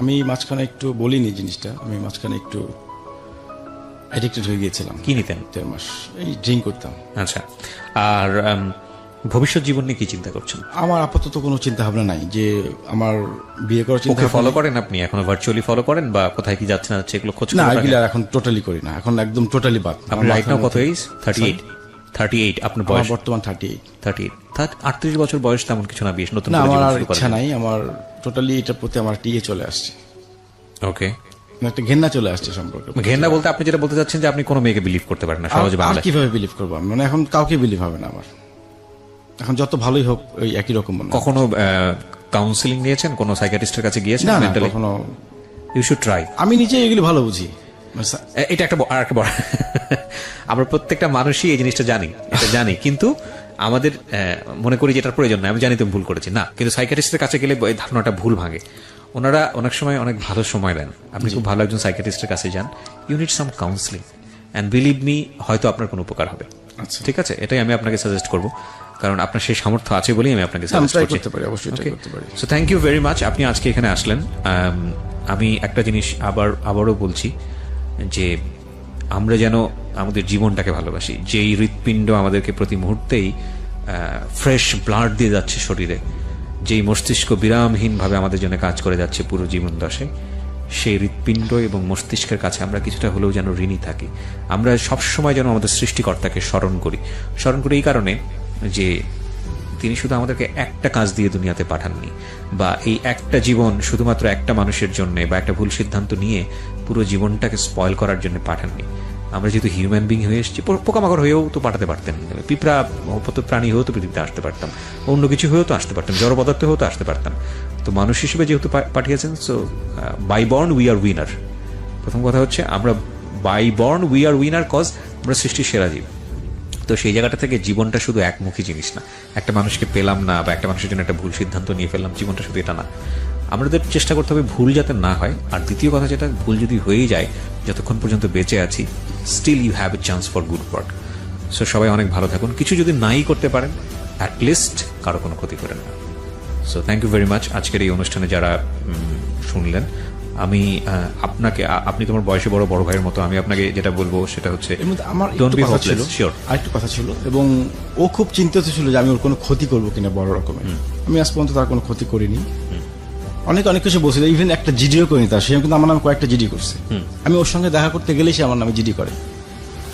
আমি মাঝখানে একটু বলিনি জিনিসটা, আমি মাঝখানে একটু অ্যাডিক্টেড হয়ে গিয়েছিলাম। কি নিতেন? 3 মাস এই ড্রিঙ্ক করতাম। আচ্ছা, আর ভবিষ্যৎ জীবন নিয়ে কি চিন্তা করছেন? আমার আপাতত কোনো চিন্তা ভাবনা নাই যে আমার বিয়ে করার চিন্তা ওকে ভাবনা ফলো নেই। করেন আপনি এখনো ভার্চুয়ালি ফলো করেন বা কোথায় কি যাচ্ছে না যাচ্ছে এগুলো খোঁজ না, খবর রাখেন? এগুলো এখন টোটালি করি না, এখন একদম টোটালি বাদ। আপনি আমার রাইট নাও মাথার কত মধ্যে- এজ? 38 আপনার আমার বয়স? বর্তমান 38। 38 বছর বয়স তেমন কিছু না, বিয়ে নতুন না, করে আমার জীবন আর শুরু করার ইচ্ছা জন্য। নাই, আমার টোটালি এটার প্রতি আমার টিয়ে চলে আসছে, ওকে, একটা ঘেন্না চলে আসছে সম্পর্কে। ঘেন্না বলতে আপনি যেটা বলতে চাচ্ছেন যে আপনি কোনো মেয়েকে বিলিভ করতে পারেন না সহজে আর বাংলায়। কিভাবে বিলিভ করবো আমি? মানে এখন কাউকে বিলিভ হবে না আমার, এখন যত ভালোই হোক ওই একই রকম মনে হয়। কখনো কাউন্সিলিং নিয়েছেন? কোনো সাইকিয়াট্রিস্টের কাছে গিয়েছেন? না না, মেন্টালি কখনো। You should try. আমি নিজে এগুলি ভালো বুঝি। মানে এটা একটা আর একটা বড় আমরা প্রত্যেকটা মানুষই এই জিনিসটা জানি, এটা জানি, কিন্তু আমাদের মনে করি যে এটার প্রয়োজন না, আমি জানি তুমি ভুল করেছি না, কিন্তু সাইকিয়াট্রিস্টের কাছে গেলে এই ধারণাটা ভুল ভাঙে। ওনারা অনেক সময় অনেক ভালো সময় দেন, আপনি খুব ভালো একজন সাইকিয়াট্রিস্টের কাছে যান, you need some counselling and believe me, হয়তো আপনার কোনো উপকার হবে। আচ্ছা। ঠিক আছে, এটাই আমি আপনাকে সাজেস্ট করব, কারণ আপনার সেই সামর্থ্য আছে বলেই আমি আপনাকে আমি সাজেস্ট ট্রাই করছি। করতে পারি, অবশ্যই ট্রাই করতে পারি। So thank you very much, আপনি আজকে এখানে আসলেন। আমি একটা জিনিস আবারও বলছি যে আমরা যেন আমাদের জীবনটাকে ভালোবাসি। যেই হৃৎপিণ্ড আমাদেরকে প্রতি মুহূর্তেই ফ্রেশ ব্লাড দিয়ে যাচ্ছে শরীরে, যেই মস্তিষ্ক বিরামহীনভাবে আমাদের জন্য কাজ করে যাচ্ছে পুরো জীবন দশায়, সেই হৃৎপিণ্ড এবং মস্তিষ্কের কাছে আমরা কিছুটা হলেও যেন ঋণী থাকি। আমরা সবসময় যেন আমাদের সৃষ্টিকর্তাকে স্মরণ করি এই কারণে যে তিনি শুধু আমাদেরকে একটা কাজ দিয়ে দুনিয়াতে পাঠাননি, বা এই একটা জীবন শুধুমাত্র একটা মানুষের জন্য বা একটা ভুল সিদ্ধান্ত নিয়ে পুরো জীবনটাকে স্পয়েল করার জন্য পাঠাননি। আমরা যেহেতু হিউম্যান বিং হয়ে এসেছি, পোকামাকড় হয়েও তো পাঠাতে পারতেন, পিঁপড়া প্রাণী হয়েও তো পৃথিবীতে আসতে পারতাম, অন্য কিছু হয়েও তো আসতে পারতাম, জড় পদার্থ হয়েও তো আসতে পারতাম। তো মানুষ হিসেবে যেহেতু পাঠিয়েছেন, so by born we are winner. প্রথম কথা হচ্ছে আমরা by born we are winner, cause আমরা সৃষ্টির সেরা জীব। তো সেই জায়গাটা থেকে জীবনটা শুধু একমুখী জিনিস না, একটা মানুষকে পেলাম না বা একটা মানুষের জন্য একটা ভুল সিদ্ধান্ত নিয়ে ফেললাম, জীবনটা শুধু এটা না। আমাদের চেষ্টা করতে হবে ভুল যাতে না হয়। আর দ্বিতীয় কথা যেটা, ভুল যদি হয়েই যায়, যতক্ষণ পর্যন্ত বেঁচে আছি, still you have a chance for good work. So সবাই অনেক ভালো থাকুন। কিছু যদি নাই করতে পারেন, অ্যাটলিস্ট কারো কোনো ক্ষতি করেন না। So thank you very much. আজকের এই অনুষ্ঠানে যারা শুনলেন, আমি আপনাকে, আপনি তোমার বয়সে বড় ভাইয়ের মতো, আমি আপনাকে যেটা বলবো সেটা হচ্ছে এর মধ্যে আমার ডোন্ট একটু বি কথা হোপলেস। ছিল, শিওর। আরেকটু কথা ছিল, এবং ও খুব চিন্তিত ছিল যে আমি ওর কোনো ক্ষতি করবো কিনা বড় রকমের। আমি আজ পর্যন্ত তার কোনো ক্ষতি করিনি। অনেক কিছু বলছিল, ইভেন একটা জিডিও করিনি তার, সে কিন্তু আমার নামে কয়েকটা জিডি করছে। আমি ওর সঙ্গে দেখা করতে গেলেই সে আমার নামে জিডি করে।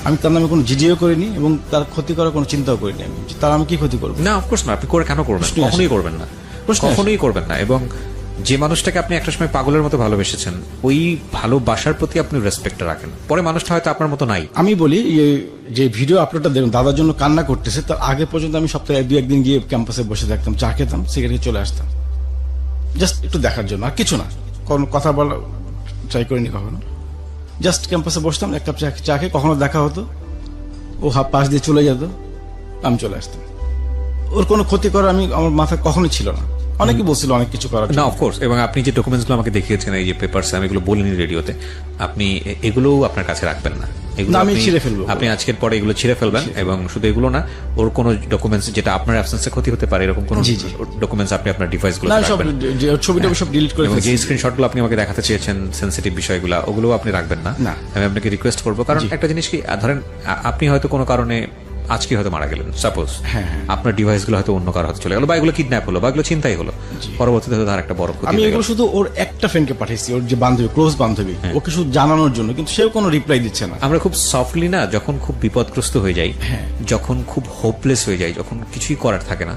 আমি তার নামে কোনো জিডিও করিনি এবং তার ক্ষতি করার কোনো চিন্তাও করিনি আমি, যে তার আমি কি ক্ষতি করবো। না, অফকোর্স না, আপনি করে কেন করবেন? প্রশ্নই আসে কখনোই না। করবেন না, প্রশ্নই আসে কখনোই করবেন না। এবং যে মানুষটাকে আপনি একটা সময় পাগলের মতো ভালোবেসেছেন, ওই ভালোবাসার প্রতি আপনি রেসপেক্ট রাখেন। পরে মানুষটা হয়তো আপনার মতো নাই। আমি বলি যে ভিডিও আপলোডটা দেখুন, দাদার জন্য কান্না করতেছে, তার আগে পর্যন্ত আমি সপ্তাহে 2-1 দিন গিয়ে ক্যাম্পাসে বসে থাকতাম, চা খেতাম, সিগারেট চলে আসতাম, জাস্ট একটু দেখার জন্য, আর কিছু না, কোনো কথা বলা ট্রাই করিনি কখনো। জাস্ট ক্যাম্পাসে বসতাম, এক কাপ চা খেয়ে, কখনো দেখা হতো, ও পাশ দিয়ে চলে যেত, আমি চলে আসতাম। ওর কোনো ক্ষতি করার আমার মাথায় কখনোই ছিল না। অনেকে বলছিল অনেক কিছু করার না, জন্য। অফকোর্স। এবং আপনি যে ডকুমেন্টসগুলো আমাকে দেখিয়েছেন, এই যে পেপারস, আমি এগুলো বলিনি রেডিওতে, আপনি এগুলোও আপনার কাছে রাখবেন না। এগুলো না, আমি আপনি- ছিঁড়ে ফেলবো। আপনি আজকের পরে এগুলো ছিঁড়ে ফেলবেন। এবং শুধু এগুলো না, ওর কোনো ডকুমেন্টস যেটা আপনার অ্যাবসেন্সে ক্ষতি হতে পারে, এরকম কোনো জি, জি। ডকুমেন্টস আপনি আপনার ডিভাইসগুলো না, সব রাখবেন। ছবিটা সব ডিলিট করে এবং যে ফেলছি। স্ক্রিনশটগুলো আপনি আমাকে দেখাতে চেয়েছেন, সেনসিটিভ বিষয়গুলো, ওগুলোও আপনি রাখবেন না। না। আমি আপনাকে রিকোয়েস্ট করবো, কারণ একটা জিনিস কি, ধরেন আপনি হয়তো কোনো কারণে আজকে হয়তো মারা গেলেন, সাপোজ, হ্যাঁ। আপনার ডিভাইসগুলো হয়তো অন্য কারো হাতে চলে গেল, বা এগুলো কিডন্যাপ হলো, বা এগুলো চিন্তাই হলো, পরবর্তীতে হয়তো তার একটা বড় ক্ষতি আমি হয়ে গেল। এগুলো শুধু ওর একটা ফ্রেন্ডকে পাঠিয়েছি, ওর যে বান্ধবী, ক্লোজ বান্ধবী, ওকে শুধু জানানোর জন্য, কিন্তু সেও কোনো রিপ্লাই দিচ্ছে না। আমরা খুব সফটলি না, যখন খুব বিপদগ্রস্ত হয়ে যাই, যখন খুব হোপলেস হয়ে যাই, যখন কিছুই করার থাকে না,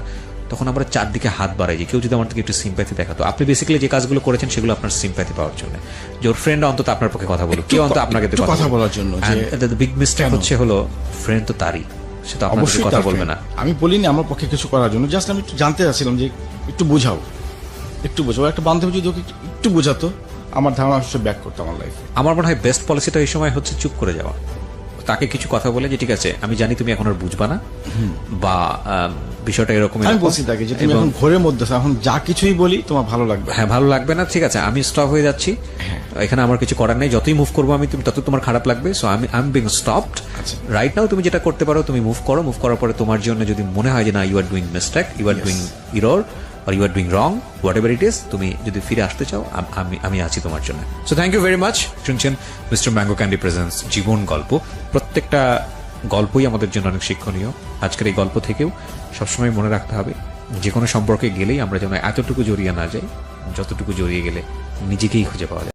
তখন আমরা চারদিকে হাত বাড়াই যে কেউ যদি আমার থেকে একটু সিম্প্যাথি দেখাতো। আপনি বেসিক্যালি যে কাজগুলো করেছেন সেগুলো আপনার সিম্প্যাথি পাওয়ার জন্য, যে ওর ফ্রেন্ড অন্তত আপনার পক্ষে কথা বলুক, কেউ অন্তত আপনাকে একটু কথা বলার জন্য, যে বিগ মিস্টেক হচ্ছে হলো, ফ্রেন্ড তো তারই, সে তো আপনার সাথে অবশ্যই কথা তার বলবে friend। না। আমি বলিনি আমার পক্ষে কিছু করার জন্য, জাস্ট আমি একটু জানতে চাচ্ছিলাম যে একটু বোঝাও, একটা বান্ধবী যদি ওকে একটু বোঝাতো, আমার ধারণা সে ব্যাক করতো আমার লাইফে। আমার মনে হয় বেস্ট পলিসিটা এই সময় হচ্ছে চুপ করে যাওয়া, তাকে কিছু কথা বলে যে ঠিক আছে, আমি জানি তুমি এখন আর বুঝবা না, বা বিষয়টা এরকম। আমি বলছি তাকে যে তুমি এখন ঘরের মধ্যে আছো, এখন যা কিছুই বলি তোমার ভালো লাগবে। হ্যাঁ, ভালো লাগবে না, ঠিক আছে, আমি স্টপ হয়ে যাচ্ছি, এখানে আমার কিছু করার নেই, যতই মুভ করবো আমি, তুমি তত তোমার খারাপ লাগবে, সো আমি বিং স্টপড রাইট নাও। তুমি যেটা করতে পারো তুমি মুভ করো, মুভ করার পরে তোমার জন্য যদি মনে হয় যে না, you are doing mistake, you are doing error, or you are doing wrong, whatever it is, তুমি যদি ফিরে আসতে চাও, আমি আছি তোমার জন্য। So thank you very much. শুনছেন মিস্টার ম্যাঙ্গো ক্যান্ডি প্রেজেন্টস জীবন গল্প। প্রত্যেকটা গল্পই আমাদের জন্য অনেক শিক্ষণীয়। আজকের এই গল্প থেকেও সবসময় মনে রাখতে হবে, যে কোনো সম্পর্কে গেলেই আমরা যেন এতটুকু জড়িয়ে না যাই যতটুকু জড়িয়ে গেলে নিজেকেই খুঁজে পাওয়া যায়।